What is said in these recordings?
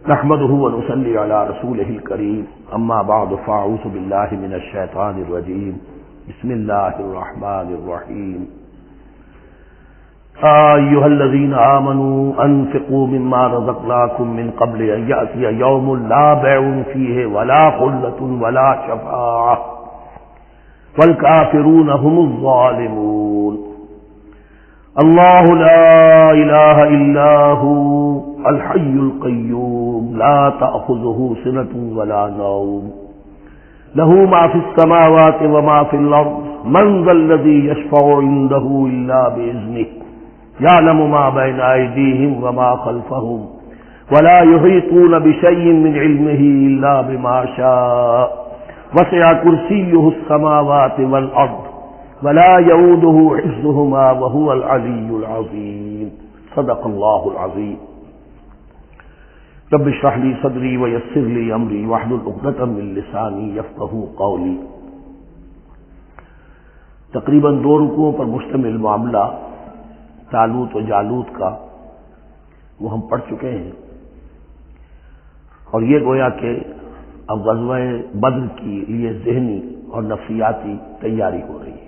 نحمده ونصلي على رسوله الكريم اما بعد فاعوذ بالله من الشيطان الرجيم بسم الله الرحمن الرحيم ايها الذين آمنوا انفقوا مما رزقناكم من قبل ان يأتي يوم لا بيع فيه ولا خلة ولا شفاعة والكافرون هم الظالمون اللہ لا الہ الا هو الحی القیوم لا تأخذه سنة ولا نوم له ما في السماوات وما في الأرض من ذا الذي يشفع عنده إلا بإذنه يعلم ما بين أيديهم وما خلفهم ولا يحيطون بشيء من علمه إلا بما شاء وسع كرسيه السماوات والأرض ولا يؤوده حفظهما وهو العلي العظيم صدق الله العظيم رب اشرح لي صدري ويسر لي امري واحلل عقدة من لساني يفقهوا قولي. تقریباً 2 رکوعوں پر مشتمل معاملہ طالوت و جالوت کا وہ ہم پڑھ چکے ہیں، اور یہ گویا کہ اب غزوہ بدر کی لیے ذہنی اور نفسیاتی تیاری ہو رہی ہے.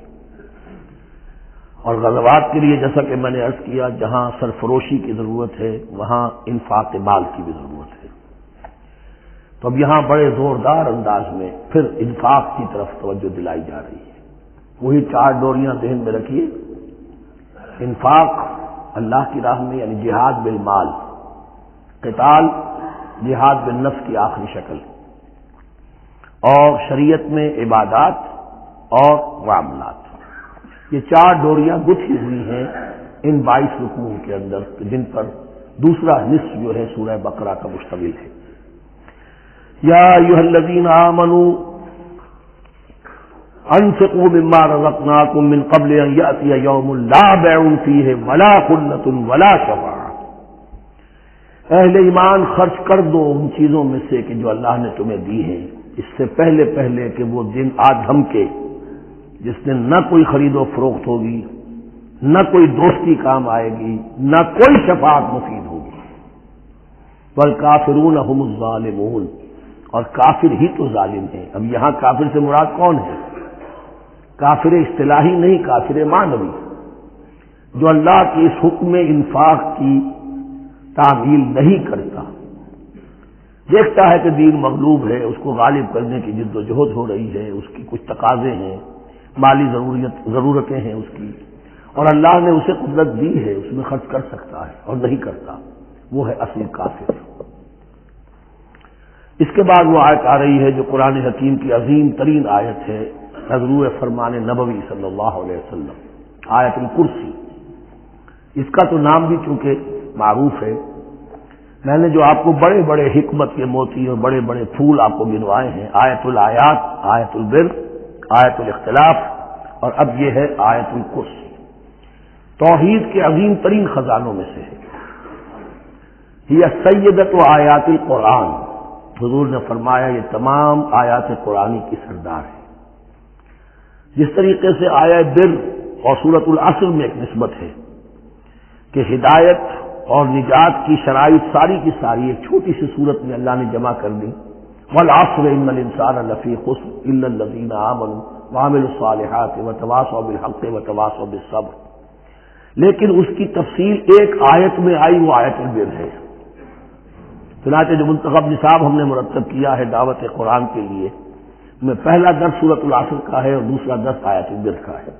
اور غزوات کے لیے جیسا کہ میں نے عرض کیا، جہاں سرفروشی کی ضرورت ہے وہاں انفاق مال کی بھی ضرورت ہے. تو اب یہاں بڑے زوردار انداز میں پھر انفاق کی طرف توجہ دلائی جا رہی ہے. وہی 4 ڈوریاں ذہن میں رکھیے. انفاق اللہ کی راہ میں یعنی جہاد بالمال، قتال جہاد بالنفس کی آخری شکل، اور شریعت میں عبادات اور معاملات. یہ 4 ڈوریاں گتھی ہوئی ہیں ان 22 رکوعوں کے اندر، جن پر دوسرا نصف جو ہے سورہ بقرہ کا مشتمل ہے. یا ایھا الذین آمنوا انفقوا مما رزقناکم من قبل ان یأتی یوم لا بیع فیہ ولا خلة ولا شفاعة. اہل ایمان خرچ کر دو ان چیزوں میں سے کہ جو اللہ نے تمہیں دی ہیں، اس سے پہلے کہ وہ دن آ دھمکے جس دن نہ کوئی خرید و فروخت ہوگی، نہ کوئی دوستی کام آئے گی، نہ کوئی شفاعت مفید ہوگی. والکافرون هم الظالمون، اور کافر ہی تو ظالم ہیں. اب یہاں کافر سے مراد کون ہے؟ کافر اصطلاحی نہیں، کافر معنوی، جو اللہ کے اس حکم انفاق کی تعمیل نہیں کرتا، دیکھتا ہے کہ دین مغلوب ہے، اس کو غالب کرنے کی جد و جہد ہو رہی ہے، اس کی کچھ تقاضے ہیں، مالی ضرورتیں ہیں اس کی، اور اللہ نے اسے قدرت دی ہے، اس میں خرچ کر سکتا ہے اور نہیں کرتا، وہ ہے اصلی کافر. اس کے بعد وہ آیت آ رہی ہے جو قرآن حکیم کی عظیم ترین آیت ہے، حضور فرمان نبوی صلی اللہ علیہ وسلم، آیت الکرسی. اس کا تو نام بھی چونکہ معروف ہے. میں نے جو آپ کو بڑے بڑے حکمت کے موتی اور بڑے بڑے پھول آپ کو گنوائے ہیں، آیت الآیات، آیت البر، آیت الاختلاف، اور اب یہ ہے آیت الکرسی. توحید کے عظیم ترین خزانوں میں سے ہے. یہ سیدۃ آیات القرآن، حضور نے فرمایا یہ تمام آیات قرآنی کی سردار ہے. جس طریقے سے آیت بر اور سورۃ العصر میں ایک نسبت ہے کہ ہدایت اور نجات کی شرائط ساری کی ساری ایک چھوٹی سی صورت میں اللہ نے جمع کر دی. والعصر ان الانسان لفی خسر الا الذین آمنوا وعملوا الصالحات وتواصوا بالحق وتواصوا بالصبر. لیکن اس کی تفصیل ایک آیت میں آئی، وہ آیت البر ہے. چنانچہ جو منتخب نصاب ہم نے مرتب کیا ہے دعوت قرآن کے لیے، میں پہلا درس سورۃ العصر کا ہے اور دوسرا درس آیت البر کا ہے.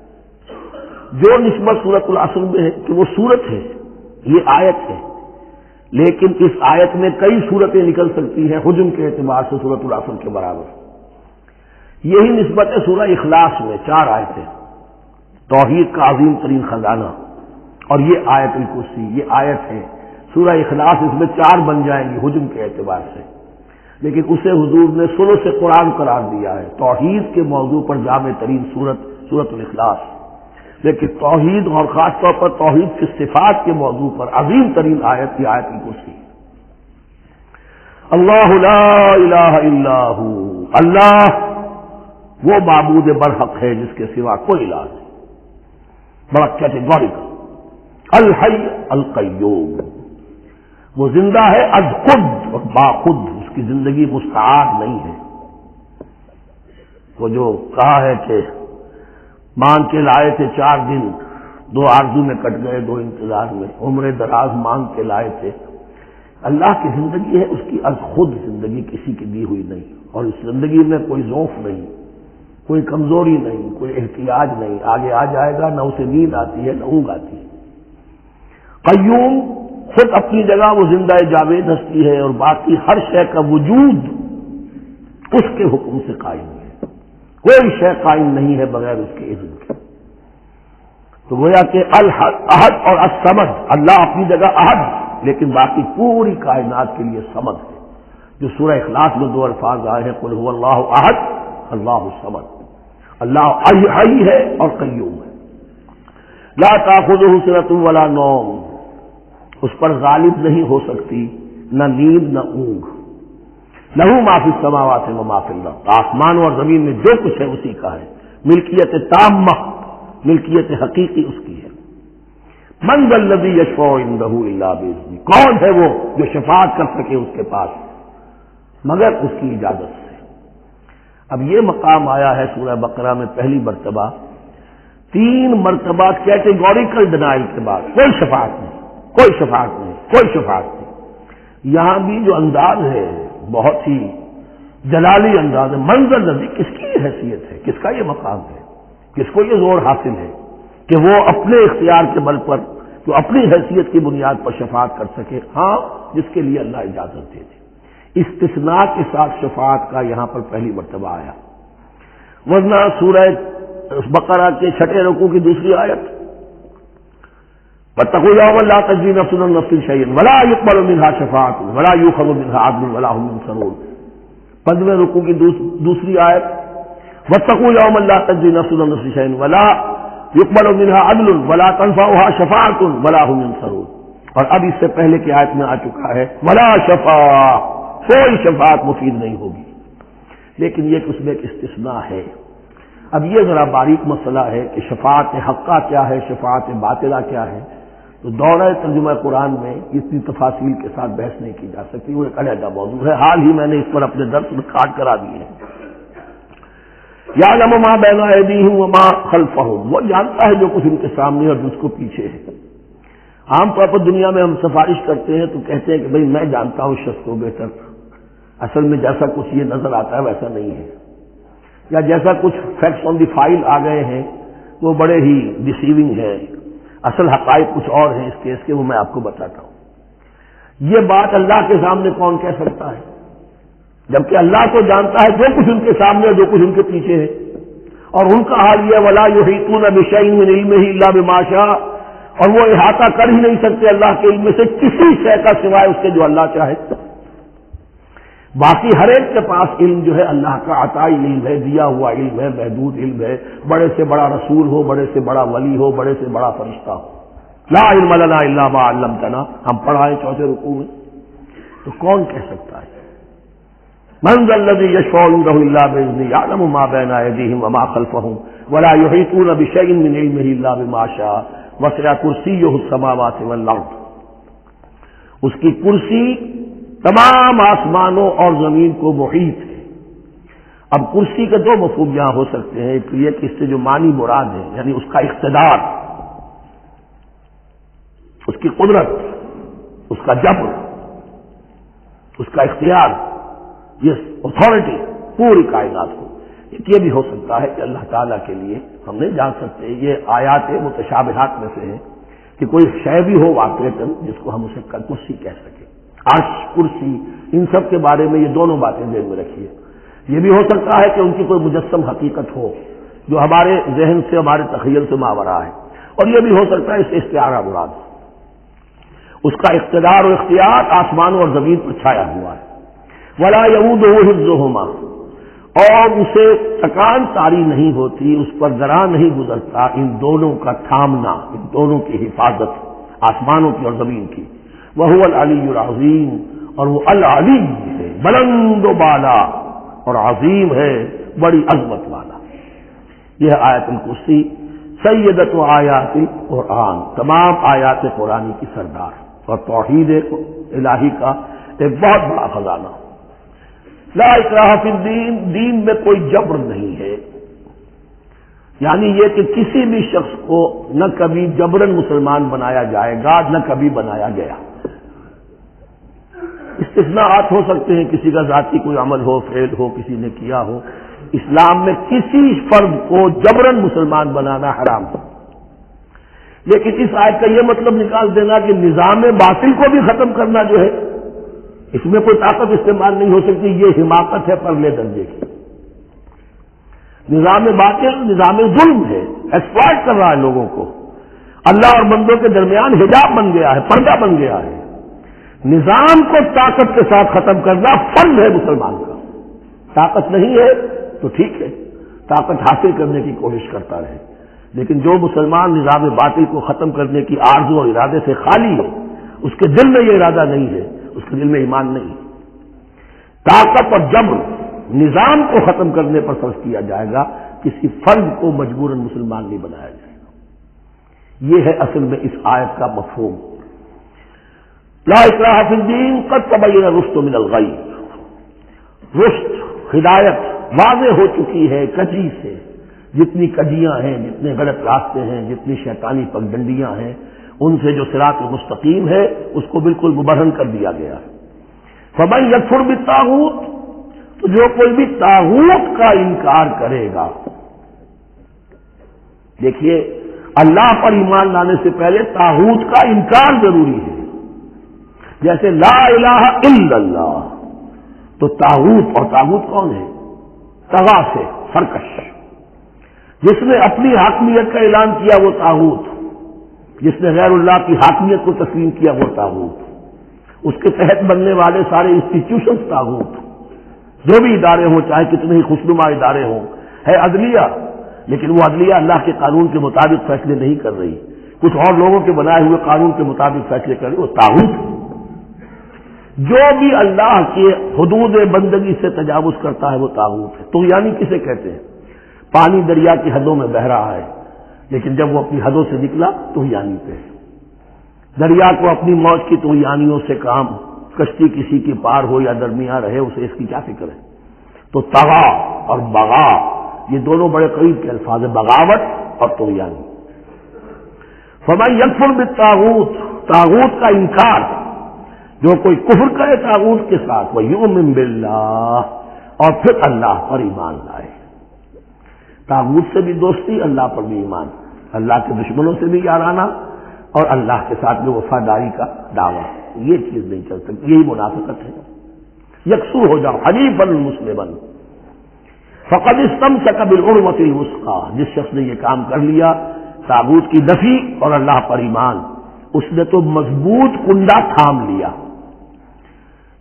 جو نسبت سورۃ العصر میں ہے کہ وہ سورت ہے، یہ آیت ہے، لیکن اس آیت میں کئی صورتیں نکل سکتی ہیں حجم کے اعتبار سے سورۃ العصر کے برابر. یہی نسبت ہے سورہ اخلاص میں، 4 آیتیں، توحید کا عظیم ترین خزانہ، اور یہ آیت الکرسی، یہ آیت ہے. سورہ اخلاص اس میں 4 بن جائیں گی حجم کے اعتبار سے، لیکن اسے حضور نے ثلث قرآن قرار دیا ہے. توحید کے موضوع پر جامع ترین سورۃ الاخلاص، لیکن توحید اور خاص طور پر توحید کی صفات کے موضوع پر عظیم ترین آیت کی آیت الکرسی. اللہ لا الہ الا ہو، اللہ وہ معبود برحق ہے جس کے سوا کوئی الہ نہیں. بڑا کیٹیگوریکل. الحی القیوم، وہ زندہ ہے از خود اور باخود، اس کی زندگی مستعار نہیں ہے۔ وہ جو کہا ہے کہ مانگ کے لائے تھے 4 دن، 2 آرزو میں کٹ گئے، 2 انتظار میں، عمر دراز مانگ کے لائے تھے، اللہ کی زندگی ہے اس کی از خود زندگی، کسی کی دی ہوئی نہیں، اور اس زندگی میں کوئی ضعف نہیں، کوئی کمزوری نہیں، کوئی احتیاج نہیں، آگے آ جائے گا، نہ اسے نیند آتی ہے نہ اونگ آتی ہے۔ قیوم خود اپنی جگہ وہ زندہ جاوید ہستی ہے، اور باقی ہر شے کا وجود اس کے حکم سے قائم ہے، کوئی شے قائم نہیں ہے بغیر اس کے اذن کے۔ تو گویا کہ احد اور الصمد، اللہ اپنی جگہ احد، لیکن باقی پوری کائنات کے لیے صمد ہے، جو سورہ اخلاص میں 2 الفاظ آئے ہیں، قل هو اللہ احد اللہ الصمد، اللہ حی ہے اور قیوم ہے۔ لا تأخذہ سنۃ ولا نوم، اس پر غالب نہیں ہو سکتی نہ نیند نہ اونگ۔ لہ ما فی السماوات و ما فی الارض، آسمانوں اور زمین میں جو کچھ ہے اسی کا ہے، ملکیت تامہ، ملکیت حقیقی اس کی ہے۔ من ذا الذی یشفع عندہ الا باذنہ، کون ہے وہ جو شفاعت کر سکے اس کے پاس مگر اس کی اجازت سے۔ اب یہ مقام آیا ہے سورہ بقرہ میں پہلی مرتبہ، 3 مرتبہ کیٹیگوریکل ڈینائل کے بعد، کوئی شفاعت نہیں، کوئی شفاعت نہیں، کوئی شفاعت نہیں۔ یہاں بھی جو انداز ہے بہت ہی جلالی انداز ہے، منظر نبی، کس کی یہ حیثیت ہے، کس کا یہ مقام ہے، کس کو یہ زور حاصل ہے کہ وہ اپنے اختیار کے بل پر، جو اپنی حیثیت کی بنیاد پر شفاعت کر سکے؟ ہاں، جس کے لیے اللہ اجازت دے دے۔ استثناء کے ساتھ شفاعت کا یہاں پر پہلی مرتبہ آیا، ورنہ سورہ بقرہ کے 6 رکوع کی دوسری آیت، واتقوا یوما لا تجزی نفس عن نفس شیئا ولا یقبل منها شفاعۃ ولا یؤخذ منها عدل ولا هم ينصرون۔ 15 رکوع کی دوسری آیت، واتقوا یوما لا تجزی نفس عن نفس شیئا ولا یقبل منها عدل ولا تنفعها شفاعۃ ولا هم ينصرون۔ اور اب اس سے پہلے کی آیت میں آ چکا ہے ولا شفاعۃ، کوئی شفاعت مفید نہیں ہوگی، لیکن یہ اس میں ایک استثناء ہے۔ اب یہ ذرا باریک مسئلہ ہے کہ شفاعت حقہ کیا ہے، شفاعت باطلہ کیا ہے، تو دورہ ترجمہ قرآن میں اتنی تفاصیل کے ساتھ بحث نہیں کی جا سکتی، وہ ایک علیحدہ موضوع ہے، حال ہی میں نے اس پر اپنے درس میں کاٹ کرا دیے ہیں۔ یعلم ما بین ایدیہم وما خلفہم، وہ جانتا ہے جو کچھ ان کے سامنے اور جس کو پیچھے ہے۔ عام طور پر دنیا میں ہم سفارش کرتے ہیں تو کہتے ہیں کہ بھئی میں جانتا ہوں شخص کو بہتر، اصل میں جیسا کچھ یہ نظر آتا ہے ویسا نہیں ہے، یا جیسا کچھ فیکٹس آن دی فائل آ گئے ہیں وہ بڑے ہی ڈیسیونگ ہے، اصل حقائق کچھ اور ہیں اس کیس کے، وہ میں آپ کو بتاتا ہوں۔ یہ بات اللہ کے سامنے کون کہہ سکتا ہے، جبکہ اللہ تو جانتا ہے جو کچھ ان کے سامنے اور جو کچھ ان کے پیچھے ہے، اور ان کا حال یہ ولا یحیطون بشیء من علمہ الا بما شاء، اور وہ احاطہ کر ہی نہیں سکتے اللہ کے علم سے کسی شے کا سوائے اس کے جو اللہ چاہے۔ باقی ہر ایک کے پاس علم جو ہے اللہ کا عطائی علم ہے، دیا ہوا علم ہے، محدود علم ہے، بڑے سے بڑا رسول ہو، بڑے سے بڑا ولی ہو، بڑے سے بڑا فرشتہ ہو۔ لا علم لنا الا ما علمتنا، ہم پڑھائیں 4 رکوع میں، تو کون کہہ سکتا ہے؟ من ذا الذی یشفع عنده الا باذنہ یعلم ما بین ایدیہم وما خلفہم ولا یحیطون بشیء من علمہ الا بما شاء وسع کرسیہ السماوات والارض، اس کی کرسی تمام آسمانوں اور زمین کو محیط ہے۔ اب کرسی کے 2 مفہوم یہاں ہو سکتے ہیں، ایک یہ کہ اس سے جو معنی مراد ہے یعنی اس کا اقتدار، اس کی قدرت، اس کا جبر، اس کا اختیار، یہ اتھارٹی پوری کائنات کو۔ ایک یہ بھی ہو سکتا ہے کہ اللہ تعالیٰ کے لیے ہم نہیں جان سکتے، یہ آیات متشابہات میں سے ہے کہ کوئی شے بھی ہو واقعتاً جس کو ہم اسے کرسی کہہ سکیں، عرش، کرسی، ان سب کے بارے میں یہ دونوں باتیں ذہن میں رکھیے۔ یہ بھی ہو سکتا ہے کہ ان کی کوئی مجسم حقیقت ہو جو ہمارے ذہن سے، ہمارے تخیل سے ماورا ہے، اور یہ بھی ہو سکتا ہے اس سے استعارہ مراد، اس کا اقتدار و اختیار آسمانوں اور زمین پر چھایا ہوا ہے۔ ولا یؤودہ حفظہما، اور اسے تکان طاری نہیں ہوتی، اس پر ذرا نہیں گزرتا ان دونوں کا تھامنا، ان دونوں کی حفاظت، آسمانوں کی اور زمین کی۔ وہو العلی العظیم، اور وہ العلی ہے، بلند و بالا، اور عظیم ہے، بڑی عظمت والا۔ یہ آیت الکرسی سیدۃ آیات القرآن، تمام آیات قرآن کی سردار اور توحید الہی کا ایک بہت بڑا خزانہ۔ لا اکراہ فی الدین، دین میں کوئی جبر نہیں ہے، یعنی یہ کہ کسی بھی شخص کو نہ کبھی جبرن مسلمان بنایا جائے گا نہ کبھی بنایا گیا۔ استثناءات ہو سکتے ہیں، کسی کا ذاتی کوئی عمل ہو، فعل ہو، کسی نے کیا ہو۔ اسلام میں کسی فرد کو جبرن مسلمان بنانا حرام ہے، لیکن اس آیت کا یہ مطلب نکال دینا کہ نظام باطل کو بھی ختم کرنا جو ہے اس میں کوئی طاقت استعمال نہیں ہو سکتی، یہ حماقت ہے پرلے درجے کی۔ نظام باطل نظام ظلم ہے، ایکسپلائٹ کر رہا ہے لوگوں کو، اللہ اور بندوں کے درمیان حجاب بن گیا ہے، پردہ بن گیا ہے۔ نظام کو طاقت کے ساتھ ختم کرنا فرض ہے مسلمان کا۔ طاقت نہیں ہے تو ٹھیک ہے، طاقت حاصل کرنے کی کوشش کرتا رہے، لیکن جو مسلمان نظام باطل کو ختم کرنے کی آرزو اور ارادے سے خالی ہے، اس کے دل میں یہ ارادہ نہیں ہے، اس کے دل میں ایمان نہیں ہے۔ طاقت اور جبر نظام کو ختم کرنے پر صرف کیا جائے گا، کسی فرد کو مجبوراً مسلمان نہیں بنایا جائے گا۔ یہ ہے اصل میں اس آیت کا مفہوم۔ لا اکراہ فی الدین قد تبین الرشد من الغی، رشد ہدایت واضح ہو چکی ہے کجی سے، جتنی کجیاں ہیں، جتنے غلط راستے ہیں، جتنی شیطانی پگڈنڈیاں ہیں، ان سے جو صراط مستقیم ہے اس کو بالکل مبرہن کر دیا گیا ہے۔ فمن یکفر بالطاغوت، تو جو کوئی بھی طاغوت کا انکار کرے گا، دیکھیے اللہ پر ایمان لانے سے پہلے طاغوت کا انکار ضروری ہے۔ جیسے لا الہ الا اللہ، تو طاغوت، اور طاغوت کون ہے؟ طغا سے سرکش، جس نے اپنی حاکمیت کا اعلان کیا وہ طاغوت، جس نے غیر اللہ کی حاکمیت کو تسلیم کیا وہ طاغوت، اس کے تحت بننے والے سارے انسٹیٹیوشنز طاغوت، جو بھی ادارے ہوں، چاہے کتنے ہی خوشنما ادارے ہوں۔ ہے عدلیہ، لیکن وہ عدلیہ اللہ کے قانون کے مطابق فیصلے نہیں کر رہی، کچھ اور لوگوں کے بنائے ہوئے قانون کے مطابق فیصلے کر رہی، وہ طاغوت ہے۔ جو بھی اللہ کے حدود بندگی سے تجاوز کرتا ہے وہ طاغوت ہے۔ طغیانی کسے کہتے ہیں؟ پانی دریا کی حدوں میں بہہ رہا ہے، لیکن جب وہ اپنی حدوں سے نکلا طغیانی پہ ہے۔ دریا کو اپنی موج کی طغیانیوں سے کام، کشتی کسی کی پار ہو یا درمیان رہے اسے اس کی کیا فکر ہے؟ تو طغا اور بغا یہ دونوں بڑے قریب کے الفاظ ہیں، بغاوت اور طغیانی۔ فمن یکفر بالطاغوت، طاغوت کا انکار، جو کوئی کفر کرے طاغوت کے ساتھ، ویؤمن باللہ، اور پھر اللہ پر ایمان لائے۔ طاغوت سے بھی دوستی، اللہ پر بھی ایمان، اللہ کے دشمنوں سے بھی یارانہ، اور اللہ کے ساتھ بھی وفاداری کا دعویٰ، یہ چیز نہیں چل سکتی، یہی منافقت ہے۔ یکسو ہو جاؤ حنیفا مسلما فقد استمسک بالعروۃ الوثقی، جس شخص نے یہ کام کر لیا طاغوت کی نفی اور اللہ پر ایمان، اس نے تو مضبوط کنڈا تھام لیا۔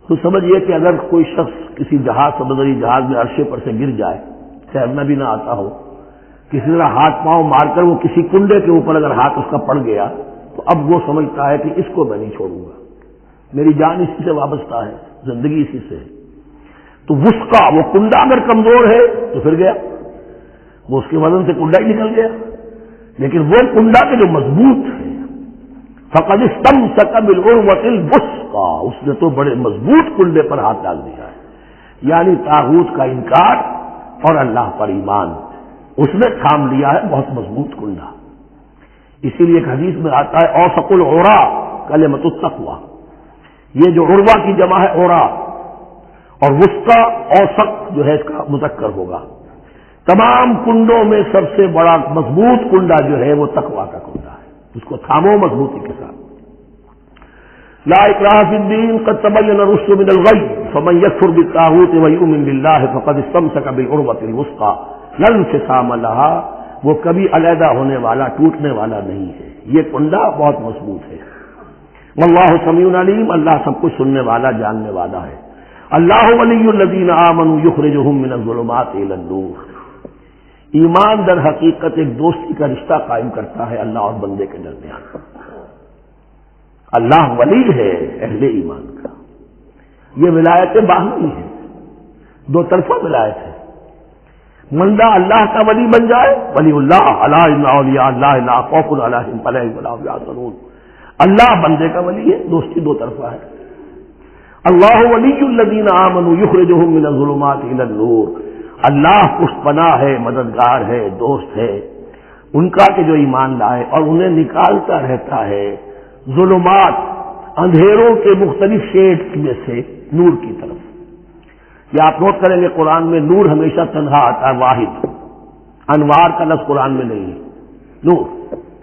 تو سمجھیے کہ اگر کوئی شخص کسی جہاز، سمندری جہاز میں عرشے پر سے گر جائے، تیرنا بھی نہ آتا ہو، کسی طرح ہاتھ پاؤں مار کر وہ کسی کنڈے کے اوپر اگر ہاتھ اس کا پڑ گیا، تو اب وہ سمجھتا ہے کہ اس کو میں نہیں چھوڑوں گا، میری جان اسی سے وابستہ ہے، زندگی اسی سے ہے۔ تو وثقہ، وہ کنڈا اگر کمزور ہے تو پھر گیا، وہ اس کے وزن سے کنڈا ہی نکل گیا، لیکن وہ کنڈا کے جو مضبوط ہے، فقد استمسک بالعروۃ الوثقی، اس نے تو بڑے مضبوط کنڈے پر ہاتھ ڈال دیا ہے، یعنی طاغوت کا انکار اور اللہ پر ایمان، اس نے تھام لیا ہے بہت مضبوط کنڈا۔ اسی لیے ایک حدیث میں آتا ہے اوثق العراء کلمۃ التقوی، یہ جو عروہ کی جمع ہے عراء، اور وثقی اوثق جو ہے اس کا مذکر ہوگا۔ تمام کنڈوں میں سب سے بڑا مضبوط کنڈا جو ہے وہ تقویٰ کا کنڈا ہے، اس کو تھامو مضبوطی کے ساتھ۔ لا اکراہ فی الدین قد تبین الرشد من الغی فمن یکفر بالطاغوت ویؤمن باللہ فقد استمسک بالعروۃ الوثقی لا انفصام لہا، وہ کبھی علیحدہ ہونے والا، ٹوٹنے والا نہیں ہے، یہ کنڈا بہت مضبوط ہے۔ واللہ سمیع علیم، اللہ سب کچھ سننے والا، جاننے والا ہے۔ اللہ ولی الذین آمنوا یخرجہم من الظلمات الی النور، ایمان در حقیقت ایک دوستی کا رشتہ قائم کرتا ہے اللہ اور بندے کے درمیان۔ اللہ ولی ہے اہل ایمان کا، یہ ولایت باہمی ہے، دو طرفہ ولایت ہے۔ بندہ اللہ کا ولی بن جائے، ولی اللہ، الا ان اولیاء اللہ لا خوف علیہم ولا هم يحزنون، اللہ بندے کا ولی ہے، دوستی دو طرفہ ہے۔ اللہ ولی الذین آمنوا یخرجہم من الظلمات الی النور، اللہ پشت پناہ ہے، مددگار ہے، دوست ہے ان کا کہ جو ایمان لائے اور انہیں نکالتا رہتا ہے ظلمات، اندھیروں کے مختلف شیڈز میں سے نور کی طرف۔ یہ آپ نوٹ کریں گے قرآن میں نور ہمیشہ تنہا آتا ہے، واحد، انوار کا لفظ قرآن میں نہیں ہے۔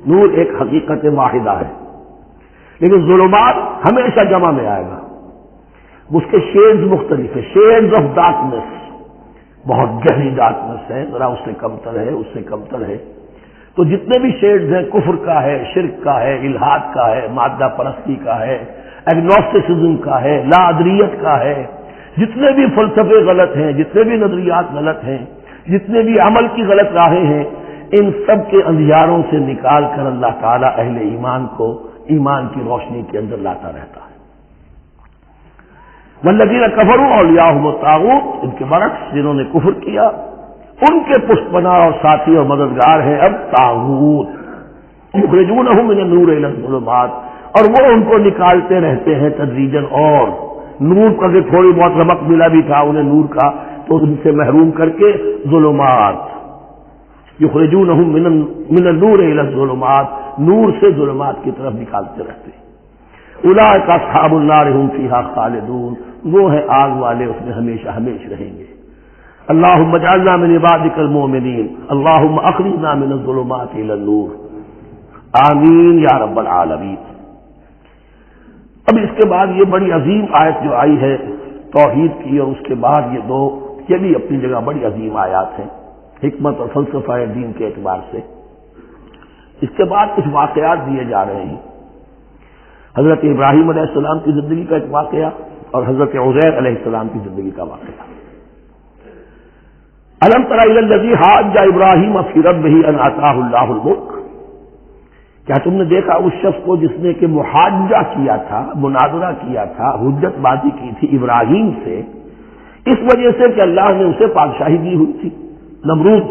نور ایک حقیقت واحدہ ہے، لیکن ظلمات ہمیشہ جمع میں آئے گا، اس کے شیڈز مختلف ہیں، شیڈز آف ڈارکنیس، بہت گہری ڈارکنیس ہے، ذرا اس سے کمتر ہے، اس سے کمتر ہے۔ تو جتنے بھی شیڈز ہیں، کفر کا ہے، شرک کا ہے، الحاد کا ہے، مادہ پرستی کا ہے، ایگنوسٹسزم کا ہے، لا ادریت کا ہے، جتنے بھی فلسفے غلط ہیں، جتنے بھی نظریات غلط ہیں، جتنے بھی عمل کی غلط راہیں ہیں، ان سب کے اندھیاروں سے نکال کر اللہ تعالیٰ اہل ایمان کو ایمان کی روشنی کے اندر لاتا رہتا ہے۔ والذین کفروا اولیاءہم الطاغوت، ان کے برعکس جنہوں نے کفر کیا ان کے پشت پناہ اور ساتھی اور مددگار ہیں اب طاغوت، یخرجونہم من النور الی الظلمات، اور وہ ان کو نکالتے رہتے ہیں تدریجاً، اور نور کا کہ تھوڑی بہت رمق ملا بھی تھا انہیں نور کا تو ان سے محروم کر کے ظلمات، یخرجونہم من النور الی الظلمات، نور سے ظلمات کی طرف نکالتے رہتے ہیں۔ اولئک اصحاب النار هم فیہا خالدون، وہ ہیں آگ والے، اس میں ہمیشہ ہمیشہ رہیں گے۔ اللہم اجعلنا من عبادک المؤمنین، اللہم اخرجنا من الظلمات الی النور، آمین یا رب العالمین۔ اب اس کے بعد یہ بڑی عظیم آیت جو آئی ہے توحید کی، اور اس کے بعد یہ بھی اپنی جگہ بڑی عظیم آیات ہیں حکمت اور فلسفہ دین کے اعتبار سے۔ اس کے بعد کچھ واقعات دیے جا رہے ہیں، حضرت ابراہیم علیہ السلام کی زندگی کا ایک واقعہ اور حضرت عزیر علیہ السلام کی زندگی کا واقعہ۔ الم تر الی الذی حاج ابراہیم فی ربہ ان آتاہ اللہ الملک، کیا تم نے دیکھا اس شخص کو جس نے کہ محاجہ کیا تھا، مناظرہ کیا تھا، حجت بازی کی تھی ابراہیم سے، اس وجہ سے کہ اللہ نے اسے بادشاہی دی ہوئی تھی، نمرود۔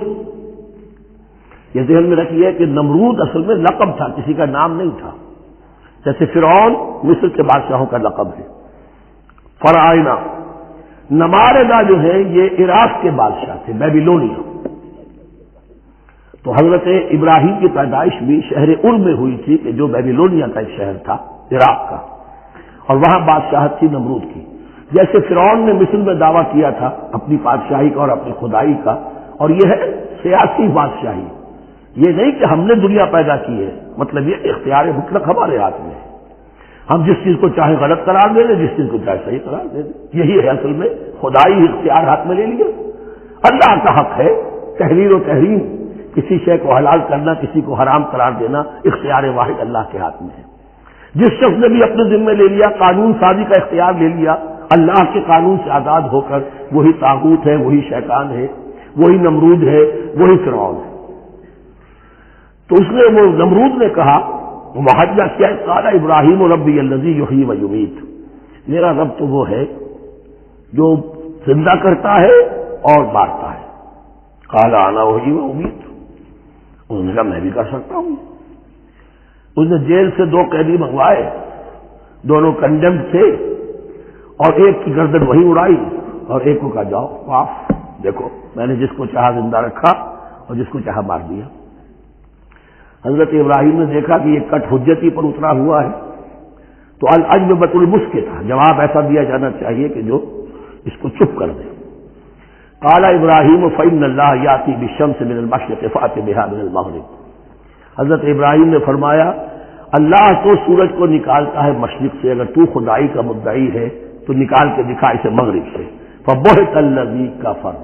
یہ ذہن میں رکھیے کہ نمرود اصل میں لقب تھا، کسی کا نام نہیں تھا، جیسے فرعون مصر کے بادشاہوں کا لقب ہے۔ فرعونہ، نماردہ جو ہے یہ عراق کے بادشاہ تھے، بیبیلونیا۔ تو حضرت ابراہیم کی پیدائش بھی شہر ار میں ہوئی تھی کہ جو بیبیلونیا کا ایک شہر تھا عراق کا، اور وہاں بادشاہت تھی نمرود کی۔ جیسے فرعون نے مصر میں دعویٰ کیا تھا اپنی بادشاہی کا اور اپنی خدائی کا، اور یہ ہے سیاسی بادشاہی، یہ نہیں کہ ہم نے دنیا پیدا کی ہے، مطلب یہ اختیار مطلق ہمارے ہاتھ میں ہے، ہم جس چیز کو چاہے غلط قرار دے دیں، جس چیز کو چاہے صحیح قرار دے دیں، یہی ہے اصل میں خدائی اختیار ہاتھ میں لے لیا۔ اللہ کا حق ہے تحریر و تحریم، کسی شے کو حلال کرنا، کسی کو حرام قرار دینا، اختیار واحد اللہ کے ہاتھ میں ہے۔ جس شخص نے بھی اپنے ذمہ لے لیا، قانون سازی کا اختیار لے لیا، اللہ کے قانون سے آزاد ہو کر، وہی طاغوت ہے، وہی شیطان ہے، وہی نمرود ہے، وہی فرعون ہے۔ تو اس نے وہ نمرود نے کہا، محاجہ کیا، قال ابراہیم ربی الذی یحیی و یمیت، میرا رب تو وہ ہے جو زندہ کرتا ہے اور مارتا ہے۔ قال انا احیی و امیت، انہوں نے کہا میں بھی کر سکتا ہوں۔ اس نے جیل سے 2 قیدی منگوائے، دونوں کنڈمڈ تھے، اور ایک کی گردن وہی اڑائی اور ایک کو کہا جاؤ واف، دیکھو میں نے جس کو چاہا زندہ رکھا اور جس کو چاہا مار دیا۔ حضرت ابراہیم نے دیکھا کہ یہ کٹ حجتی پر اترا ہوا ہے، تو العجب المسک تھا، جواب ایسا دیا جانا چاہیے کہ جو اس کو چپ کر دے۔ قال ابراہیم فإن اللہ یاتی بالشمس من المشرق فأت بها من المغرب، حضرت ابراہیم نے فرمایا اللہ تو سورج کو نکالتا ہے مشرق سے، اگر تو خدائی کا مدعی ہے تو نکال کے دکھا اسے مغرب سے۔ فبہت الذی کفر،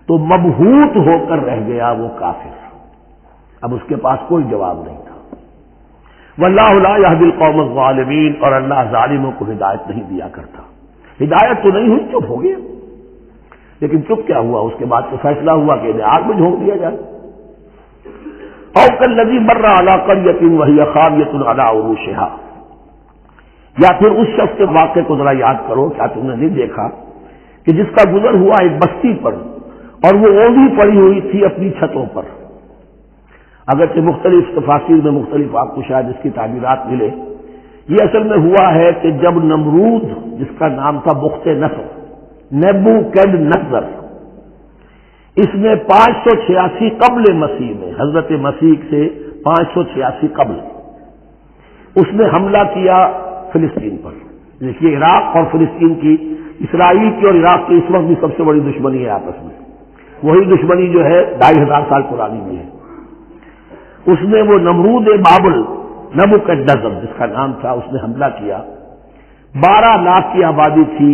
تو مبہوت ہو کر رہ گیا وہ کافر، اب اس کے پاس کوئی جواب نہیں تھا۔ واللہ لا یہدی القوم الظالمین، اور اللہ ظالموں کو ہدایت نہیں دیا کرتا۔ ہدایت تو نہیں ہوئی، چپ ہو گیا، لیکن چپ کیا ہوا؟ اس کے بعد تو فیصلہ ہوا کہ انہیں آگ میں جھونک دیا جائے۔ او کالذی مر علی قریۃ وہی خاویۃ علی عروشہا، یا پھر اس شخص کے واقعے کو ذرا یاد کرو، کیا تم نے نہیں دیکھا کہ جس کا گزر ہوا ایک بستی پر اور وہ اوندھی پڑی ہوئی تھی اپنی چھتوں پر، اگرچہ مختلف تفاسیر میں مختلف آپ کو شاید اس کی تعبیرات ملے، یہ اصل میں ہوا ہے کہ جب نمرود، جس کا نام تھا بخت نصر، نیبوکیڈنیزر، اس نے 586 قبل مسیح میں، حضرت مسیح سے 586 قبل، اس نے حملہ کیا فلسطین پر. دیکھیے عراق اور فلسطین کی، اسرائیل کی اور عراق کی اس وقت بھی سب سے بڑی دشمنی ہے آپس میں. وہی دشمنی جو ہے 2500 سال پرانی بھی ہے. اس نے وہ نمرود بابل، نیبوکیڈنیزر جس کا نام تھا، اس نے حملہ کیا. 12 لاکھ کی آبادی تھی،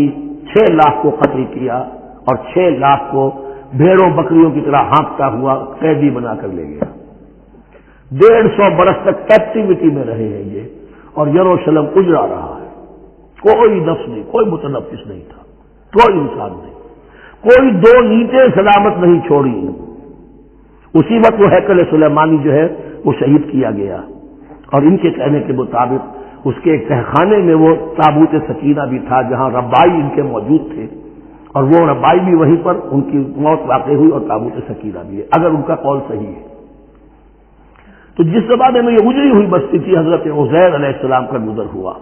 6 لاکھ کو قتل کیا اور 6 لاکھ کو بھیڑوں بکریوں کی طرح ہانکتا ہوا قیدی بنا کر لے گیا. 150 برس تک کیپٹیوٹی میں رہے ہیں یہ، اور یروشلم اجڑا رہا ہے. کوئی نفس نہیں، کوئی متنفس نہیں تھا، کوئی انسان نہیں، کوئی 2 اینٹیں سلامت نہیں چھوڑی. اسی وقت وہ ہیکل سلیمانی جو ہے وہ شہید کیا گیا، اور ان کے کہنے کے مطابق اس کے ایک تہخانے میں وہ تابوت سکینہ بھی تھا جہاں ربائی ان کے موجود تھے، اور وہ ربائی بھی وہیں پر ان کی موت واقع ہوئی اور تابوت سکینہ بھی ہے، اگر ان کا قول صحیح ہے. تو جس زمانے میں یہ اجڑی ہوئی بستی تھی، حضرت عزیر علیہ السلام کا گزر ہوا.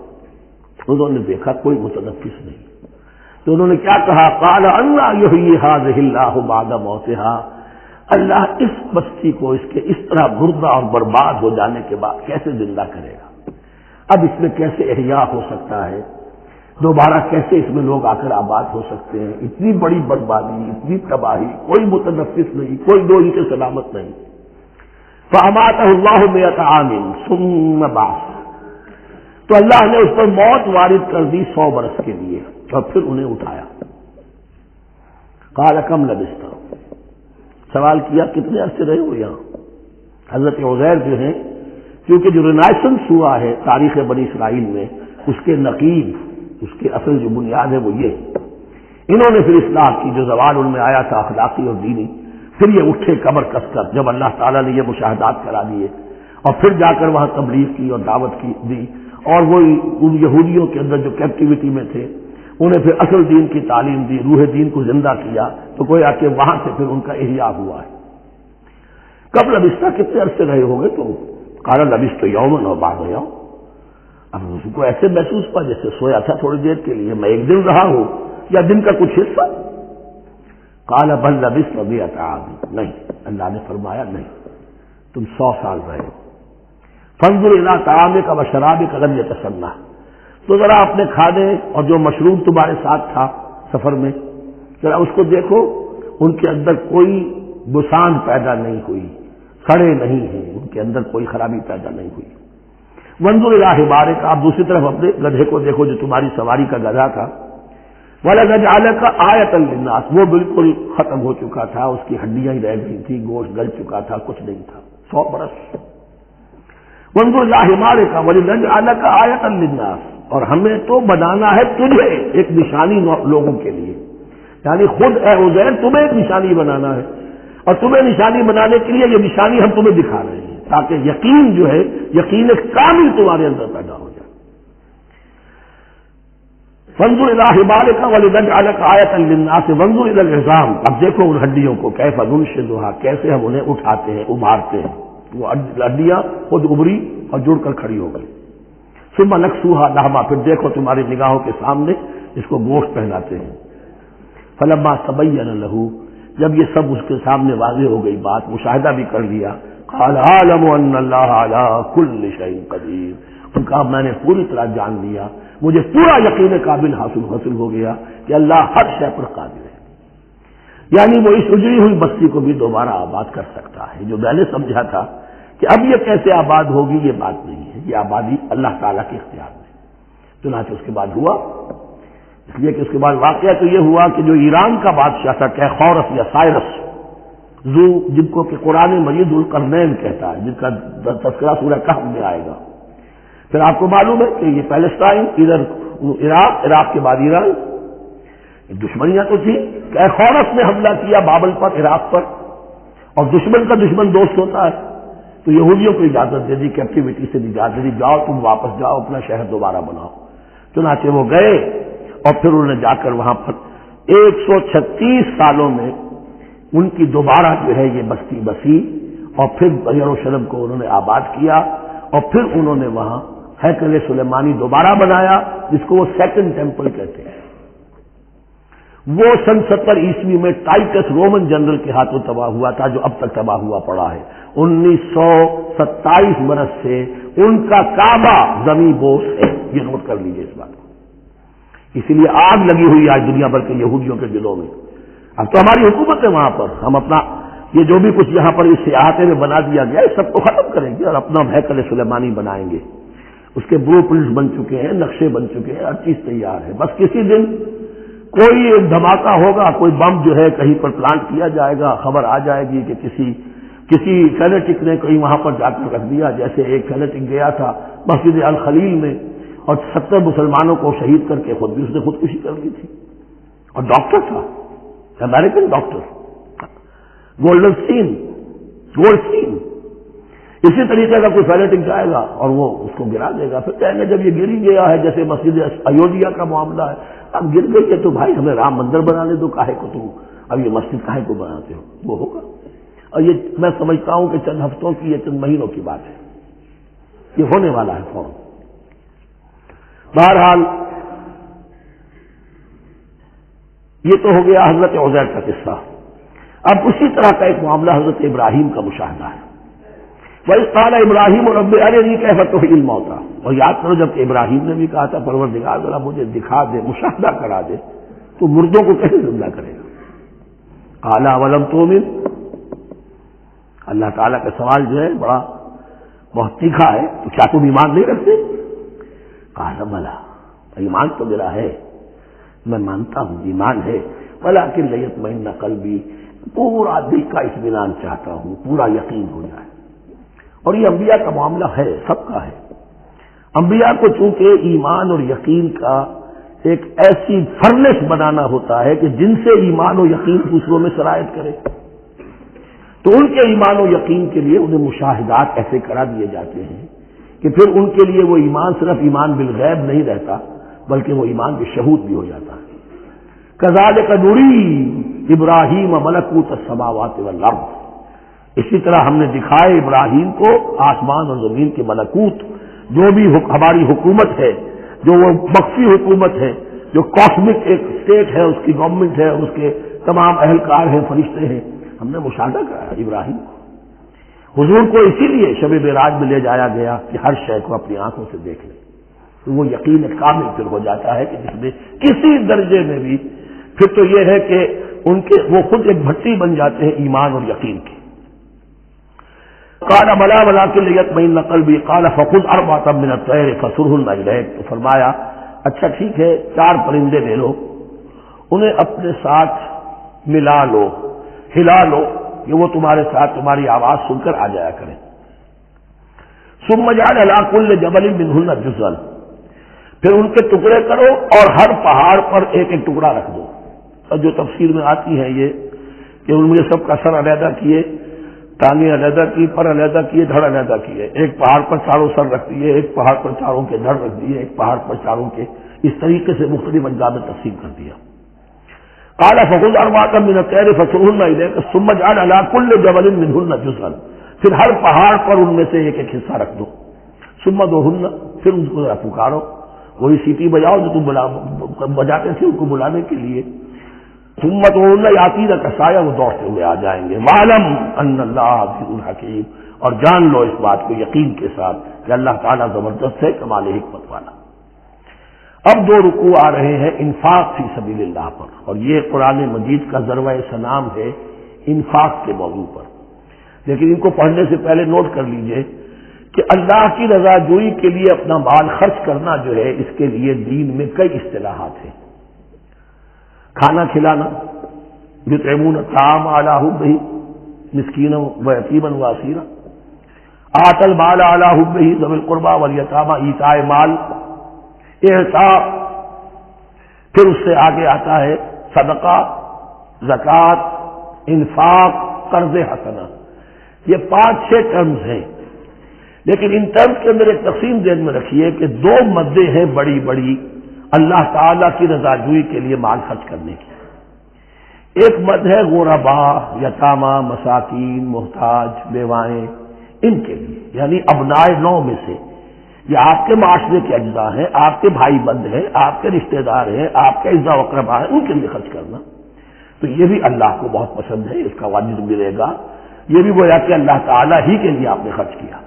انہوں نے دیکھا کوئی متنفس نہیں. تو انہوں نے کیا کہا؟ قال اللہ یحیی ھذہ اللہ بعد موتھا، اللہ اس بستی کو اس کے اس طرح مردہ اور برباد ہو جانے کے بعد کیسے زندہ کرے گا؟ اب اس میں کیسے احیاء ہو سکتا ہے؟ دوبارہ کیسے اس میں لوگ آ کر آباد ہو سکتے ہیں؟ اتنی بڑی بربادی، اتنی تباہی، کوئی متنفس نہیں، کوئی 2 اینٹیں سلامت نہیں. فاماتہ اللہ 100 عام ثم بعث، تو اللہ نے اس پر موت وارد کر دی 100 برس کے لیے، اور پھر انہیں اٹھایا. قال کم لبثت، سوال کیا کتنے عرصے رہے ہو یہاں؟ حضرت عزیر جو ہیں، کیونکہ جو رینائسنس ہوا ہے تاریخ بنی اسرائیل میں، اس کے نقیب، اس کے اصل جو بنیاد ہے وہ یہ. انہوں نے پھر اصلاح کی، جو زوال ان میں آیا تھا اخلاقی اور دینی، پھر یہ اٹھے کمر کس کر جب اللہ تعالیٰ نے یہ مشاہدات کرا دیے، اور پھر جا کر وہاں تبلیغ کی اور دعوت کی دی، اور وہ ان یہودیوں کے اندر جو کیپٹیوٹی میں تھے انہیں پھر اصل دین کی تعلیم دی، روح دین کو زندہ کیا. تو گویا کہ وہاں سے پھر ان کا احیاء ہوا ہے. کب لبثت، کتنے عرصے رہے ہو گے تم؟ قال لبثت یوما و بعض یوم، اب اس کو ایسے محسوس ہوا جیسے سویا تھا تھوڑی دیر کے لیے، میں 1 دن رہا ہوں یا دن کا کچھ حصہ. قال بل لبثت 100 عام، نہیں، اللہ نے فرمایا نہیں، تم 100 سال رہے ہو. فانظر الی طعامک و شرابک لم یتسنہ، تو ذرا اپنے کھانے اور جو مشروب تمہارے ساتھ تھا سفر میں، ذرا اس کو دیکھو، ان کے اندر کوئی بسان پیدا نہیں ہوئی، سڑے نہیں ہیں، ان کے اندر کوئی خرابی پیدا نہیں ہوئی. وانظر الی حمارک، آپ دوسری طرف اپنے گدھے کو دیکھو جو تمہاری سواری کا گدھا تھا. وَلَنَجْعَلَكَ آیَةً لِلنَّاسِ، وہ بالکل ختم ہو چکا تھا، اس کی ہڈیاں ہی رہ گئی تھی، گوشت گل چکا تھا، کچھ نہیں تھا. 100 برس. وانظر الی حمارک وَلِنَجْعَلَكَ آیَةً لِلنَّاسِ، اور ہمیں تو بنانا ہے تجھے ایک نشانی لوگوں کے لیے، یعنی خود اے عزیر تمہیں ایک نشانی بنانا ہے، اور تمہیں نشانی بنانے کے لیے یہ نشانی ہم تمہیں دکھا رہے ہیں تاکہ یقین جو ہے، یقین کامل تمہارے اندر پیدا ہو جائے. وانظر الی حمارک ولنجعلک آیۃ للناس وانظر الی العظام، اب دیکھو ان ہڈیوں کو، کیف ننشزھا، کیسے ہم انہیں اٹھاتے ہیں، ابھارتے ہیں. وہ ہڈیاں خود ابری اور جڑ کر کھڑی ہو گئی. ثم نکسوھا لحما، پھر دیکھو تمہاری نگاہوں کے سامنے اس کو گوشت پہناتے ہیں. فلما تبین لہ، جب یہ سب اس کے سامنے واضح ہو گئی بات، مشاہدہ بھی کر لیا، قال اعلم ان اللہ علی کل شیء قدیر، ان کا میں نے پوری طرح جان لیا، مجھے پورا یقین قابل حاصل ہو گیا کہ اللہ ہر شے پر قادر ہے. یعنی وہ اس اجڑی ہوئی بستی کو بھی دوبارہ آباد کر سکتا ہے. جو میں نے سمجھا تھا کہ اب یہ کیسے آباد ہوگی، یہ بات نہیں ہے، یہ آبادی اللہ تعالیٰ کے اختیار میں. چنانچہ اس کے بعد ہوا، اس لیے کہ اس کے بعد واقعہ تو یہ ہوا کہ جو ایران کا بادشاہ تھا کیخورس یا سائرس ذو، جن کو کہ قرآن مجید القرنین کہتا ہے، جن کا تذکرہ سورہ کہف میں آئے گا. پھر آپ کو معلوم ہے کہ یہ پیلسٹائن، ادھر عراق کے بعد ایران، دشمنیاں تو تھی. کیخورس نے حملہ کیا بابل پر، عراق پر، اور دشمن کا دشمن دوست ہوتا ہے، تو یہودیوں کو اجازت دے دی، کیپٹیوٹی سے اجازت دے دی، جاؤ تم واپس جاؤ، اپنا شہر دوبارہ بناؤ. چنانچہ وہ گئے، اور پھر انہوں نے جا کر وہاں پر 136 سالوں میں ان کی دوبارہ جو ہے یہ بستی بسی، اور پھر یروشلم کو انہوں نے آباد کیا، اور پھر انہوں نے وہاں ہیکل سلیمانی دوبارہ بنایا، جس کو وہ سیکنڈ ٹیمپل کہتے ہیں۔ وہ سن 70 عیسوی میں ٹائٹس رومن جنرل کے ہاتھوں تباہ ہوا تھا، جو اب تک تباہ ہوا پڑا ہے۔ 1927 برس سے ان کا کعبہ زمین بوس ہے، یہ نوٹ کر لیجیے اس بات کو۔ اسی لیے آگ لگی ہوئی ہے آج دنیا بھر کے یہودیوں کے دلوں میں۔ اب تو ہماری حکومت ہے وہاں پر، ہم اپنا یہ جو بھی کچھ یہاں پر اس احاطے میں بنا دیا گیا ہے سب کو ختم کریں گے اور اپنا ہیکل سلیمانی بنائیں گے۔ اس کے بلو پرنٹس بن چکے ہیں، نقشے بن چکے ہیں، ہر چیز تیار ہے۔ بس کسی دن کوئی دھماکہ ہوگا، کوئی بم جو ہے کہیں پر پلانٹ کیا جائے گا، خبر آ جائے گی کہ کسی فینیٹک نے کہیں وہاں پر جا کر رکھ دیا، جیسے ایک فینیٹک گیا تھا مسجد الخلیل میں اور 70 مسلمانوں کو شہید کر کے خود بھی اس نے خودکشی کر لی تھی، اور ڈاکٹر تھا، امریکن ڈاکٹر گولڈسٹین۔ اسی طریقے کا کوئی فینیٹک جائے گا اور وہ اس کو گرا دے گا، پھر کہیں گے جب یہ گر ہی گیا ہے، جیسے مسجد ایودھیا کا معاملہ ہے، اب گر گئی ہے تو بھائی ہمیں رام مندر بنانے دو، کاہے کو تم اب یہ مسجد کاہے کو بناتے ہو، وہ ہوگا۔ اور یہ میں سمجھتا ہوں کہ چند ہفتوں کی، یہ چند مہینوں کی بات ہے، یہ ہونے والا ہے فوراً۔ بہرحال یہ تو ہو گیا حضرت عزیر کا قصہ۔ اب اسی طرح کا ایک معاملہ حضرت ابراہیم کا مشاہدہ ہے۔ وَإِذْ قَالَ إِبْرَاهِيمُ رَبِّ أَرِنِي كَيْفَ تُحْيِي الْمَوْتَى، اور یاد کرو جب کہ ابراہیم نے بھی کہا تھا پروردگار ذرا مجھے دکھا دے، مشاہدہ کرا دے تو مردوں کو کیسے زندہ کرے گا۔ قَالَ أَوَلَمْ تُؤْمِنْ، اللہ تعالیٰ کا سوال جو ہے بڑا بہت تیکھا ہے، تو کیا تم ایمان نہیں رکھتے؟ قَالَ بَلَىٰ، ایمان تو میرا ہے، میں مانتا ہوں ایمان ہے، وَلَٰكِن لِيَطْمَئِنَّ قَلْبِي، پورا دل کا اطمینان چاہتا ہوں، پورا یقین ہو جائے۔ اور یہ انبیاء کا معاملہ ہے، سب کا ہے۔ انبیاء کو چونکہ ایمان اور یقین کا ایک ایسی فرنس بنانا ہوتا ہے کہ جن سے ایمان و یقین دوسروں میں سرایت کرے، تو ان کے ایمان و یقین کے لیے انہیں مشاہدات ایسے کرا دیے جاتے ہیں کہ پھر ان کے لیے وہ ایمان صرف ایمان بالغیب نہیں رہتا، بلکہ وہ ایمان بالشہود بھی ہو جاتا ہے۔ کذالک نری ابراہیم ملکوت السماوات والارض، اسی طرح ہم نے دکھائے ابراہیم کو آسمان اور زمین کے ملکوت، جو بھی ہماری حکومت ہے، جو وہ مخفی حکومت ہے، جو کاسمک ایک اسٹیٹ ہے، اس کی گورنمنٹ ہے، اس کے تمام اہلکار ہیں، فرشتے ہیں، ہم نے مشاہدہ کرایا ابراہیم کو۔ حضور کو اسی لیے شب معراج میں لے جایا گیا کہ ہر شے کو اپنی آنکھوں سے دیکھ لیں، تو وہ یقین کامل پھر ہو جاتا ہے کہ جس میں کسی درجے میں بھی پھر تو یہ ہے کہ ان کے وہ خود ایک بھٹی بن جاتے ہیں ایمان اور یقین کی۔ قال بلا ولكن ليطمئن قلبي قال فخذ أربعة من الطير فصرهن إليك، تو فرمایا اچھا ٹھیک ہے 4 پرندے لے لو، انہیں اپنے ساتھ ملا لو، ہلا لو کہ وہ تمہارے ساتھ تمہاری آواز سن کر آ جایا کریں۔ ثم اجعل على كل جبل منهن جزءا، پھر ان کے ٹکڑے کرو اور ہر پہاڑ پر ایک ایک ٹکڑا رکھ دو۔ اور جو تفسیر میں آتی ہے یہ کہ ان میں سب کا سر علیحدہ کیے، ٹانگیں علیحدہ کی، پر علیحدہ کیے، دھڑ علیحدہ کیے، ایک پہاڑ پر چاروں سر رکھ دیے، ایک پہاڑ پر چاروں کے دھڑ رکھ دیے، ایک پہاڑ پر چاروں کے، اس طریقے سے مختلف اجزاء میں تقسیم کر دیا۔ قال فخذ أربعة من الطير فصرهن إليك ثم اجعل على كل جبل منهن جزءا، پھر ہر پہاڑ پر ان میں سے ایک ایک حصہ رکھ دو۔ ثم ادعوهن، پھر ان کو ذرا پکارو، وہی سیٹی بجاؤ جو تم بجاتے تھے ان کو بلانے کے لیے۔ ثم ادعوهن يأتينك سعيا، وہ دوڑتے ہوئے آ جائیں گے۔ وَاعْلَمْ أَنَّ اللَّهَ عَزِيزٌ حَكِيمٌ، اور جان لو اس بات کو یقین کے ساتھ کہ اللہ تعالیٰ زبردست ہے، کمال حکمت والا۔ اب 2 رکوع آ رہے ہیں انفاق فی سبیل اللہ پر، اور یہ قرآن مجید کا ذروہ سنام ہے انفاق کے موضوع پر۔ لیکن ان کو پڑھنے سے پہلے نوٹ کر لیجئے کہ اللہ کی رضا جوئی کے لیے اپنا مال خرچ کرنا جو ہے، اس کے لیے دین میں کئی اصطلاحات ہیں۔ کھانا کھلانا، یطعمون الطعام علی حبہ مسکینا ویتیما واسیرا، آتى المال علی حبہ ذوی القربى والیتامى، ایتاء مال، اعطاء، پھر اس سے آگے آتا ہے صدقہ، زکوٰۃ، انفاق، قرض حسنہ۔ یہ 5-6 ٹرمز ہیں، لیکن ان ٹرمز کے اندر ایک تقسیم ذہن میں رکھیے کہ 2 مدیں ہیں بڑی بڑی اللہ تعالیٰ کی رضا جوئی کے لیے مال خرچ کرنے کی۔ ایک مد ہے غربا، یتامہ، مساکین، محتاج، بیوائیں، ان کے لیے، یعنی ابنائے نو میں سے یہ آپ کے معاشرے کے اجزاء ہیں، آپ کے بھائی بند ہیں، آپ کے رشتہ دار ہیں، آپ کے اعزاء و اقربا ہیں، ان کے لیے خرچ کرنا تو یہ بھی اللہ کو بہت پسند ہے، اس کا واجب ملے گا۔ یہ بھی گویا کہ اللہ تعالیٰ ہی کے لیے آپ نے خرچ کیا۔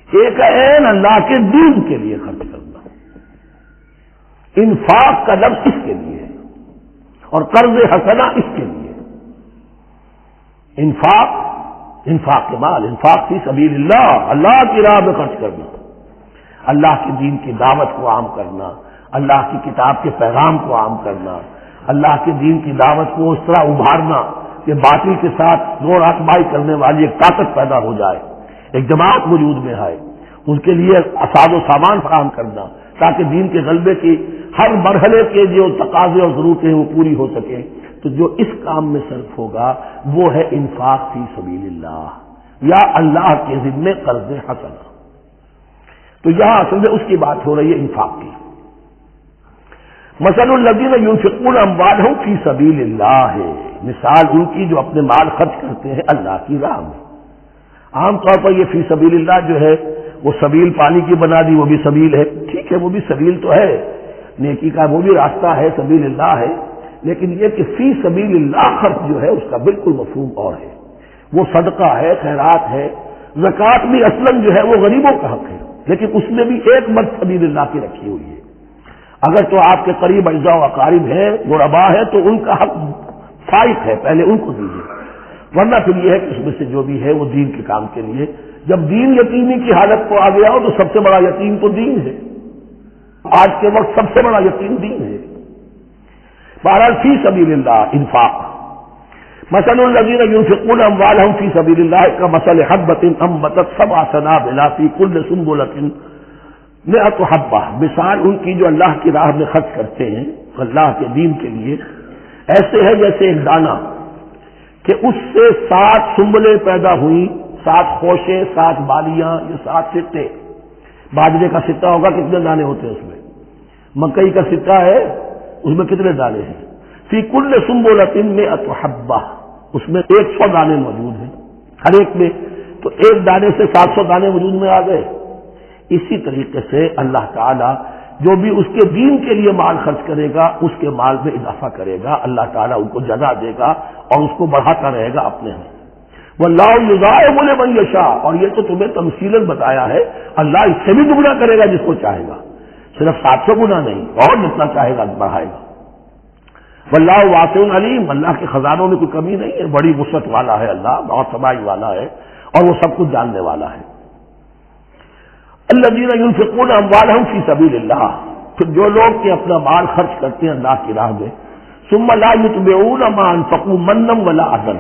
ایک عین اللہ کے دین کے لیے خرچ کرنا، انفاق کا لفظ اس کے لیے ہے اور قرض حسنہ اس کے لیے۔ انفاق کے مال، انفاق فی سبیل اللہ، اللہ کی راہ میں خرچ کرنا، اللہ کے دین کی دعوت کو عام کرنا، اللہ کی کتاب کے پیغام کو عام کرنا، اللہ کے دین کی دعوت کو اس طرح ابھارنا کہ باطل کے ساتھ زور آزمائی کرنے والی ایک طاقت پیدا ہو جائے، ایک جماعت وجود میں آئے، ان کے لیے اساز و سامان فراہم کرنا تاکہ دین کے غلبے کی ہر مرحلے کے جو تقاضے اور ضرورتیں وہ پوری ہو سکیں۔ تو جو اس کام میں صرف ہوگا وہ ہے انفاق فی سبیل اللہ یا اللہ کے ذمے قرض حسنہ۔ تو یہاں اصل میں اس کی بات ہو رہی ہے انفاق کی۔ مثل الذین ينفقون اموالهم فی سبیل اللہ ہے، مثال ان کی جو اپنے مال خرچ کرتے ہیں اللہ کی راہ میں۔ عام طور پر یہ فی سبیل اللہ جو ہے وہ سبیل پانی کی بنا دی، وہ بھی سبیل ہے، ٹھیک ہے، وہ بھی سبیل تو ہے، نیکی کا وہ بھی راستہ ہے، سبیل اللہ ہے، لیکن یہ کہ فی سبیل اللہ خرچ جو ہے اس کا بالکل مفہوم اور ہے۔ وہ صدقہ ہے، خیرات ہے، زکوٰۃ بھی اصلاً جو ہے وہ غریبوں کا حق ہے، لیکن اس میں بھی ایک مد سبیل اللہ کی رکھی ہوئی ہے۔ اگر تو آپ کے قریب اعزاء و اقارب ہیں، غربا ہے، تو ان کا حق فائق ہے، پہلے ان کو دیجیے، ورنہ پھر یہ ہے کہ اس میں سے جو بھی ہے وہ دین کے کام کے لیے۔ جب دین یتیمی کی حالت کو آ گیا ہو تو سب سے بڑا یتیم تو دین ہے، آج کے وقت سب سے بڑا یتیم دین ہے۔ بہرحال فی سبیل اللہ انفاق، مثل الذین ينفقون اموالهم فی سبیل اللہ کمثل حبۃ انبتت سبع سنابل فی کل سنبلۃ مئۃ حبہ، مثال ان کی جو اللہ کی راہ میں خرچ کرتے ہیں اللہ کے دین کے لیے، ایسے ہے جیسے ایک دانہ کہ اس سے 7 سنبلیں پیدا ہوئی، 7 خوشے، 7 بالیاں، یہ 7 سٹے۔ باجرے کا سٹا ہوگا کتنے دانے ہوتے ہیں اس میں؟ مکئی کا سٹا ہے اس میں کتنے دانے ہیں؟ فی کل سنبلۃ مئۃ حبہ، اس میں 100 دانے موجود ہیں ہر ایک میں، تو ایک دانے سے 700 دانے وجود میں آ گئے۔ اسی طریقے سے اللہ تعالیٰ جو بھی اس کے دین کے لیے مال خرچ کرے گا اس کے مال میں اضافہ کرے گا، اللہ تعالیٰ ان کو جزا دے گا اور اس کو بڑھاتا رہے گا اپنے ہاں۔ واللہ یضاعف لمن یشاء، اور یہ تو تمہیں تمثیلاً بتایا ہے، اللہ اس سے بھی دگنا کرے گا جس کو چاہے گا، صرف 700 گنا نہیں، اور جتنا چاہے گا بڑھائے گا۔ واللہ واسع علیم، اللہ کے خزانوں میں کوئی کمی نہیں ہے، بڑی وسعت والا ہے اللہ، بہت سمائی والا ہے اور وہ سب کچھ جاننے والا ہے۔ الذین ينفقون اموالهم فی سبیل اللہ، پھر جو لوگ کہ اپنا مال خرچ کرتے ہیں اللہ کی راہ میں، ثم لا یتبعون ما انفقوا منا ولا اذى،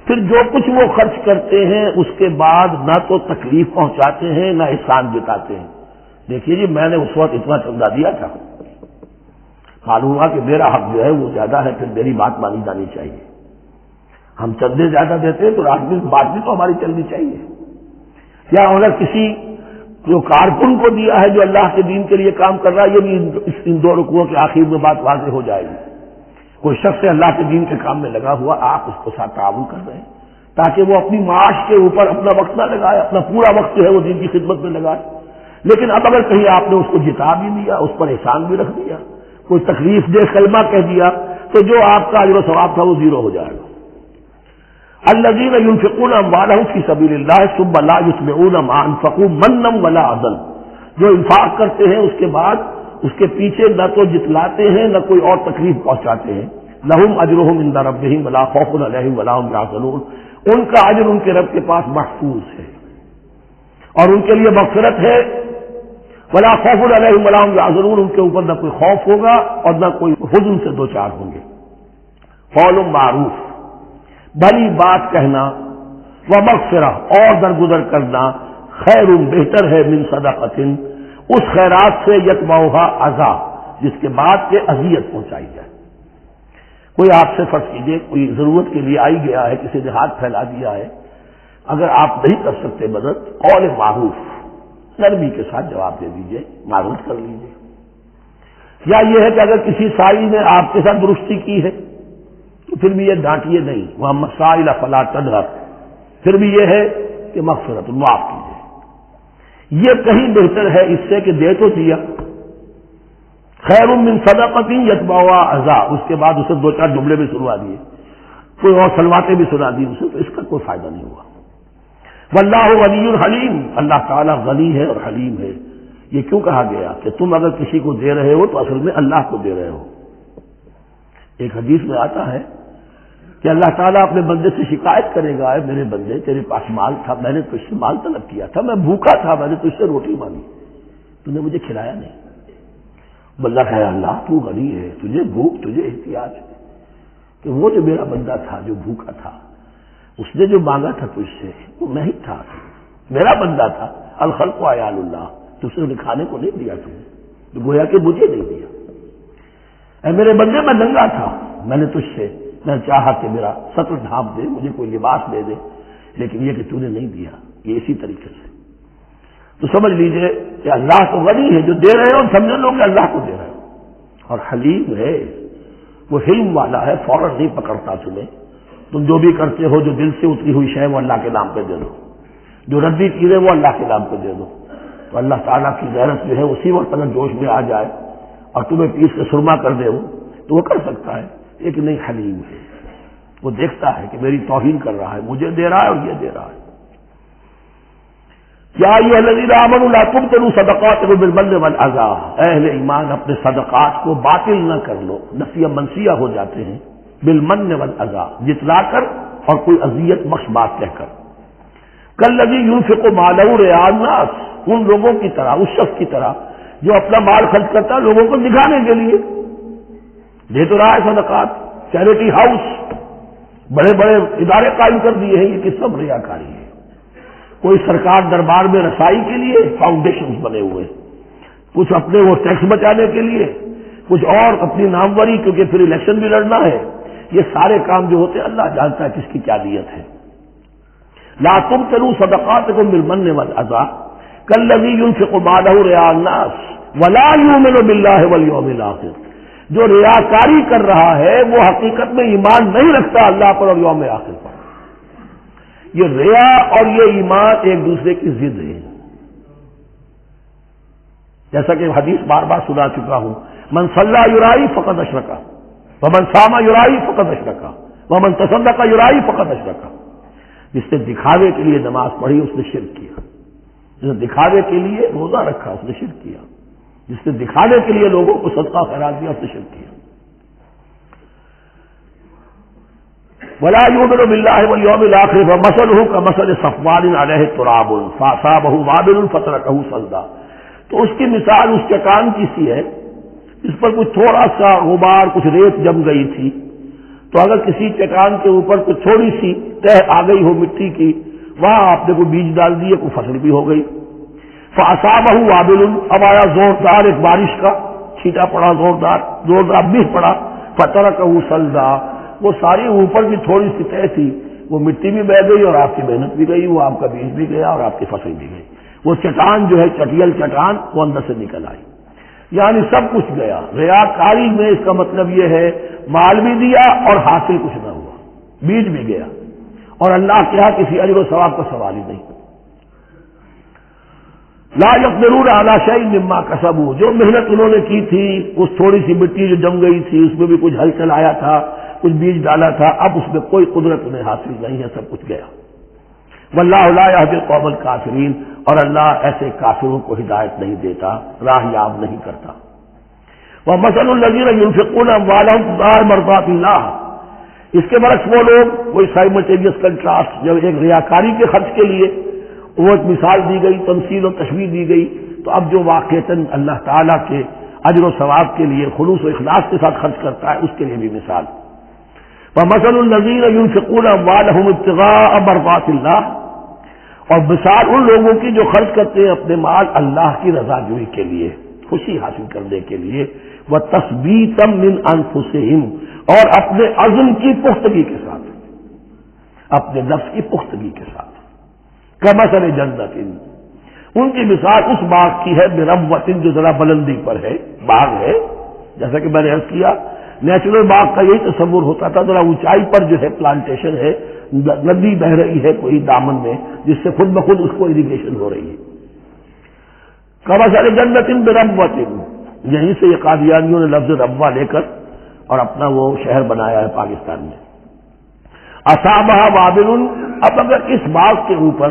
پھر جو کچھ وہ خرچ کرتے ہیں اس کے بعد نہ تو تکلیف پہنچاتے ہیں نہ احسان جتاتے ہیں۔ دیکھیے جی میں نے اس وقت اتنا چندہ دیا تھا، معلوم ہوا کہ میرا حق جو ہے وہ زیادہ ہے، پھر میری بات مانی جانی چاہیے۔ ہم چندے زیادہ دیتے ہیں تو بات بھی تو ہماری چلنی چاہیے۔ یا اگر کسی جو کارکن کو دیا ہے جو اللہ کے دین کے لیے کام کر رہا ہے، یہ بھی ان 2 رکوعوں کے آخر میں بات واضح ہو جائے گی۔ کوئی شخص اللہ کے دین کے کام میں لگا ہوا، آپ اس کو ساتھ تعاون کر رہے ہیں تاکہ وہ اپنی معاش کے اوپر اپنا وقت نہ لگائے، اپنا پورا وقت جو ہے وہ دین کی خدمت میں لگائے۔ لیکن اب اگر کہیں آپ نے اس کو جتا بھی دیا، اس پر احسان بھی رکھ دیا، کوئی تکلیف دہ کلمہ کہہ دیا، تو جو آپ کا اجر و ثواب تھا وہ 0 ہو جائے گا۔ الذین ينفقون اموالهم فی سبیل اللہ ثم لا یتبعون ما انفقوا منا ولا اذى، جو انفاق کرتے ہیں اس کے بعد اس کے پیچھے نہ تو جتلاتے ہیں نہ کوئی اور تکلیف پہنچاتے ہیں۔ لہم اجرہم عند ربہم ولا خوف علیہم ولا هم یحزنون، ان کا اجر ان کے رب کے پاس محفوظ ہے اور ان کے لیے مغفرت ہے۔ ولا خوف علیہم ولا هم یحزنون، ان کے اوپر نہ کوئی خوف ہوگا اور نہ کوئی حزن سے دوچار ہوں گے۔ قول معروف، بھلی بات کہنا، ومغفرہ اور درگزر کرنا، خیر بہتر ہے من صدقۃ، اس خیرات سے یتبعھا اذی، جس کے بعد کہ اذیت پہنچائی جائے۔ کوئی آپ سے فرض کیجئے کوئی ضرورت کے لیے آئی گیا ہے، کسی نے ہاتھ پھیلا دیا ہے، اگر آپ نہیں کر سکتے مدد، قول معروف، نرمی کے ساتھ جواب دے دیجئے، معروف کر لیجئے۔ یا یہ ہے کہ اگر کسی سائی نے آپ کے ساتھ درستی کی ہے تو پھر بھی یہ ڈانٹیے نہیں، وہ مسائل فلا تنہر، پھر بھی یہ ہے کہ مغفرت معاف کیجیے۔ یہ کہیں بہتر ہے اس سے کہ دے تو دیا، خیر من صدقۃ یتبعها اذى، اس کے بعد اسے دو چار جملے بھی سنوا دیے، کوئی اور سلواتیں بھی سنا دی اسے، تو اس کا کوئی فائدہ نہیں ہوا۔ واللہ غنی حلیم، اللہ تعالیٰ غنی ہے اور حلیم ہے۔ یہ کیوں کہا گیا کہ تم اگر کسی کو دے رہے ہو تو اصل میں اللہ کو دے رہے ہو۔ ایک حدیث میں آتا ہے کہ اللہ تعالیٰ اپنے بندے سے شکایت کرے گا، اے میرے بندے تیرے پاس مال تھا، میں نے تجھ سے مال طلب کیا تھا، میں بھوکا تھا، میں نے تجھ سے روٹی مانگی، تو نے مجھے کھلایا نہیں۔ بندہ کہے اللہ تو غنی ہے، تجھے بھوک، تجھے احتیاج ہے، کہ وہ جو میرا بندہ تھا جو بھوکا تھا اس نے جو مانگا تھا تجھ سے وہ میں ہی تھا، میرا بندہ تھا، الخلق عیال اللہ، تجھ سے کھانے کو نہیں دیا تم نے، گویا کہ مجھے نہیں دیا۔ اے میرے بندے میں ننگا تھا، میں نے تجھ سے میں چاہا کہ میرا سطر ڈھانپ دے، مجھے کوئی لباس دے دے، لیکن یہ کہ تو نے نہیں دیا۔ یہ اسی طریقے سے تو سمجھ لیجئے کہ اللہ تو غنی ہے، جو دے رہے ہو سمجھ لو کہ اللہ کو دے رہے ہو، اور حلیم ہے، وہ حلم والا ہے، فوراً نہیں پکڑتا تمہیں۔ تم جو بھی کرتے ہو جو دل سے اتری ہوئی شے وہ اللہ کے نام پہ دے دو، جو ردی چیزیں وہ اللہ کے نام پہ دے دو، تو اللہ تعالیٰ کی غیرت جو ہے اسی وقت اگر جوش میں آ جائے اور تمہیں پیس کے سرما کر دے وہ تو وہ کر سکتا ہے، ایک نہیں حلیم ہے، وہ دیکھتا ہے کہ میری توہین کر رہا ہے، مجھے دے رہا ہے اور یہ دے رہا ہے۔ یا ایھا الذین آمنوا لا تبطلوا صدقاتکم بالمن والاذی، اے اہل ایمان اپنے صدقات کو باطل نہ کر لو، نفیہ منسیہ ہو جاتے ہیں، بالمن والاذی، جتلا کر اور کوئی اذیت بخش بات کہہ کر، کالذی ينفق مالہ رئاء الناس، ان لوگوں کی طرح، اس شخص کی طرح جو اپنا مال خرچ کرتا ہے لوگوں کو دکھانے کے لیے، دے تو رہا ہے صدقات، چیریٹی ہاؤس، بڑے بڑے ادارے قائم کر دیے ہیں، یہ کس سب ریاکاری ہے۔ کوئی سرکار دربار میں رسائی کے لیے فاؤنڈیشنز بنے ہوئے، کچھ اپنے وہ ٹیکس بچانے کے لیے، کچھ اور اپنی ناموری، کیونکہ پھر الیکشن بھی لڑنا ہے، یہ سارے کام جو ہوتے ہیں اللہ جانتا ہے کس کی کیا نیت ہے۔ لا تبطلوا صدقاتکم بالمن والاذی کالذی ينفق مالہ رئاء الناس ولا یؤمن باللہ والیوم الآخر، جو ریاکاری کر رہا ہے وہ حقیقت میں ایمان نہیں رکھتا اللہ پر اور یوم آخر پر۔ یہ ریا اور یہ ایمان ایک دوسرے کی ضد ہے، جیسا کہ حدیث بار بار سنا چکا ہوں، من صلی یرائی فقد اشرکا ومن صام یرائی فقد اشرکا ومن تصدق یرائی فقد اشرکا، جس نے دکھاوے کے لیے نماز پڑھی اس نے شرک کیا، جس نے دکھاوے کے لیے روزہ رکھا اس نے شرک کیا، جس نے دکھانے کے لیے لوگوں کو صدقہ خیرات دیا اس نے شرک کیا۔ ولا یؤمن باللہ والیوم الآخر فمثلہ کمثل صفوان علیہ تراب فاصابہ وابل فترکہ صلدا، تو اس کی مثال اس چٹان کی سی ہے اس پر کچھ تھوڑا سا غبار، کچھ ریت جم گئی تھی، تو اگر کسی چٹان کے اوپر کچھ تھوڑی سی تہ آ گئی ہو مٹی کی، وہاں آپ نے کوئی بیج ڈال دیے، کوئی فصل بھی ہو گئی، فاصابہ وابل، اب آیا زوردار ایک بارش کا چھینٹا پڑا، زوردار بیج پڑا، فترکہ صلدا، وہ ساری اوپر کی تھوڑی سی تہ تھی وہ مٹی بھی بہ گئی اور آپ کی محنت بھی گئی، وہ آپ کا بیج بھی گیا اور آپ کی فصل بھی گئی، وہ چٹان جو ہے چٹیل چٹان وہ اندر سے نکل آئی، یعنی سب کچھ گیا۔ ریاکاری میں اس کا مطلب یہ ہے مال بھی دیا اور حاصل کچھ نہ ہوا، بیج بھی گیا، اور اللہ کے ہاں کسی اجر و ثواب کا سوال ہی نہیں۔ لا یقدرون علی شیء مما کسبوا، جو محنت انہوں نے کی تھی، اس تھوڑی سی مٹی جو جم گئی تھی اس میں بھی کچھ ہل چلایا تھا، کچھ بیج ڈالا تھا، اب اس میں کوئی قدرت انہیں حاصل نہیں ہے، سب کچھ گیا۔ واللہ لا یہدی القوم الکافرین، اور اللہ ایسے کافروں کو ہدایت نہیں دیتا، راہ یاب نہیں کرتا۔ ومثل الذین ينفقون اموالهم ابتغاء مرضات اللہ، اس کے برعکس وہ لوگ، کوئی سائملٹینیس کنٹراسٹ، جب ایک ریاکاری کے خرچ کے لیے وہ ایک مثال دی گئی، تمثیل و تشبیہ دی گئی، تو اب جو واقعتاً اللہ تعالیٰ کے اجر و ثواب کے لیے خلوص و اخلاص کے ساتھ خرچ کرتا ہے اس کے لیے بھی مثال۔ ومثل الذین ينفقون اموالهم ابتغاء مرضات اللہ، اور مثال ان لوگوں کی جو خرچ کرتے ہیں اپنے مال اللہ کی رضا جوئی کے لیے، خوشی حاصل کرنے کے لیے، وتثبیتا من انفسہم، اور اپنے عزم کی پختگی کے ساتھ، اپنے نفس کی پختگی کے ساتھ، کمثل جنت، ان کی مثال اس باغ کی ہے بربوۃ، جو ذرا بلندی پر ہے، باغ ہے، جیسا کہ میں نے عرض کیا نیچرل باغ کا یہی تصور ہوتا تھا، ذرا اونچائی پر جو ہے پلانٹیشن ہے، ندی بہ رہی ہے کوئی دامن میں جس سے خود بخود اس کو اریگیشن ہو رہی ہے، کمثل جنت بربوۃ، یہیں سے یہ قادیانیوں نے لفظ ربوہ لے کر اور اپنا وہ شہر بنایا ہے پاکستان میں. اصابہ وابل، اب اگر اس باغ کے اوپر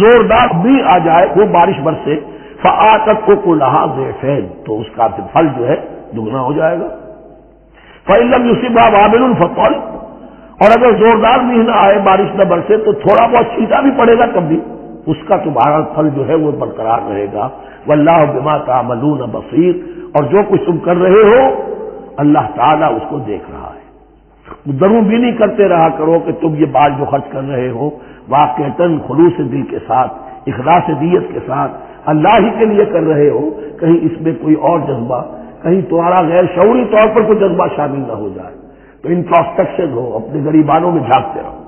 زوردار بھی آ جائے، وہ بارش برسے، فآتت اکلھا ضعفین، تو اس کا پھل جو ہے دگنا ہو جائے گا. فإن لم يصبها وابل فطل، اور اگر زوردار بھی نہ آئے، بارش نہ برسے، تو تھوڑا بہت چھینٹا بھی پڑے گا تب بھی اس کا تمہارا پھل جو ہے وہ برقرار رہے گا. واللہ بما تعملون بصیر، اور جو کچھ تم کر رہے ہو اللہ تعالیٰ اس کو دیکھ رہا ہے. دروں بھی نہیں کرتے رہا کرو کہ تم یہ بال جو خرچ کر رہے ہو واقعتاً خلوص دل کے ساتھ، اخلاص نیت کے ساتھ اللہ ہی کے لیے کر رہے ہو، کہیں اس میں کوئی اور جذبہ، کہیں تمہارا غیر شعوری طور پر کوئی جذبہ شامل نہ ہو جائے. تو انٹروسپیکشن ہو، اپنے غریبانوں میں جھانکتے رہو.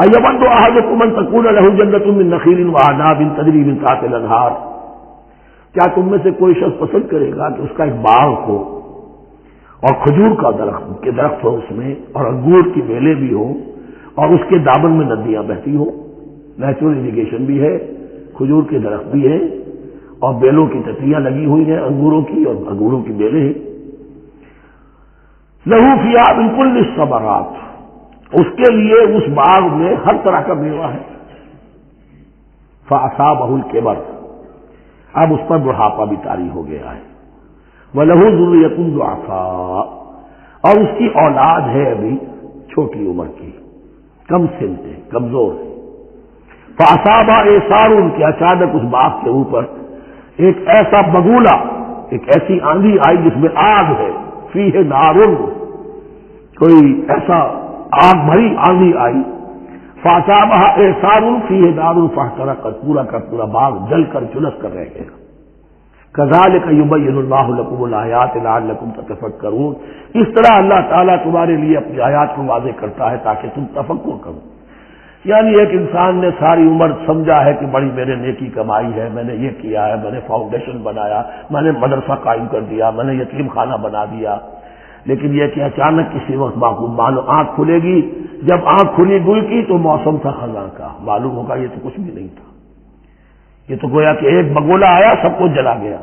ایود احدکم ان تکون لہ جنۃ من نخیل واعناب تجری من تحتہا الانہار، کیا تم میں سے کوئی شخص پسند کرے گا کہ اس کا ایک باغ ہو اور کھجور کا درخت ہو اس میں، اور انگور کی بیلیں بھی ہوں، اور اس کے دامن میں ندیاں بہتی ہوں، نیچرل اریگیشن بھی ہے، کھجور کے درخت بھی ہیں، اور بیلوں کی ٹٹیاں لگی ہوئی ہیں انگوروں کی، اور انگوروں کی بیلیں ہیں. لہو فیہا من کل الثمرات، اس کے لیے اس باغ میں ہر طرح کا میوہ ہے. فاصابہ الکبر، اب اس پر بڑھاپا بھی طاری ہو گیا ہے. وَلَهُ ذُرِّيَّةٌ ضُعَفَاء، اور اس کی اولاد ہے ابھی چھوٹی عمر کی، کم سن ہے، کمزور ہے. فَأَصَابَ إِعْصَارٌ، کہ اچانک اس باغ کے اوپر ایک ایسا بگولا، ایک ایسی آندھی آئی جس میں آگ ہے. فِيهِ نَارٌ، کوئی ایسا آگ بھری آندھی آئی. فَأَصَابَهَا إِعْصَارٌ فِيهِ نَارٌ فَاحْتَرَقَتْ، پورا کا پورا باغ جل کر جلس کر رہ گیا. کذالک یبین اللہ لکم الآیات لعلکم تتفکرون، اس طرح اللہ تعالیٰ تمہارے لیے اپنی آیات کو واضح کرتا ہے تاکہ تم تفکر کرو. یعنی ایک انسان نے ساری عمر سمجھا ہے کہ بڑی میرے نیکی کمائی ہے، میں نے یہ کیا ہے، میں نے فاؤنڈیشن بنایا، میں نے مدرسہ قائم کر دیا، میں نے یتیم خانہ بنا دیا. لیکن یہ کہ اچانک کسی وقت معلوم آنکھ کھلے گی، جب آنکھ کھلی گل کی تو موسم تھا خزاں کا، معلوم ہوگا یہ تو کچھ بھی نہیں تھا. یہ تو گویا کہ ایک بگولا آیا سب کو جلا گیا،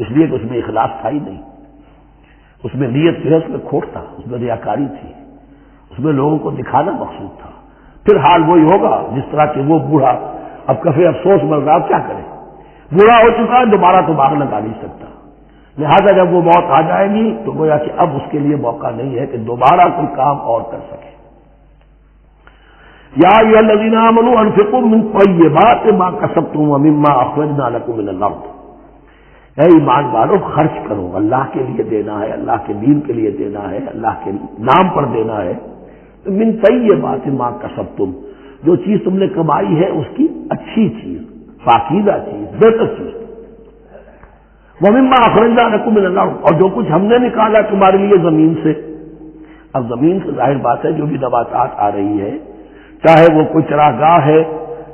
اس لیے کہ اس میں اخلاص تھا ہی نہیں، اس میں نیت جو ہے اس میں کھوٹ تھا، اس میں ریاکاری تھی، اس میں لوگوں کو دکھانا مقصود تھا. پھر حال وہی ہوگا جس طرح کہ وہ بوڑھا اب کفے افسوس مر رہا، کیا کرے، بوڑھا ہو چکا ہے، دوبارہ تو باغ لگا نہیں سکتا. لہذا جب وہ موت آ جائے گی تو گویا کہ اب اس کے لیے موقع نہیں ہے کہ دوبارہ کوئی کام اور کر سکے. یا ایھا الذین آمنوا انفقوا من طیبات ما کسبتم ومما اخرجنا لکم من الارض، اے ایمان والو خرچ کرو، اللہ کے لیے دینا ہے، اللہ کے دین کے لیے دینا ہے، اللہ کے نام پر دینا ہے. من طیبات ما کسبتم، جو چیز تم نے کمائی ہے اس کی اچھی چیز، پاکیزہ چیز، بہتر چیز. ومما اخرجنا لکم من الارض، اور جو کچھ ہم نے نکالا تمہارے لیے زمین سے. اب زمین سے ظاہر بات ہے جو بھی نباتات آ رہی ہے، چاہے وہ کوئی چراگاہ ہے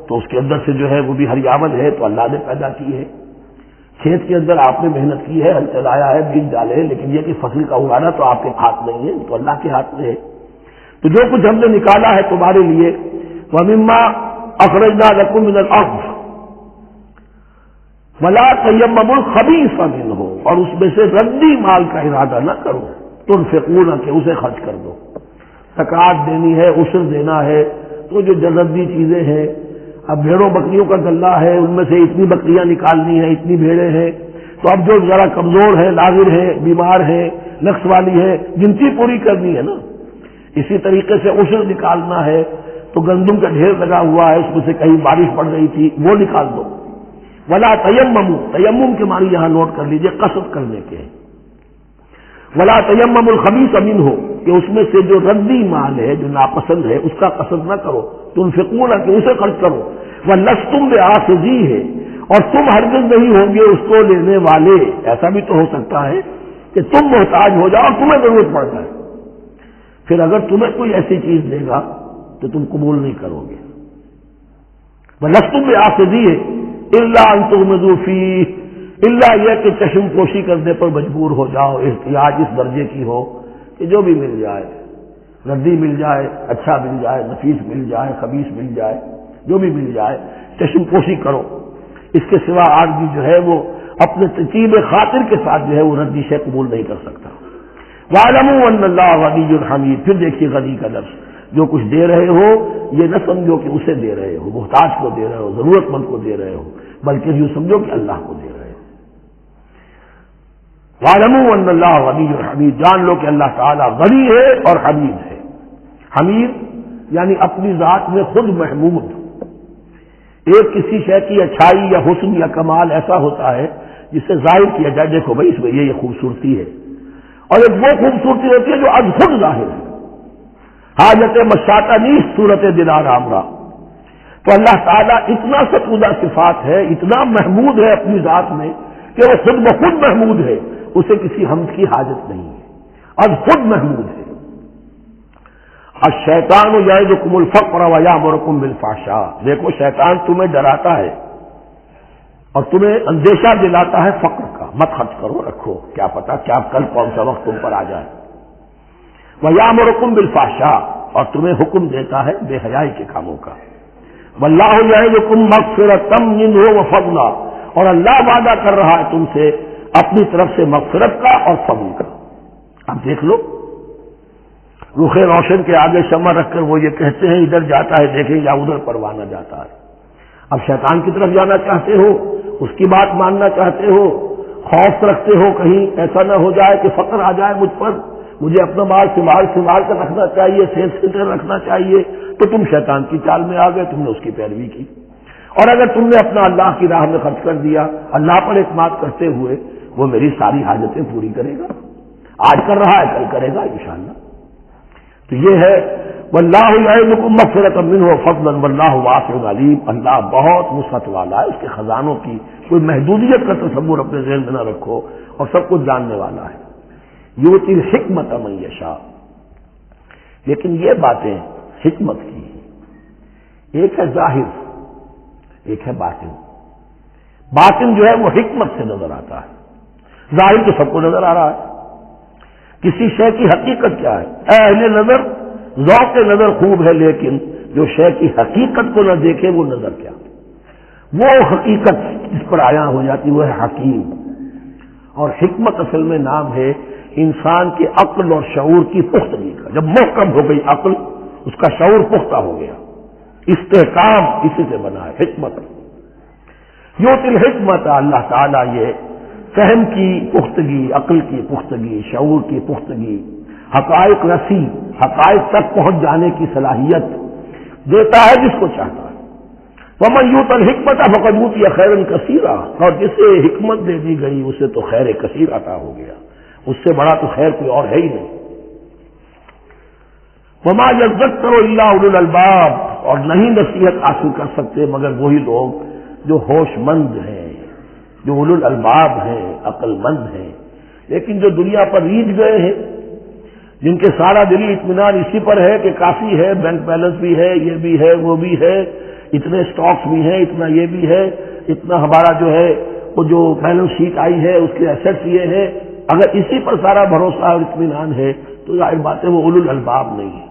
تو اس کے اندر سے جو ہے وہ بھی ہریاول ہے تو اللہ نے پیدا کی ہے. کھیت کے اندر آپ نے محنت کی ہے، ہل چلایا ہے، بیج ڈالے ہیں، لیکن یہ کہ فصل کا اگانا تو آپ کے ہاتھ نہیں ہے، تو اللہ کے ہاتھ میں ہے. تو جو کچھ ہم نے نکالا ہے تمہارے لیے، وَمِمَّا أَخْرَجْنَا لَكُم مِّنَ الْأَرْضِ وَلَا تَيَمَّمُوا الْخَبِيثَ مِنْهُ، اور اس میں سے ردی مال کا ارادہ نہ کرو، تنفقون، کہ اسے خرچ کر دو. زکوٰۃ دینی ہے، عشر دینا ہے، تو جو ردی چیزیں ہیں، اب بھیڑوں بکریوں کا غلہ ہے، ان میں سے اتنی بکریاں نکالنی ہیں، اتنی بھیڑیں ہیں، تو اب جو ذرا کمزور ہے، لاغر ہے، بیمار ہے، نقص والی ہے، گنتی پوری کرنی ہے نا. اسی طریقے سے عشر نکالنا ہے تو گندم کا ڈھیر لگا ہوا ہے، اس میں سے کہیں بارش پڑ رہی تھی، وہ نکال دو. ولا تیمموا، تیمم کے معنی یہاں نوٹ کر لیجئے قصد کرنے کے. ولا تیمموا الخبیث منہ، کہ اس میں سے جو ردی مال ہے، جو ناپسند ہے، اس کا قصد نہ کرو. تنفقون، کہ اسے خرچ کرو. وَلَسْتُمْ بِآخِذِیہ، اور تم ہرگز نہیں ہوں گے اس کو لینے والے. ایسا بھی تو ہو سکتا ہے کہ تم محتاج ہو جاؤ اور تمہیں ضرورت پڑ جائے، پھر اگر تمہیں کوئی ایسی چیز دے گا تو تم قبول نہیں کرو گے. وَلَسْتُمْ بِآخِذِیہ إِلَّا أَن تُغْمِضُوا فِیہ، اللہ یہ کہ چشم پوشی کرنے پر مجبور ہو جاؤ، احتیاج اس درجے کی ہو کہ جو بھی مل جائے، ردی مل جائے، اچھا مل جائے، نفیس مل جائے، خبیث مل جائے، جو بھی مل جائے چشم پوشی کرو. اس کے سوا آدمی جو ہے وہ اپنے طیب خاطر کے ساتھ جو ہے وہ ردی شے قبول نہیں کر سکتا۔ وَاعْلَمُوا أَنَّ اللَّهَ غَنِيٌّ حَمِيدٌ، پھر دیکھیے غنی کا لفظ، جو کچھ دے رہے ہو یہ نہ سمجھو کہ اسے دے رہے ہو، محتاج کو دے رہے ہو، ضرورت مند کو دے رہے ہو، بلکہ یوں سمجھو کہ اللہ کو دے رہے ہو۔ وَاعْلَمُوا أَنَّ اللَّهَ غَنِيٌّ حَمِيدٌ، جان لو کہ اللہ تعالیٰ غنی ہے اور حمید ہے۔ حمید یعنی اپنی ذات میں خود محمود۔ ایک کسی شے کی اچھائی یا حسن یا کمال ایسا ہوتا ہے جسے ظاہر کیا جائے، دیکھو بھائی اس میں یہ خوبصورتی ہے، اور ایک وہ خوبصورتی ہوتی ہے جو از خود ظاہر ہے۔ حاجت مشاطہ نیست صورت دلار آمرا، تو اللہ تعالیٰ اتنا ستودہ صفات ہے، اتنا محمود ہے اپنی ذات میں کہ وہ خود بخود محمود ہے، اسے کسی حمد کی حاجت نہیں ہے، از خود محمود ہے۔ الشیطان یعدکم الفقر ویامرکم بالفحشاء، دیکھو شیطان تمہیں ڈراتا ہے اور تمہیں اندیشہ دلاتا ہے فقر کا، مت خرچ کرو، رکھو، کیا پتا کیا کل کون سا وقت تم پر آ جائے۔ ویامرکم بالفحشاء، اور تمہیں حکم دیتا ہے بے حیائی کے کاموں کا۔ واللہ یعدکم مغفرۃ منہ وفضلا، اور اللہ وعدہ کر رہا ہے تم سے اپنی طرف سے مغفرت کا اور فضل کا۔ اب دیکھ لو، رخ روشن کے آگے شمع رکھ کر وہ یہ کہتے ہیں ادھر جاتا ہے دیکھیں یا ادھر پروانہ جاتا ہے۔ اب شیطان کی طرف جانا چاہتے ہو، اس کی بات ماننا چاہتے ہو، خوف رکھتے ہو کہیں ایسا نہ ہو جائے کہ فقر آ جائے مجھ پر، مجھے اپنا مال سنبھال کر رکھنا چاہیے، سیف سینٹر رکھنا چاہیے، تو تم شیطان کی چال میں آ گئے، تم نے اس کی پیروی کی۔ اور اگر تم نے اپنا اللہ کی راہ میں خرچ کر دیا، اللہ پر اعتماد کرتے ہوئے، وہ میری ساری حاجتیں پوری کرے گا، آج کر رہا ہے کل کرے گا انشاءاللہ۔ تو یہ ہے واللہ یعدکم مغفرۃ منہ وفضلا واللہ واسع علیم، اللہ بہت وسعت والا ہے، اس کے خزانوں کی کوئی محدودیت کا تصور اپنے ذہن میں نہ رکھو، اور سب کچھ جاننے والا ہے۔ یؤتی الحکمۃ من یشاء، لیکن یہ باتیں حکمت کی ہیں، ایک ہے ظاہر ایک ہے باطن۔ باطن جو ہے وہ حکمت سے نظر آتا ہے، ظاہر تو سب کو نظر آ رہا ہے۔ کسی شے کی حقیقت کیا ہے، اہل نظر ذوق نظر خوب ہے، لیکن جو شے کی حقیقت کو نہ دیکھے وہ نظر کیا، وہ حقیقت جس پر عیاں ہو جاتی وہ ہے حکیم۔ اور حکمت اصل میں نام ہے انسان کے عقل اور شعور کی پختگی کا، جب محکم ہو گئی عقل، اس کا شعور پختہ ہو گیا، استحکام اسی سے بنا ہے حکمت۔ یؤتی الحکمت، اللہ تعالیٰ یہ فہم کی پختگی، عقل کی پختگی، شعور کی پختگی، حقائق رسی، حقائق تک پہنچ جانے کی صلاحیت دیتا ہے جس کو چاہتا ہے۔ وَمَن یُؤْتَ الْحِکْمَةَ فَقَدْ أُوتِیَ خَیْرًا کَثِیرًا، اور جسے حکمت دے دی گئی اسے تو خیر کثیر عطا ہو گیا، اس سے بڑا تو خیر کوئی اور ہے ہی نہیں۔ وَمَا يَذَّكَّرُ إِلَّا أُولُو الْأَلْبَابِ، اور نہیں نصیحت حاصل کر سکتے مگر وہی لوگ جو ہوش مند ہیں، جو اولو الالباب ہیں، عقل مند ہیں۔ لیکن جو دنیا پر ریجھ گئے ہیں، جن کے سارا دلی اطمینان اسی پر ہے کہ کافی ہے، بینک بیلنس بھی ہے، یہ بھی ہے، وہ بھی ہے، اتنے سٹاکس بھی ہیں، اتنا یہ بھی ہے، اتنا ہمارا جو ہے وہ جو بیلنس شیٹ آئی ہے اس کے ایسٹس یہ ہے، اگر اسی پر سارا بھروسہ اور اطمینان ہے تو ظاہر بات ہے وہ اولو الالباب نہیں ہے۔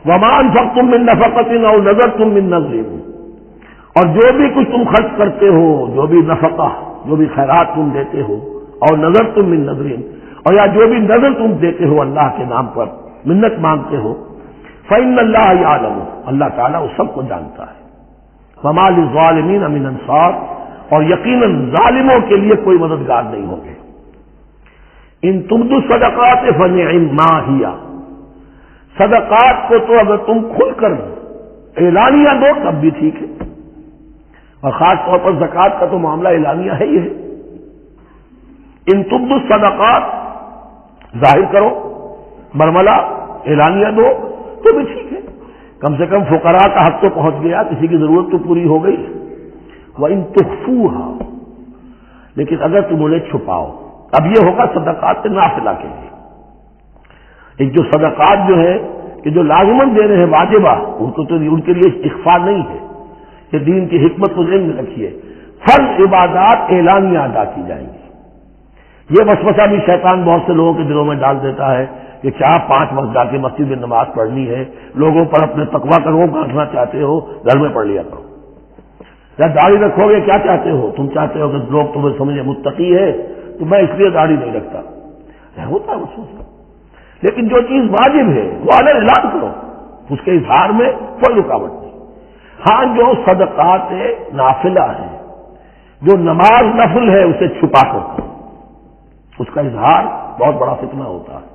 وَمَا أَنفَقْتُم مِّن نَّفَقَةٍ أَوْ نَذَرْتُم مِّن نَّذْرٍ، اور جو بھی کچھ تم خرچ کرتے ہو، جو بھی نفقہ، جو بھی خیرات تم دیتے ہو، اور نظر تم من نظرین، اور یا جو بھی نظر تم دیتے ہو اللہ کے نام پر، منت مانگتے ہو، فإن اللہ یعلم، اللہ تعالیٰ اس سب کو جانتا ہے۔ وما للظالمین من انصار، اور یقیناً ظالموں کے لیے کوئی مددگار نہیں ہوں گے۔ ان تبدوا الصدقات فنعما ہی، صدقات کو تو اگر تم کھل کر اعلانیہ دو تب بھی ٹھیک ہے، اور خاص طور پر زکوٰۃ کا تو معاملہ اعلانیہ ہے ہی ہے۔ ان تبدوا الصدقات، ظاہر کرو، برملا اعلانیہ دو تو بھی ٹھیک ہے، کم سے کم فقراء کا حق تو پہنچ گیا، کسی کی ضرورت تو پوری ہو گئی۔ وَإِن تُخْفُوهَا، لیکن اگر تم انہیں چھپاؤ، اب یہ ہوگا صدقات نافلہ کے لیے۔ ایک جو صدقات جو ہے کہ جو لازماً دے رہے ہیں واجبہ، ان کو تو ان کے لیے اخفاء نہیں ہے، کہ دین کی حکمت کو ذہن میں رکھیے، فرض عبادات اعلانیہ ادا کی جائیں گی۔ یہ وسوسہ بھی شیطان بہت سے لوگوں کے دلوں میں ڈال دیتا ہے کہ کیا 5 وقت جا کے مسجد میں نماز پڑھنی ہے، لوگوں پر اپنے تقویٰ کا روب گھانٹنا چاہتے ہو، گھر میں پڑھ لیا کرو۔ یا داڑھی رکھو گے کیا چاہتے ہو؟ تم چاہتے ہو کہ لوگ تمہیں سمجھے متقی ہے تو میں اس لیے داڑھی نہیں رکھتا، ہوتا ہے محسوس۔ لیکن جو چیز واجب ہے وہ الگ اعلان کرو، اس کے اظہار میں کوئی رکاوٹ نہیں۔ ہاں جو صدقات نافلہ ہیں، جو نماز نفل ہے اسے چھپا کر کرو، اس کا اظہار بہت بڑا فتنہ ہوتا ہے،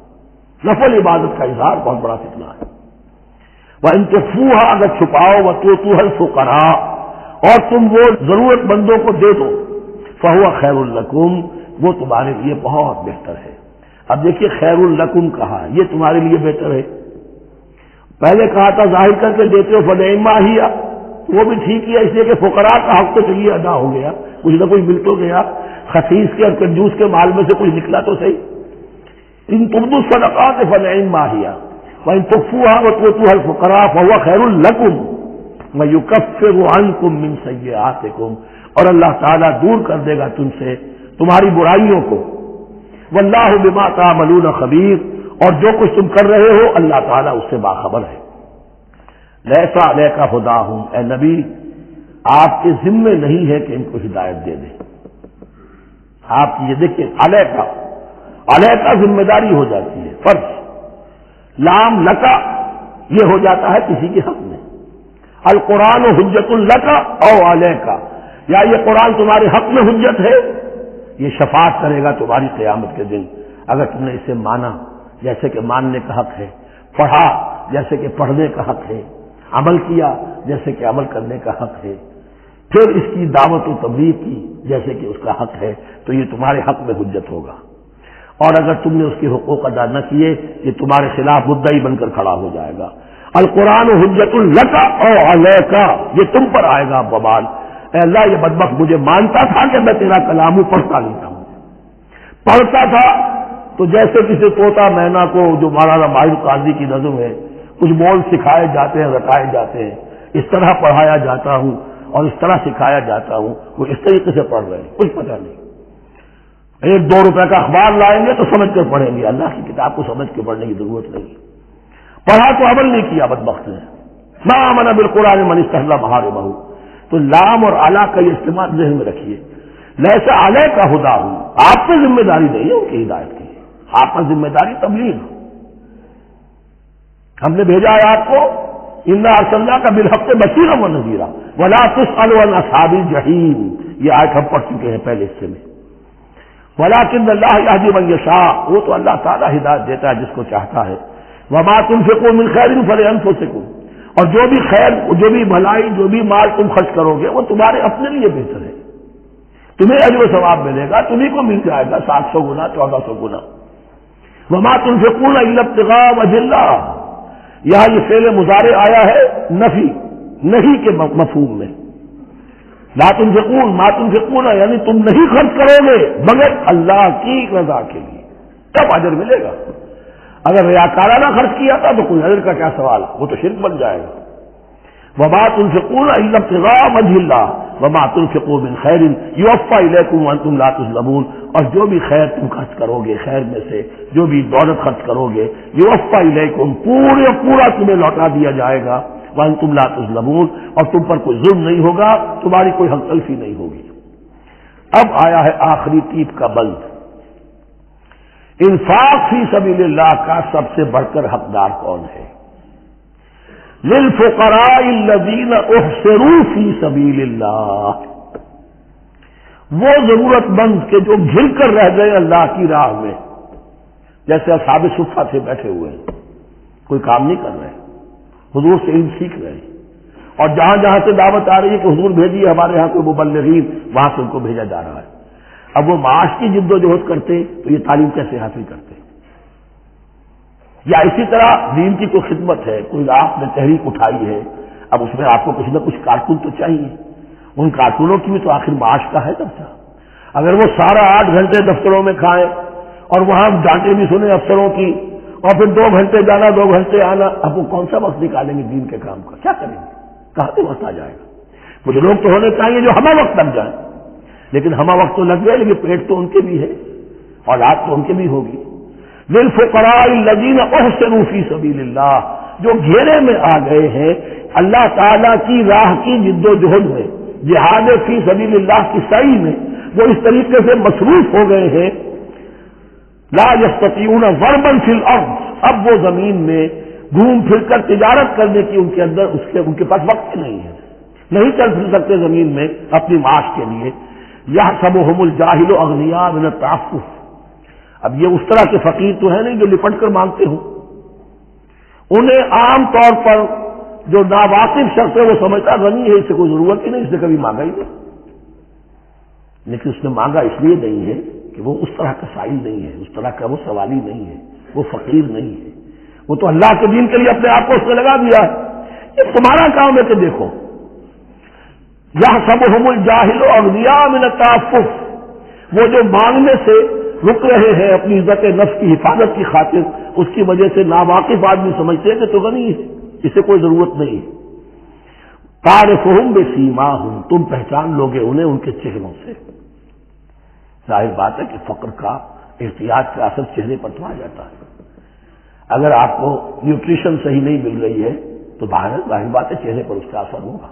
نفل عبادت کا اظہار بہت بڑا فتنہ ہے۔ وَإِن تُخْفُوهَا، اگر چھپاؤ، وَتُؤْتُوهَا الْفُقَرَاءَ، اور تم وہ ضرورت مندوں کو دے دو، فَهُوَ خَيْرٌ لَكُمْ، وہ تمہارے لیے بہت بہتر ہے۔ اب دیکھیے خیر لکم کہا، یہ تمہارے لیے بہتر ہے۔ پہلے کہا تھا ظاہر کر کے دیتے ہو فنعما ہی، وہ بھی ٹھیک ہے، اس لیے کہ فقراء کا حق تو چلیے ادا ہو گیا، کچھ نہ کچھ مل تو گیا، خسیس کے اور کنجوس کے مال میں سے کچھ نکلا تو صحیح۔ ان تبدوا الصدقات فنعما ہی وان تخفوها وتؤتوها الفقراء فهو خیر لکم ویکفر عنکم من سیئاتکم، اور اللہ تعالیٰ دور کر دے گا تم سے تمہاری برائیوں کو۔ واللہ بما تعملون خبیر، اور جو کچھ تم کر رہے ہو اللہ تعالیٰ اس سے باخبر ہے۔ لیس علیک ھداھم، اے نبی آپ کے ذمے نہیں ہے کہ ان کو ہدایت دے دیں۔ آپ یہ دیکھیں علیک ذمہ داری ہو جاتی ہے، فرض۔ لام لکا یہ ہو جاتا ہے کسی کے حق میں۔ القرآن حجت لکا او علیکا، یا یہ قرآن تمہارے حق میں حجت ہے، یہ شفاعت کرے گا تمہاری قیامت کے دن اگر تم نے اسے مانا جیسے کہ ماننے کا حق ہے، پڑھا جیسے کہ پڑھنے کا حق ہے، عمل کیا جیسے کہ عمل کرنے کا حق ہے، پھر اس کی دعوت و تبلیغ کی جیسے کہ اس کا حق ہے، تو یہ تمہارے حق میں حجت ہوگا۔ اور اگر تم نے اس کے حقوق ادا نہ کیے یہ تمہارے خلاف مدعی بن کر کھڑا ہو جائے گا۔ القرآن حجت لک او علیک، یہ تم پر آئے گا وبال۔ اے اللہ یہ بدبخت مجھے مانتا تھا کہ میں تیرا کلام پڑھتا نہیں تھا، پڑھتا تھا تو جیسے کسی طوطا مینا کو جو مولانا ماہر قاضی کی نظم ہے، کچھ بول سکھائے جاتے ہیں رٹائے جاتے ہیں، اس طرح پڑھایا جاتا ہوں اور اس طرح سکھایا جاتا ہوں، وہ اس طریقے سے پڑھ رہے ہیں، کچھ پتہ نہیں۔ 1-2 روپے کا اخبار لائیں گے تو سمجھ کر پڑھیں گے، اللہ کی کتاب کو سمجھ کے پڑھنے کی ضرورت نہیں۔ پڑھا تو عمل نہیں کیا بدبخت نے۔ ما آمن بالقرآن من استحل محارمہ، تو لام اور علا کا یہ استعمال ذہن میں رکھیے۔ لیس علیک ھداھم، آپ پہ ذمہ داری نہیں ہے ان کی ہدایت کی، آپ پر ذمہ داری تبلیغ۔ ہم نے بھیجا ہے آپ کو انا ارسلناک بالحق بشیرا ونذیرا ولا تسأل عن اصحاب الجحیم، یہ آیت ہم پڑھ چکے ہیں پہلے حصے میں۔ ولکن اللہ یہدی من یشاء، وہ تو اللہ تعالیٰ ہدایت دیتا ہے جس کو چاہتا ہے۔ وما تنفقوا من خیر فلانفسکم، اور جو بھی خیر، جو بھی بھلائی، جو بھی مال تم خرچ کرو گے وہ تمہارے اپنے لیے بہتر ہے، تمہیں اجر و ثواب ملے گا، تمہیں کو مل جائے گا 700 گنا 1400 گنا۔ وما تنفقون الا ابتغاء وجه اللہ، یہاں یہ فعل مضارع آیا ہے نفی نہیں کے مفہوم میں۔ لا تنفقون ما تنفقون یعنی تم نہیں خرچ کرو گے مگر اللہ کی رضا کے لیے، تب اجر ملے گا۔ اگر ریاکارانہ خرچ کیا تھا تو کوئی اجر کا کیا سوال، وہ تو شرک بن جائے گا۔ وما تنفقون الا ابتغاء وجه اللہ وما تنفقوا من خیر یوفى الیکم وانتم لا تظلمون، اور جو بھی خیر تم خرچ کرو گے، خیر میں سے جو بھی دولت خرچ کرو گے، یوفى الیکم پورا تمہیں لوٹا دیا جائے گا، وانتم لا تظلمون، اور تم پر کوئی ظلم نہیں ہوگا، تمہاری کوئی حق تلفی نہیں ہوگی۔ اب آیا ہے آخری ٹیپ کا بند، انفاق فی سبیل اللہ کا سب سے بڑھ کر حقدار کون ہے؟ للفقراء الذین احصروا فی سبیل اللہ، وہ ضرورت مند کے جو گھر کر رہ گئے اللہ کی راہ میں، جیسے اصحاب صفہ سے بیٹھے ہوئے ہیں، کوئی کام نہیں کر رہے، حضور سے علم سیکھ رہے ہیں، اور جہاں جہاں سے دعوت آ رہی ہے کہ حضور بھیجیے ہمارے ہاں کوئی مبلغین، وہاں سے ان کو بھیجا جا رہا ہے۔ اب وہ معاش کی جد و جہد کرتے تو یہ تعلیم کیسے حاصل کرتے؟ یا اسی طرح دین کی کوئی خدمت ہے، کوئی آپ نے تحریک اٹھائی ہے، اب اس میں آپ کو کچھ نہ کچھ کارکن تو چاہیے، ان کارکنوں کی بھی تو آخر معاش کا ہے درجہ۔ اگر وہ سارا 8 گھنٹے دفتروں میں کھائیں اور وہاں ڈانٹیں بھی سنیں افسروں کی، اور پھر 2 گھنٹے جانا 2 گھنٹے آنا، اب وہ کون سا وقت نکالیں گے دین کے کام کا؟ کیا کریں گے؟ کہاں سے وقت آ جائے گا؟ کچھ لوگ تو ہونے چاہیے جو ہمہ وقت لگ جائیں، لیکن ہمہ وقت تو لگ گئے، لیکن پیٹ تو ان کے بھی ہے، اولاد تو ان کے بھی ہوگی۔ للفقراء الذین احصروا فی سبیل اللہ، جو گھیرے میں آ گئے ہیں اللہ تعالیٰ کی راہ کی جد و جہد میں، جہاد فی سبیل اللہ کی سعی میں وہ اس طریقے سے مصروف ہو گئے ہیں، لا یستطیعون ضربا فی الارض، اب وہ زمین میں گھوم پھر کر تجارت کرنے کی ان کے پاس وقت نہیں ہے، نہیں چل پھر سکتے زمین میں اپنی معاش کے لیے۔ یحسبهم الجاہل اغنیاء من التعفف، اب یہ اس طرح کے فقیر تو ہیں نہیں جو لپٹ کر مانگتے ہوں، انہیں عام طور پر جو ناواقف شخص ہے وہ سمجھتا غنی ہے، اس سے کوئی ضرورت ہی نہیں، اس نے کبھی مانگا ہی نہیں، لیکن اس نے مانگا اس لیے نہیں ہے کہ وہ اس طرح کا سائل نہیں ہے، اس طرح کا وہ سوالی نہیں ہے، وہ فقیر نہیں ہے، وہ تو اللہ کے دین کے لیے اپنے آپ کو اس نے لگا دیا ہے۔ یہ تمہارا کام ہے کہ دیکھو، یحسبهم الجاہل اغنیاء من التعفف، وہ جو مانگنے سے رک رہے ہیں اپنی عزت نفس کی حفاظت کی خاطر، اس کی وجہ سے ناواقف آدمی سمجھتے ہیں کہ تو غنی ہے، اسے کوئی ضرورت نہیں ہے۔ تعرفهم بسیماہم، تم پہچان لوگے انہیں ان کے چہروں سے۔ ظاہر بات ہے کہ فقر کا احتیاج کا اثر چہرے پر تو آ جاتا ہے، اگر آپ کو نیوٹریشن صحیح نہیں مل رہی ہے تو ظاہر بات ہے چہرے پر اس کا اثر ہوگا۔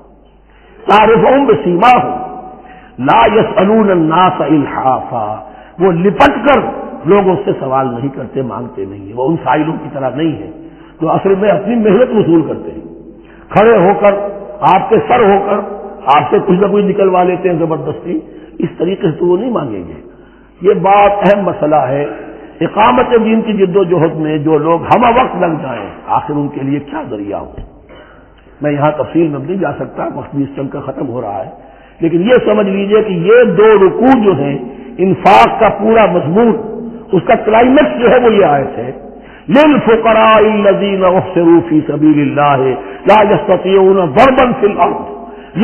تعرفهم بسیماہم لا یسألون الناس الحافا، وہ لپٹ کر لوگوں سے سوال نہیں کرتے، مانگتے نہیں ہیں، وہ ان سائلوں کی طرح نہیں ہے جو اصل میں اپنی محنت وصول کرتے ہیں، کھڑے ہو کر آپ کے سر ہو کر آپ سے کچھ نہ کچھ نکلوا لیتے ہیں زبردستی، اس طریقے سے تو وہ نہیں مانگیں گے۔ یہ بات اہم مسئلہ ہے۔ اقامت دین کی جد و جہد میں جو لوگ ہمہ وقت لگ جائیں، آخر ان کے لیے کیا ذریعہ ہو۔ میں یہاں تفصیل میں نہیں جا سکتا، وقت بھی اس چل کر ختم ہو رہا ہے، لیکن یہ سمجھ لیجئے کہ یہ دو رکوع جو ہیں، انفاق کا پورا مضمون، اس کا کلائمیکس جو ہے وہ یہ آیت ہے، للفقراء الذین احصروا فی سبیل اللہ لا یستطیعون ضربا فی الارض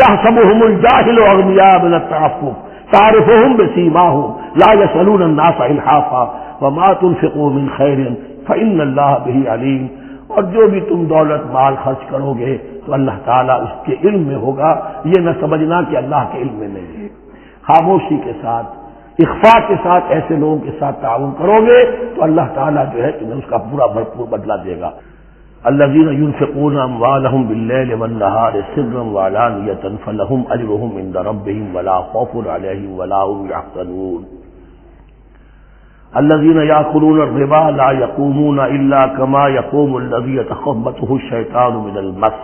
یحسبهم الجاہل اغنیاء من التعفف تعرفهم بسیماہم لا یسألون الناس الحافا وما تنفقوا من خیر فإن اللہ بہ علیم، اور جو بھی تم دولت مال خرچ کرو گے تو اللہ تعالیٰ اس کے علم میں ہوگا، یہ نہ سمجھنا کہ اللہ کے علم میں نہیں ہے۔ خاموشی کے ساتھ، اخفاء کے ساتھ ایسے لوگوں کے ساتھ تعاون کرو گے تو اللہ تعالیٰ جو ہے تمہیں اس کا پورا بھرپور بدلہ دے گا۔ الذین ينفقون اموالهم باللیل والنہار سرا وعلانیۃ فلہم اجرہم عند ربہم ولا خوف علیہم ولا هم یحزنون۔ الذین یأکلون الربا لا یقومون الا کما یقوم الذی یتخبطہ الشیطان من المس،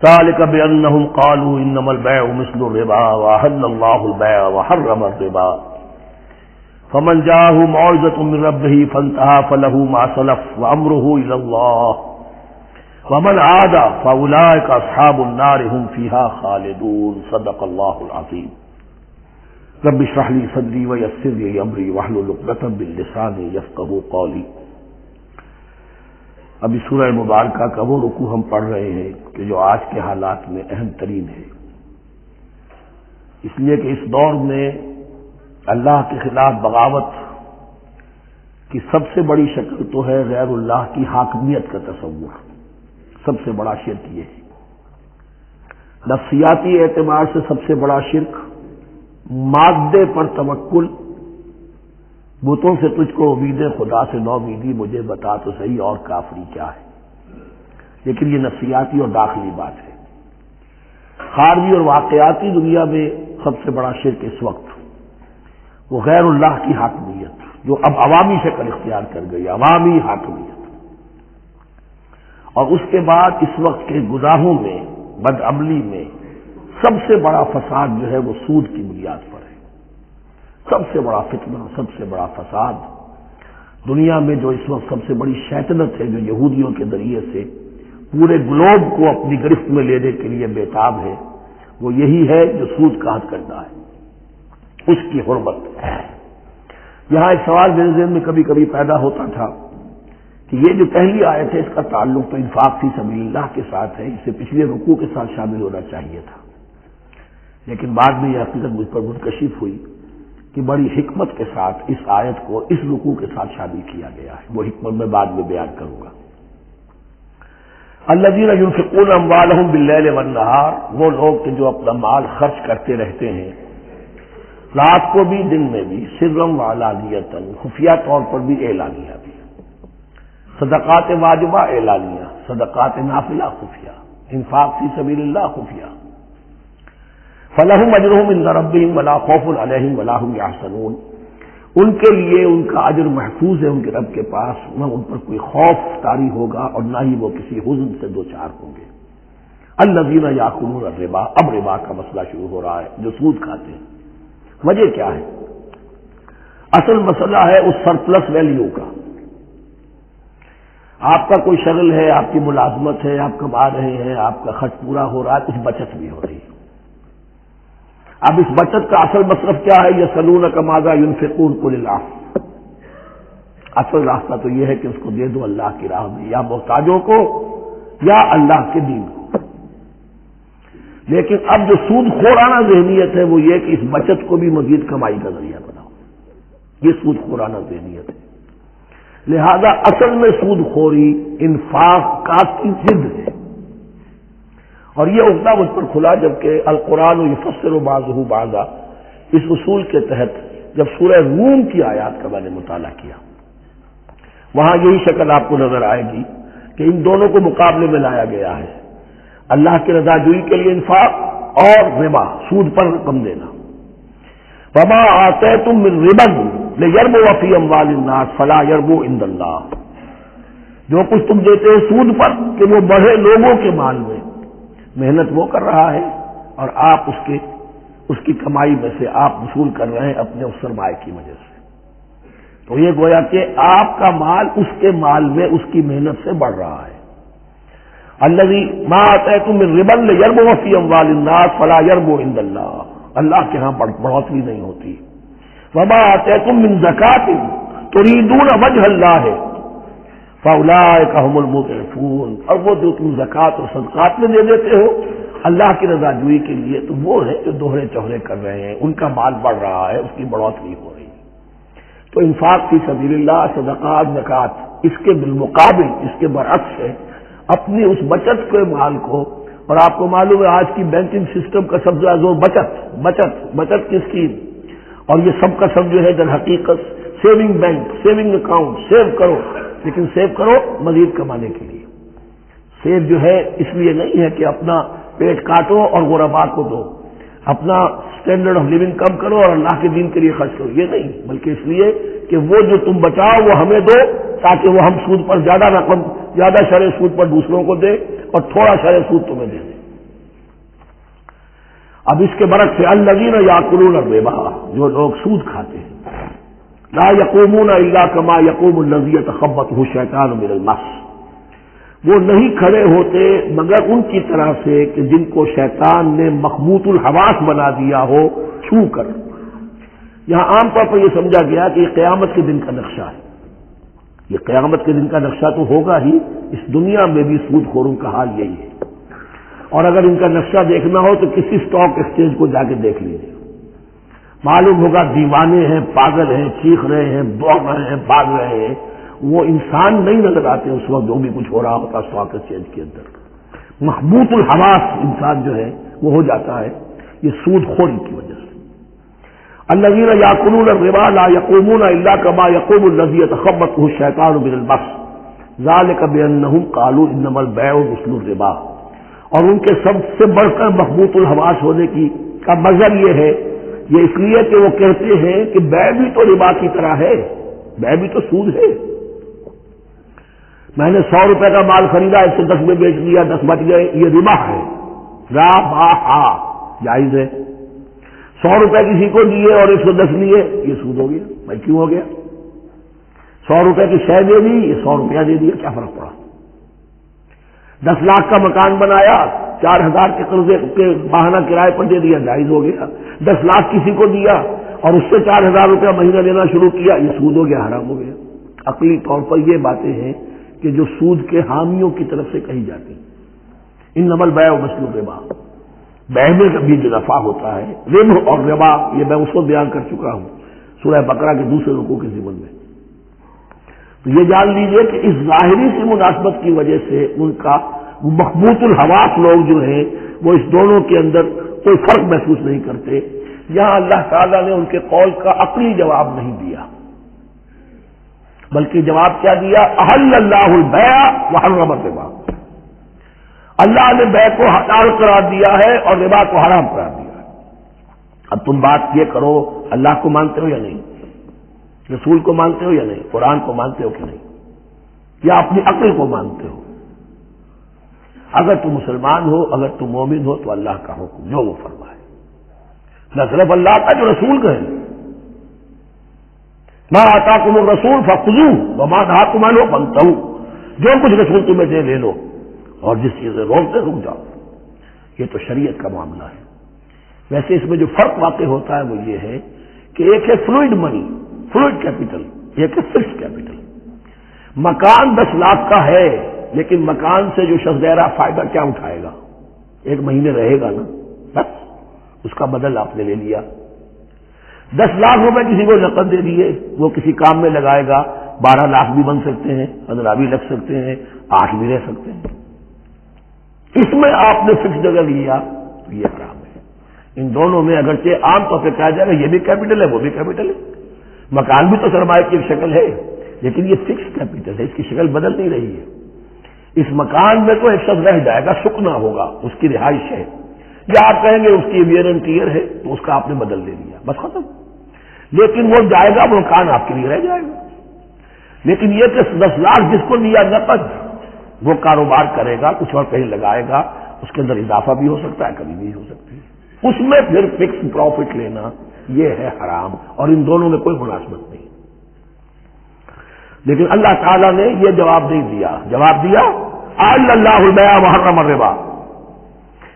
ذلك بأنهم قالوا إنما البيع مثل الربا وأحل الله البيع وحرم الربا، فمن جاءه موعظة من ربه فانتهى فله ما سلف وأمره إلى الله ومن عاد فأولئك أصحاب النار هم فيها خالدون۔ صدق الله العظيم۔ رب اشرح لي صدري ويسر لي أمري واحلل عقدة من لساني يفقهوا قولي۔ ابھی سورہ مبارکہ کا وہ رکوع ہم پڑھ رہے ہیں کہ جو آج کے حالات میں اہم ترین ہے، اس لیے کہ اس دور میں اللہ کے خلاف بغاوت کی سب سے بڑی شکل تو ہے غیر اللہ کی حاکمیت کا تصور، سب سے بڑا شرک یہ ہے۔ نفسیاتی اعتبار سے سب سے بڑا شرک مادے پر توکل، بتوں سے تجھ کو امید خدا سے نو امیدی، مجھے بتا تو صحیح اور کافری کیا ہے۔ لیکن یہ نفسیاتی اور داخلی بات ہے۔ خارجی اور واقعاتی دنیا میں سب سے بڑا شرک اس وقت وہ غیر اللہ کی حاکمیت، جو اب عوامی شکل اختیار کر گئی، عوامی حاکمیت۔ اور اس کے بعد اس وقت کے گناہوں میں، بدعملی میں سب سے بڑا فساد جو ہے وہ سود کی بنیاد پر ہے۔ سب سے بڑا فتنہ، سب سے بڑا فساد دنیا میں جو اس وقت سب سے بڑی شیطنت ہے، جو یہودیوں کے ذریعے سے پورے گلوب کو اپنی گرفت میں لینے کے لیے بےتاب ہے، وہ یہی ہے جو سود کا حد کرنا ہے، اس کی حرمت۔ یہاں ایک سوال میرے ذہن میں کبھی کبھی پیدا ہوتا تھا کہ یہ جو پہلی آیت ہے اس کا تعلق تو انفاق فی سبیل اللہ کے ساتھ ہے، اس سے پچھلے رکوع کے ساتھ شامل ہونا چاہیے تھا، لیکن بعد میں یہ حقیقت مجھ پر منکشف ہوئی کہ بڑی حکمت کے ساتھ اس آیت کو اس رکوع کے ساتھ شامل کیا گیا ہے۔ وہ حکمت میں بعد میں بیان کروں گا۔ الذین ينفقون اموالهم باللیل والنہار، وہ لوگ کہ جو اپنا مال خرچ کرتے رہتے ہیں رات کو بھی دن میں بھی، سرا وعلانیۃ، خفیہ طور پر بھی اعلانیہ بھی، صدقات واجبہ اعلانیہ، صدقات نافلہ خفیہ، انفاق فی سبیل اللہ خفیہ۔ فلہم اجرہم عند ربہم ولا خوف علیہم ولا هم یحزنون، ان کے لیے ان کا اجر محفوظ ہے ان کے رب کے پاس، نہ ان پر کوئی خوف طاری ہوگا اور نہ ہی وہ کسی حزن سے دوچار ہوں گے۔ الذین یاکلون الربا، اب ربا کا مسئلہ شروع ہو رہا ہے، جو سود کھاتے ہیں۔ وجہ کیا ہے؟ اصل مسئلہ ہے اس سرپلس ویلیو کا۔ آپ کا کوئی شغل ہے، آپ کی ملازمت ہے، آپ کما رہے ہیں، آپ کا خرچ پورا ہو رہا ہے، کچھ بچت بھی ہو رہی ہے۔ اب اس بچت کا اصل مصرف کیا ہے؟ یسألونک ماذا ينفقون قل العفو، اصل راستہ تو یہ ہے کہ اس کو دے دو اللہ کی راہ میں، یا محتاجوں کو یا اللہ کے دین کو۔ لیکن اب جو سود خورانہ ذہنیت ہے وہ یہ کہ اس بچت کو بھی مزید کمائی کا ذریعہ بناؤ، یہ سود خورانہ ذہنیت ہے۔ لہذا اصل میں سود خوری انفاق کا کی ضد ہے، اور یہ عقدہ مجھ پر کھلا جبکہ القرآن یفسر بعضہ بعضا، اس اصول کے تحت جب سورہ روم کی آیات کا میں نے مطالعہ کیا، وہاں یہی شکل آپ کو نظر آئے گی کہ ان دونوں کو مقابلے میں لایا گیا ہے، اللہ کی رضا جوئی کے لیے انفاق اور ربا، سود پر رقم دینا۔ وما آتیتم من ربا لیربو فی اموال الناس فلا یربو عند اللہ، جو کچھ تم دیتے ہو سود پر کہ وہ بڑھے لوگوں کے مال میں، محنت وہ کر رہا ہے اور آپ اس کی کمائی میں سے آپ وصول کر رہے ہیں اپنے اس سرمایہ کی وجہ سے، تو یہ گویا کہ آپ کا مال اس کے مال میں اس کی محنت سے بڑھ رہا ہے۔ الذی ما آتیتم من ربا لیربو فی اموال الناس فلا یربو عند اللہ، اللہ کے ہاں بڑھوتری نہیں ہوتی۔ وما آتیتم من زکات تریدون وجہ اللہ فاولئک هم المضعفون، اور وہ جو تم زکات اور صدقات میں دے دیتے ہو اللہ کی رضا جوئی کے لیے، تو وہ ہے جو دوہرے چوہرے کر رہے ہیں، ان کا مال بڑھ رہا ہے، اس کی بڑھوتری ہو رہی ہے۔ تو انفاق فی سبیل اللہ، صدقات، زکات، اس کے بالمقابل، اس کے برعکس ہے اپنی اس بچت کے مال کو، اور آپ کو معلوم ہے آج کی بینکنگ سسٹم کا سب سے زیادہ زور بچت کی اسکیم، اور یہ سب کا سب جو ہے در حقیقت saving bank, saving account, save کرو، لیکن سیو کرو مزید کمانے کے لیے۔ سیو جو ہے اس لیے نہیں ہے کہ اپنا پیٹ کاٹو اور غربا کو دو، اپنا سٹینڈرڈ آف لیونگ کم کرو اور اللہ کے دین کے لیے خرچ کرو، یہ نہیں، بلکہ اس لیے کہ وہ جو تم بچاؤ وہ ہمیں دو، تاکہ وہ ہم سود پر زیادہ رقم، زیادہ شرح سود پر دوسروں کو دے اور تھوڑا شرح سود تمہیں دے دے۔ اب اس کے برعکس سے الذین یاکلون الربا، جو لوگ سود کھاتے ہیں، لا یقومون الا کما یقوم الذی یتخبطہ الشیطان من المس، وہ نہیں کھڑے ہوتے مگر ان کی طرح سے کہ جن کو شیطان نے مخبوط الحواس بنا دیا ہو چھو کر۔ یہاں عام طور پر یہ سمجھا گیا کہ یہ قیامت کے دن کا نقشہ ہے، یہ قیامت کے دن کا نقشہ تو ہوگا ہی، اس دنیا میں بھی سود خوروں کا حال یہی ہے، اور اگر ان کا نقشہ دیکھنا ہو تو کسی اسٹاک ایکسچینج کو جا کے دیکھ لیجیے، معلوم ہوگا دیوانے ہیں، پاگل ہیں، چیخ رہے ہیں، دوڑ رہے ہیں، بھاگ رہے ہیں، وہ انسان نہیں نظر آتے اس وقت جو بھی کچھ ہو رہا ہوتا اسٹاک ایکسچینج کے اندر۔ مخبوط الحواس انسان جو ہے وہ ہو جاتا ہے، یہ سود خوری کی وجہ سے۔ الذین یاکلون الربا لا یقومون الا کما یقوم الذی یتخبطہ الشیطان من المس ذلک بانہم قالوا انما البیع مثل الربا، اور ان کے سب سے بڑھ کر مخبوط الحواس ہونے کا مظہر یہ ہے، یہ اس لیے کہ وہ کہتے ہیں کہ بیع بھی تو ربا کی طرح ہے، بیع بھی تو سود ہے۔ میں نے 100 روپے کا مال خریدا، 110 میں بیچ دیا، 10 بچ گئے، یہ ربا ہے، ربا جائز ہے۔ 100 روپے کسی کو دیے اور 110 لیے، یہ سود ہو گیا۔ بھائی کیوں ہو گیا؟ 100 روپے کی شے دے دی، یہ 100 روپیہ دے دیا، کیا فرق پڑا؟ 10 لاکھ کا مکان بنایا، 4000 کے قرضے کے ماہانہ کرائے پر دے دیا، جائز ہو گیا۔ 10 لاکھ کسی کو دیا اور اس سے 4000 روپیہ مہینہ دینا شروع کیا، یہ سود ہو گیا، حرام ہو گیا۔ عقلی طور پر یہ باتیں ہیں کہ جو سود کے حامیوں کی طرف سے کہی جاتی ہیں۔ انما البیع مثل الربا، بیع میں بھی جو نفع ہوتا ہے، ربح اور ربا، یہ میں اس کو بیان کر چکا ہوں سورہ بقرہ کے دوسرے رکوع کے ضمن میں۔ تو یہ جان لیجئے کہ اس ظاہری سی مناسبت کی وجہ سے ان کا مخبوط الحواس لوگ جو ہیں وہ اس دونوں کے اندر کوئی فرق محسوس نہیں کرتے۔ یہاں اللہ تعالیٰ نے ان کے قول کا عقلی جواب نہیں دیا، بلکہ جواب کیا دیا؟ احل اللہ البیع وحرم الربا، اللہ نے بیع کو حلال قرار دیا ہے اور ربا کو حرام قرار دیا ہے۔ اب تم بات یہ کرو، اللہ کو مانتے ہو یا نہیں، رسول کو مانتے ہو یا نہیں، قرآن کو مانتے ہو کہ نہیں، یا اپنی عقل کو مانتے ہو؟ اگر تم مسلمان ہو، اگر تم مومن ہو تو اللہ کا حکم جو وہ فرمائے، نہ صرف اللہ کا، جو رسول کہیں، ما آتاکم الرسول فخذوہ وما نہاکم عنہ فانتہوا، جو کچھ رسول تمہیں دے لے لو، اور جس چیز سے روک دے رک جاؤ۔ یہ تو شریعت کا معاملہ ہے۔ ویسے اس میں جو فرق واقع ہوتا ہے وہ یہ ہے کہ ایک ہے فلوئڈ منی، فلوئڈ کیپٹل، ایک ہے فکس کیپٹل۔ مکان 10 لاکھ کا ہے، لیکن مکان سے جو شخص دے رہا فائدہ کیا اٹھائے گا؟ 1 مہینے رہے گا نا، بس اس کا بدل آپ نے لے لیا۔ 10 لاکھ روپے کسی کو نقد دے دیے، وہ کسی کام میں لگائے گا، 12 لاکھ بھی بن سکتے ہیں، 15 بھی لگ سکتے ہیں، 8 بھی رہ سکتے ہیں۔ اس میں آپ نے فکس جگہ لیا تو یہ حرام ہے۔ ان دونوں میں اگرچہ عام طور پہ کہا جائے گا یہ بھی کیپٹل ہے وہ بھی کیپٹل ہے، مکان بھی تو سرمایہ کی ایک شکل ہے، لیکن یہ فکس کیپٹل ہے، اس کی شکل بدل نہیں رہی ہے۔ اس مکان میں تو ایک شخص رہ جائے گا، سکنا ہوگا، اس کی رہائش ہے، یا آپ کہیں گے اس کی ویئر اینڈ ٹیئر ہے تو اس کا آپ نے بدل دے دیا، بس ختم۔ لیکن وہ جائے گا، وہ مکان آپ کے لیے رہ جائے گا۔ لیکن یہ کہ 10 لاکھ جس کو لیا نقد، وہ کاروبار کرے گا، کچھ اور کہیں لگائے گا، اس کے اندر اضافہ بھی ہو سکتا ہے، کمی بھی ہو سکتی ہے، اس میں پھر فکس پروفٹ لینا یہ ہے حرام، اور ان دونوں میں کوئی مناسبت نہیں۔ لیکن اللہ تعالیٰ نے یہ جواب نہیں دیا، جواب دیا احل اللہ البیع وحرم الربا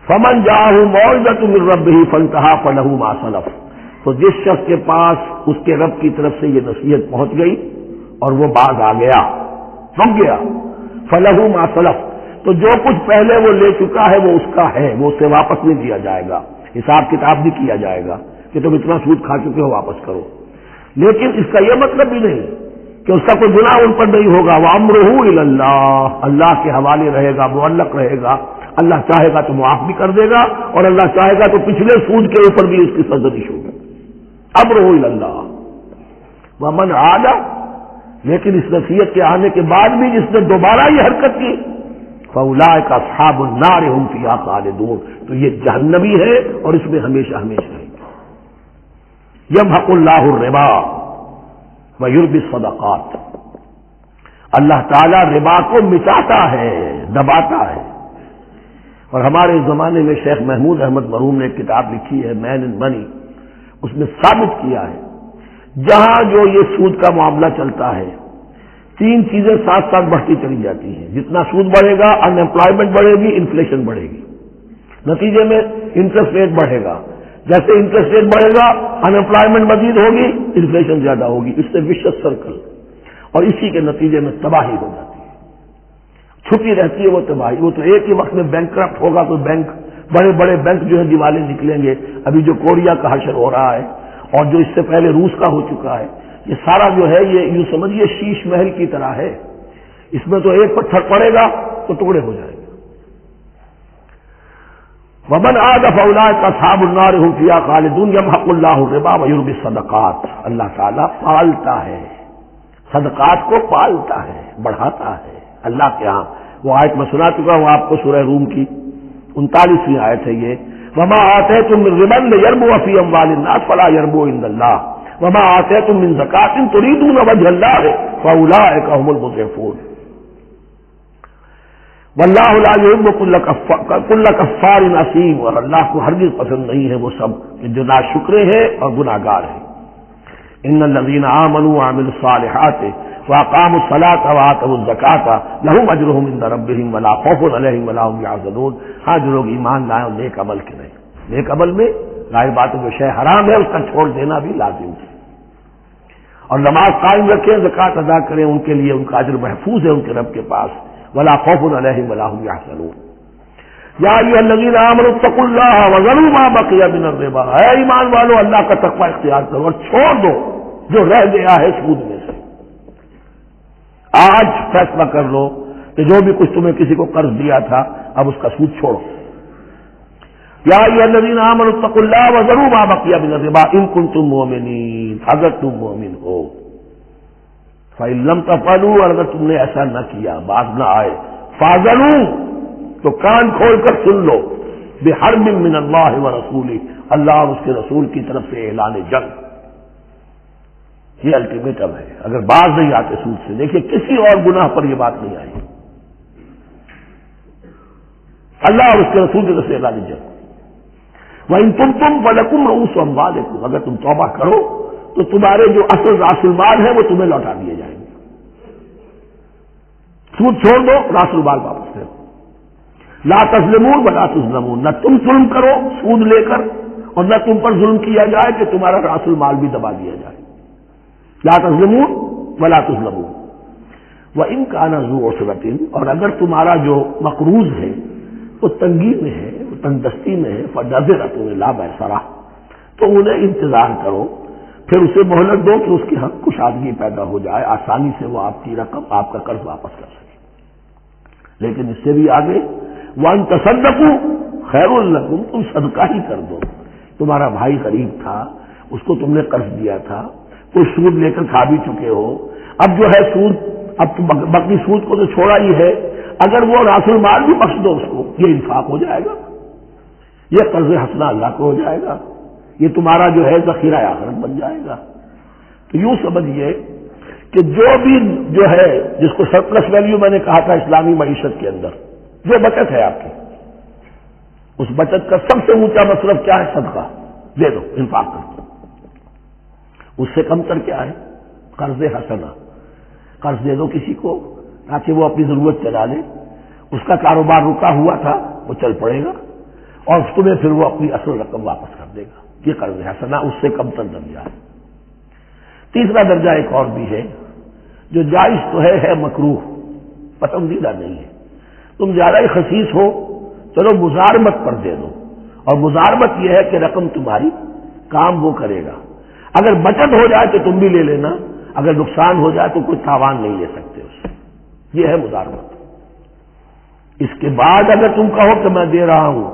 فمن جاءہ موعظۃ من ربہ فانتہی فلہ ما سلف، تو جس شخص کے پاس اس کے رب کی طرف سے یہ نصیحت پہنچ گئی اور وہ باز آ گیا، رک گیا، فلہ ما سلف، تو جو کچھ پہلے وہ لے چکا ہے وہ اس کا ہے، وہ اسے واپس نہیں دیا جائے گا، حساب کتاب نہیں کیا جائے گا کہ تم اتنا سود کھا چکے ہو واپس کرو۔ لیکن اس کا یہ مطلب بھی نہیں کہ اس کا کوئی گناہ ان پر نہیں ہوگا، وَأَمْرُهُ إِلَى اللَّهِ، اللہ کے حوالے رہے گا، معلق رہے گا، اللہ چاہے گا تو معاف بھی کر دے گا، اور اللہ چاہے گا تو پچھلے سود کے اوپر بھی اس کی سرزنش ہوگی۔ أَمْرُهُ إِلَى اللَّهِ وَمَنْ عَادَ، لیکن اس نصیحت کے آنے کے بعد بھی جس نے دوبارہ یہ حرکت کی، فَأُولَٰئِكَ أَصْحَابُ النَّارِ هُمْ فِيهَا خَالِدُونَ، تو یہ جہنمی ہے اور اس میں ہمیشہ ہمیشہ رہیں گے۔ يَمْحَقُ اللَّهُ الرِّبَا وَيُرْبِي الصَّدَقَاتِ، اللہ تعالیٰ ربا کو مٹاتا ہے، دباتا ہے۔ اور ہمارے زمانے میں شیخ محمود احمد مرحوم نے ایک کتاب لکھی ہے مین اینڈ منی، اس میں ثابت کیا ہے جہاں جو یہ سود کا معاملہ چلتا ہے 3 چیزیں ساتھ ساتھ بڑھتی چلی جاتی ہیں۔ جتنا سود بڑھے گا ان امپلائمنٹ بڑھے گی، انفلیشن بڑھے گی، نتیجے میں انٹرسٹ ریٹ بڑھے گا، جیسے انٹرسٹ ریٹ بڑھے گا ان امپلائمنٹ مزید ہوگی، انفلیشن زیادہ ہوگی، اس سے وشس سرکل، اور اسی کے نتیجے میں تباہی ہو جاتی ہے، چھپی رہتی ہے وہ تباہی۔ وہ تو ایک ہی وقت میں بینک کرپٹ ہوگا، کوئی بینک، بڑے بڑے بینک جو ہے دیوالے نکلیں گے، ابھی جو کوریا کا حشر ہو رہا ہے اور جو اس سے پہلے روس کا ہو چکا ہے، یہ سارا جو ہے یہ یوں سمجھیے شیش محل کی طرح ہے، اس میں تو ایک پتھر پڑے گا تو ٹکڑے ہو جائیں گے۔ وَمَنْ عَادَ فَأُولَٰئِكَ أَصْحَابُ النَّارِ هُمْ فِيهَا خَالِدُونَ يَمْحَقُ اللَّهُ الرِّبَا وَيُرْبِي الصَّدَقَاتِ، اللہ تعالیٰ پالتا ہے، صدقات کو پالتا ہے، بڑھاتا ہے اللہ کے ہاں۔ وہ آیت میں سنا چکا ہوں آپ کو، سورہ روم کی 39ویں آیت ہے یہ، وَمَا آتَيْتُم مِّن رِّبًا لِّيَرْبُوَ فِي أَمْوَالِ النَّاسِ فَلَا يَرْبُو عِندَ اللَّهِ وَمَا آتَيْتُم مِّن زَكَاةٍ تُرِيدُونَ وَجْهَ اللَّهِ فَأُولَٰئِكَ هُمُ الْمُضْعِفُونَ واللہ لا یحب کل کفار اثیم، اور اللہ کو ہرگز پسند نہیں ہے وہ سب کہ جو ناشکرے ہیں اور گناہ گار ہیں۔ ان الذین آمنوا وعملوا الصالحات واقاموا الصلاة وآتوا الزکاة لهم اجرهم عند ربهم ولا خوف علیہم ولا هم یحزنون، ہاں جو لوگ ایمان لائے اور نیک عمل کریں، نیک عمل میں ظاہر بات ہے جو شے حرام ہے اس کا چھوڑ دینا بھی لازم ہے، اور نماز قائم رکھیں، زکوٰۃ ادا کریں، ان کے لیے ان کا اجر محفوظ ہے ان کے رب کے پاس، ولا خوف علیہم ولا هم یحزنون۔ یا ایھا الذین آمنوا اتقوا اللہ وذروا ما بقی من الربا، اے ایمان والو اللہ کا تقوی اختیار کرو اور چھوڑ دو جو رہ گیا ہے سود میں سے۔ آج فیصلہ کر لو کہ جو بھی کچھ تمہیں کسی کو قرض دیا تھا اب اس کا سود چھوڑو۔ یا ایھا الذین آمنوا اتقوا اللہ وذروا ما بقی من الربا ان کنتم مؤمنین، اگر تم مومن ہو۔ فَإِن لَّمْ تَفْعَلُوا، اور اگر تم نے ایسا نہ کیا، باز نہ آئے، فَاذَنُوا، تو کان کھول کر سن لو، بحرب من اللہ ورسولہ، اللہ اور اس کے رسول کی طرف سے اعلان جنگ. یہ الٹیمیٹم ہے. اگر باز نہیں آتے سود سے، دیکھیے کسی اور گناہ پر یہ بات نہیں آئی، اللہ اور اس کے رسول کی طرف سے اعلان جنگ. وَإِن تُبْتُمْ فَلَكُمْ رُءُوسُ أَمْوَالِكُمْ، اگر تم توبہ کرو تو تمہارے جو اصل راس المال ہے وہ تمہیں لوٹا دیے جائیں گے. سود چھوڑ دو، راس المال واپس لے. لا تظلمون ولا تظلمون، نہ تم ظلم کرو سود لے کر اور نہ تم پر ظلم کیا جائے کہ تمہارا راس المال بھی دبا دیا جائے. لا تظلمون ولا تظلمون. وَإِن كَانَ ذُو عُسْرَةٍ، اور اگر تمہارا جو مقروض ہے وہ تنگی میں ہے، وہ تنگ دستی میں ہے، فَنَظِرَةٌ إِلَىٰ مَيْسَرَةٍ، تو انہیں انتظار کرو، پھر اسے مہلت دو کہ اس کی حق کشادگی پیدا ہو جائے، آسانی سے وہ آپ کی رقم، آپ کا قرض واپس کر سکے. لیکن اس سے بھی آگے وَأَن تَصَدَّقُوا خَيْرٌ لَكُمْ، تم صدقہ ہی کر دو. تمہارا بھائی غریب تھا، اس کو تم نے قرض دیا تھا، کوئی سود لے کر کھا بھی چکے ہو، اب جو ہے سود، اب تو باقی سود کو تو چھوڑا ہی ہے، اگر وہ راس المال بھی بخش دو اس کو، یہ انفاق ہو جائے گا، یہ قرض حسنہ اللہ کو ہو جائے گا، یہ تمہارا جو ہے ذخیرہ آخرت بن جائے گا. تو یوں سمجھیے کہ جو بھی جو ہے جس کو سرپلس ویلیو میں نے کہا تھا اسلامی معیشت کے اندر، جو بچت ہے آپ کی، اس بچت کا سب سے اونچا مصرف کیا ہے؟ صدقہ دے دو، انفاق کر دو. اس سے کم تر کیا ہے؟ قرض حسنہ، قرض دے دو کسی کو تاکہ وہ اپنی ضرورت چلا لے، اس کا کاروبار رکا ہوا تھا وہ چل پڑے گا اور تمہیں پھر وہ اپنی اصل رقم واپس کر دے گا. یہ قرض حسنہ اس سے کم تر درجہ ہے. تیسرا درجہ ایک اور بھی ہے جو جائز تو ہے مکروہ، پسندیدہ نہیں ہے. تم زیادہ ہی خسیس ہو، چلو مزارمت پر دے دو، اور مزارمت یہ ہے کہ رقم تمہاری کام وہ کرے گا، اگر بچت ہو جائے تو تم بھی لے لینا، اگر نقصان ہو جائے تو کوئی تاوان نہیں لے سکتے اس سے. یہ ہے مزارمت. اس کے بعد اگر تم کہو کہ میں دے رہا ہوں،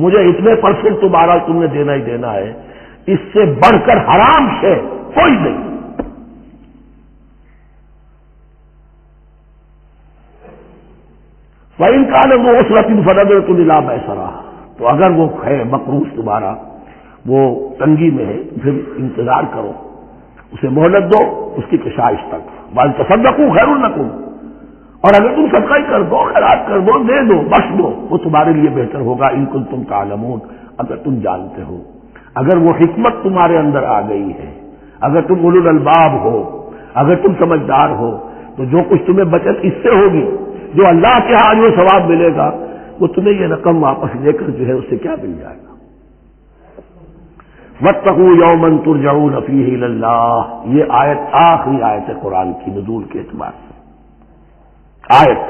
مجھے اتنے % تمہارا تم نے دینا ہی دینا ہے، اس سے بڑھ کر حرام شے کوئی نہیں. وَإِن كَانَ ذُو عُسْرَةٍ فَنَظِرَةٌ إِلَىٰ مَيْسَرَةٍ، تو اگر وہ ہے مقروض تمہارا وہ تنگی میں ہے پھر انتظار کرو، اسے مہلت دو اس کی کشائش تک. وَأَن تَصَدَّقُوا خَيْرٌ لَكُمْ، اور اگر تم صدقہ ہی کر دو، خیرات کر دو، دے دو، بخش دو، وہ تمہارے لیے بہتر ہوگا. ان کنتم تعلمون، اگر تم جانتے ہو، اگر وہ حکمت تمہارے اندر آ گئی ہے، اگر تم اولو الالباب ہو، اگر تم سمجھدار ہو، تو جو کچھ تمہیں بچت اس سے ہوگی، جو اللہ کے ہاں جو ثواب ملے گا، وہ تمہیں یہ رقم واپس لے کر جو ہے اس سے کیا مل جائے گا. وَاتَّقُوا يَوْمًا تُرْجَعُونَ فِيهِ إِلَى اللَّهِ، یہ آیت آخری آیت ہے قرآن کی نزول کے اعتبار سے. آیت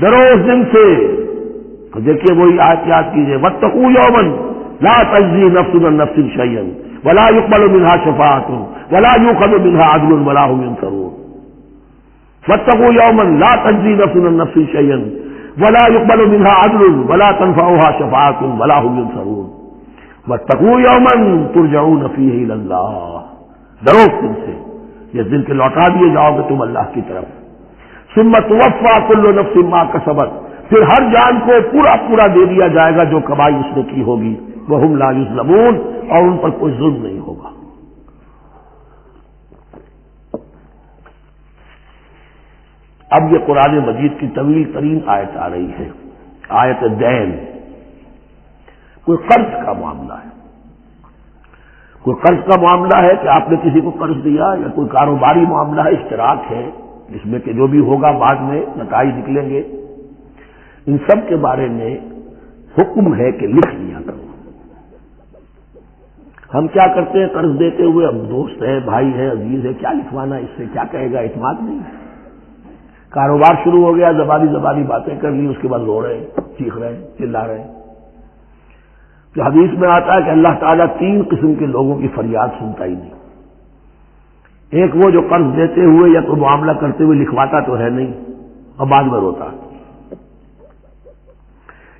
ڈرو اس دن سے، تو دیکھیے وہی آیت یاد کیجیے. وَاتَّقُوا يَوْمًا لَا تَجْزِي نَفْسٌ عَن نَفْسٍ شَيْئًا وَلَا يُقْبَلُ مِنْهَا شَفَاعَةٌ وَلَا يُؤْخَذُ مِنْهَا عَدْلٌ وَلَا هُمْ يُنصَرُونَ. وَاتَّقُوا يَوْمًا لَا تَجْزِي نَفْسٌ عَن نَفْسٍ شَيْئًا وَلَا يُقْبَلُ مِنْهَا عَدْلٌ وَلَا تَنفَعُهَا شَفَاعَةٌ وَلَا هُمْ يُنصَرُونَ. وَاتَّقُوا يَوْمًا تُرْجَعُونَ فِيهِ إِلَى اللَّهِ، ڈرو دن سے جس دن کے لوٹا دیے جاؤ گے تم اللہ کی طرف. ثُمَّ تُوَفَّىٰ كُلُّ نَفْسٍ مَا كَسَبَتْ، پھر ہر جان کو پورا پورا دے دیا جائے گا جو کمائی اس نے کی ہوگی. وَهُمْ لَا يُظْلَمُونَ، اور ان پر کوئی ظلم نہیں ہوگا. اب یہ قرآن مجید کی طویل ترین آیت آ رہی ہے، آیت دین. کوئی قرض کا معاملہ ہے، کوئی قرض کا معاملہ ہے کہ آپ نے کسی کو قرض دیا، یا کوئی کاروباری معاملہ ہے، اشتراک ہے جس میں کہ جو بھی ہوگا بعد میں نتائج نکلیں گے. ان سب کے بارے میں حکم ہے کہ لکھ لیا کرو. ہم کیا کرتے ہیں قرض دیتے ہوئے، ہم دوست ہے، بھائی ہے، عزیز ہے، کیا لکھوانا، اس سے کیا کہے گا، اعتماد نہیں. کاروبار شروع ہو گیا، زبانی باتیں کر لی، اس کے بعد رو رہے ہیں، چیخ رہے ہیں، چلا رہے ہیں. تو حدیث میں آتا ہے کہ اللہ تعالیٰ 3 قسم کے لوگوں کی فریاد سنتا ہی نہیں. ایک وہ جو قرض دیتے ہوئے یا کوئی معاملہ کرتے ہوئے لکھواتا تو ہے نہیں اور بعد میں روتا.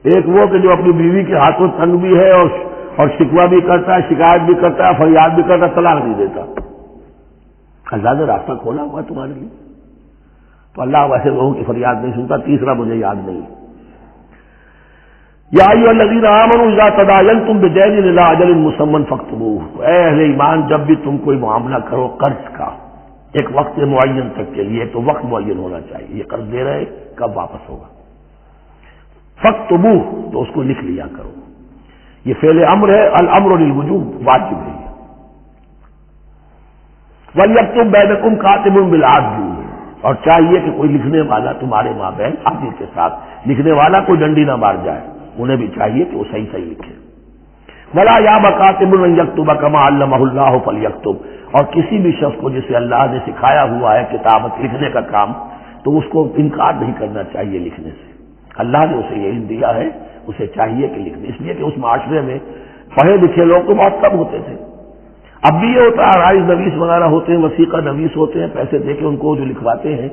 ایک وہ کہ جو اپنی بیوی کے ہاتھوں تنگ بھی ہے اور شکوہ بھی کرتا ہے، شکایت بھی کرتا ہے، فریاد بھی کرتا ہے، طلاق نہیں دیتا. اللہ نے راستہ کھولا ہوا تمہارے لیے، تو اللہ ویسے لوگوں کی فریاد نہیں سنتا. تیسرا مجھے یاد نہیں. یا ایھا الذین آمنوا اذا تداینتم بدین الی اجل مسمى فاکتبوہ، اے اہل ایمان جب بھی تم کوئی معاملہ کرو قرض کا ایک وقت معین تک کے لیے، تو وقت معین ہونا چاہیے، یہ قرض دے رہے کب واپس ہوگا، فاکتبوہ تو اس کو لکھ لیا کرو۔ یہ فعل امر ہے، الامر للوجوب، واجب ہے۔ وَلْيَكْتُبْ بَيْنَكُمْ كَاتِبٌ بِالْعَدْلِ، اور چاہیے کہ کوئی لکھنے والا تمہارے مابین عدل کے ساتھ، لکھنے والا کوئی ڈنڈی نہ مار جائے، انہیں بھی چاہیے کہ وہ صحیح صحیح لکھے۔ وَلَا يَأْبَ كَاتِبٌ أَن يَكْتُبَ كَمَا عَلَّمَهُ اللَّهُ فَلْيَكْتُبْ، اور کسی بھی شخص کو جسے اللہ نے سکھایا ہوا ہے کتابت لکھنے کا کام، تو اس کو انکار نہیں کرنا چاہیے لکھنے سے، اللہ نے اسے یہ علم دیا ہے، اسے چاہیے کہ لکھنے، اس لیے کہ اس معاشرے میں پڑھے لکھے لوگ تو بہت کم ہوتے تھے۔ اب بھی یہ ہوتا ہے، عرائض نویس وغیرہ ہوتے ہیں، وثیقہ نویس ہوتے ہیں، پیسے دے کے ان کو جو لکھواتے ہیں،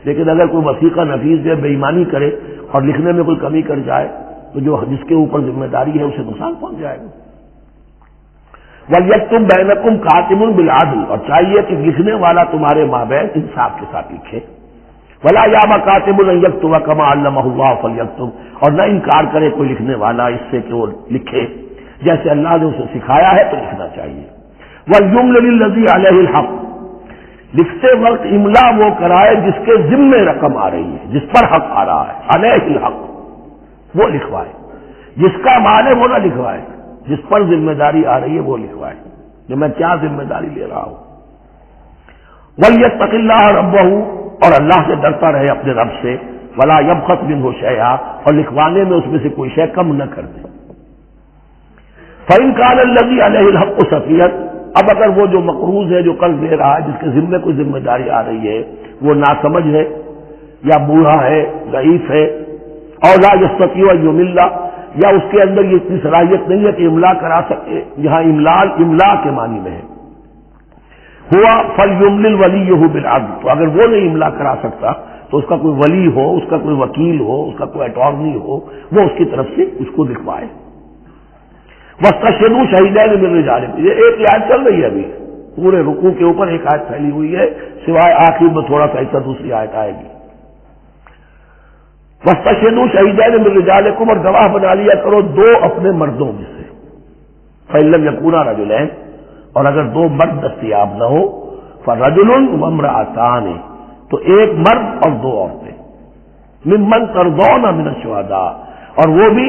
لیکن اگر کوئی وثیقہ نویس جو بے ایمانی کرے اور لکھنے میں کوئی کمی کر جائے تو جو جس کے اوپر ذمہ داری ہے اسے نقصان پہنچ جائے گا۔ وَلْيَكْتُبْ بَيْنَكُمْ كَاتِبٌ بِالْعَدْلِ، اور چاہیے کہ لکھنے والا تمہارے مابین انصاف کے ساتھ لکھے۔ وَلَا يَأْبَ كَاتِبٌ أَن يَكْتُبَ كَمَا عَلَّمَهُ اللَّهُ فَلْيَكْتُبْ، اور نہ انکار کرے کوئی لکھنے والا اس سے کہ وہ لکھے جیسے اللہ نے اسے سکھایا ہے، تو لکھنا چاہیے۔ وَلْيُمْلِلِ الَّذِي عَلَيْهِ الْحَقُّ، لکھتے وقت املا وہ کرائے جس کے ذمے رقم آ رہی ہے، جس پر حق آ رہا ہے، علیہ الحق وہ لکھوائے، جس کا مال ہے وہ نہ لکھوائے، جس پر ذمہ داری آ رہی ہے وہ لکھوائے کہ میں کیا ذمہ داری لے رہا ہوں۔ وَلْيَتَّقِ اللَّهَ رَبَّهُ، اور اللہ سے ڈرتا رہے اپنے رب سے، وَلَا يَبْخَسْ مِنْهُ شَيْئًا، اور لکھوانے میں اس میں سے کوئی شے کم نہ کر دے۔ فَإِنْ كَانَ الَّذِي عَلَيْهِ الْحَقُّ سَفِيهًا، اب اگر وہ جو مقروض ہے جو قرض دے رہا ہے جس کے ذمے کوئی ذمہ داری آ رہی ہے وہ ناسمجھ ہے یا بوڑھا ہے، ضعیف ہے، اور لا يستطيع ان يمل، یا اس کے اندر یہ اتنی صلاحیت نہیں ہے کہ املا کرا سکے، یہاں املا کے معنی میں ہے، ہوا فَلْيُمْلِلْ وَلِيُّهُ بِالْعَدْلِ، تو اگر وہ نہیں املا کرا سکتا تو اس کا کوئی ولی ہو، اس کا کوئی وکیل ہو، اس کا کوئی اٹارنی ہو، وہ اس کی طرف سے اس کو لکھوائے۔ وَاسْتَشْهِدُوا شَهِيدَيْنِ مِن رِجَالِكُمْ، یہ ایک آیت چل رہی ہے ابھی، پورے رکوع کے اوپر ایک آیت پھیلی ہوئی ہے، سوائے آخر میں تھوڑا سا ایسا دوسری آیت آئے گی۔ وَاسْتَشْهِدُوا شَهِيدَيْنِ مِن رِجَالِكُمْ، اور گواہ بنا لیا کرو دو اپنے مردوں میں سے، فَإِن لَّمْ يَكُونَا رَجُلَيْنِ، اور اگر دو مرد دستیاب نہ ہو، فَرَجُلٌ وَامْرَأَتَانِ، تو ایک مرد اور دو عورتیں، مِمَّن تَرْضَوْنَ مِنَ الشُّهَدَاءِ، اور وہ بھی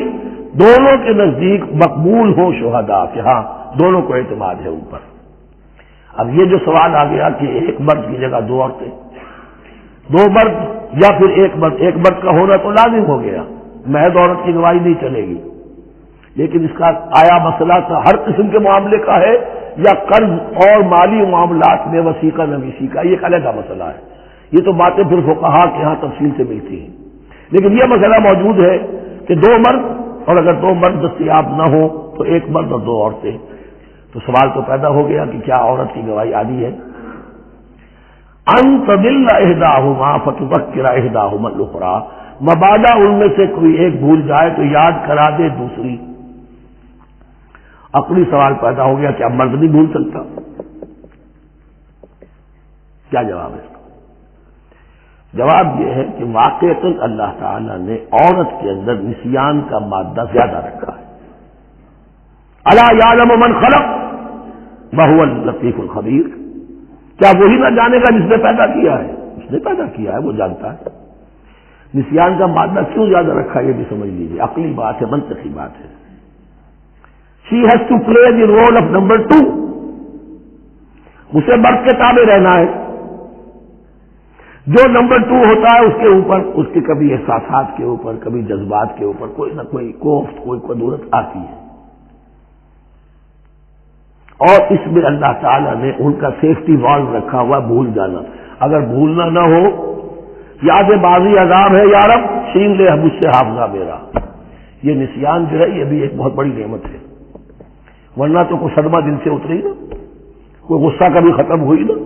دونوں کے نزدیک مقبول ہو شہداء، کہ ہاں دونوں کو اعتماد ہے ان پر۔ اب یہ جو سوال آ گیا کہ ایک مرد کی جگہ دو عورتیں، دو مرد یا پھر ایک مرد کا ہونا تو لازم ہو گیا، محض عورت کی گواہی نہیں چلے گی، لیکن اس کا آیا مسئلہ ہر قسم کے معاملے کا ہے یا قرض اور مالی معاملات میں وثیقہ نویسی کا، یہ ایک علیحدہ مسئلہ ہے، یہ تو باتیں پھر فقہا کے ہاں تفصیل سے ملتی ہیں، لیکن یہ مسئلہ موجود ہے کہ دو مرد، اور اگر دو مرد دستیاب نہ ہو تو ایک مرد اور دو عورتیں، تو سوال تو پیدا ہو گیا کہ کیا عورت کی گواہی عادی ہے؟ ان تضل احداہما فتذکر احداہما الاخری، مبادا ان میں سے کوئی ایک بھول جائے تو یاد کرا دے دوسری۔ عقلی سوال پیدا ہو گیا، کیا مرد نہیں بھول سکتا؟ کیا جواب ہے اس کا؟ جواب یہ ہے کہ واقعتاً اللہ تعالیٰ نے عورت کے اندر نسیان کا مادہ زیادہ رکھا ہے۔ الا یعلم من خلق وهو اللطیف الخبیر، کیا وہی نہ جانے گا جس نے پیدا کیا ہے؟ اس نے پیدا کیا ہے، وہ جانتا ہے۔ نسیان کا مادہ کیوں زیادہ رکھا ہے یہ بھی سمجھ لیجیے، عقلی بات ہے، منطقی بات ہے۔ She has to play the role of number 2، اسے مرد کے تابع رہنا ہے، جو نمبر 2 ہوتا ہے اس کے اوپر اس کے کبھی احساسات کے اوپر، کبھی جذبات کے اوپر کوئی نہ کوئی کوفت، کوئی قدورت آتی ہے، اور اس میں اللہ تعالیٰ نے ان کا سیفٹی والو رکھا ہوا بھول جانا، اگر بھولنا نہ ہو، یاد بازی عذاب ہے یا رب چھین لے مجھ سے حافظہ میرا، یہ نسیان جو ہے یہ بھی ایک بہت بڑی نعمت ہے، ورنہ تو کوئی صدمہ دل سے اتری نا، کوئی غصہ کبھی ختم ہوئی نا،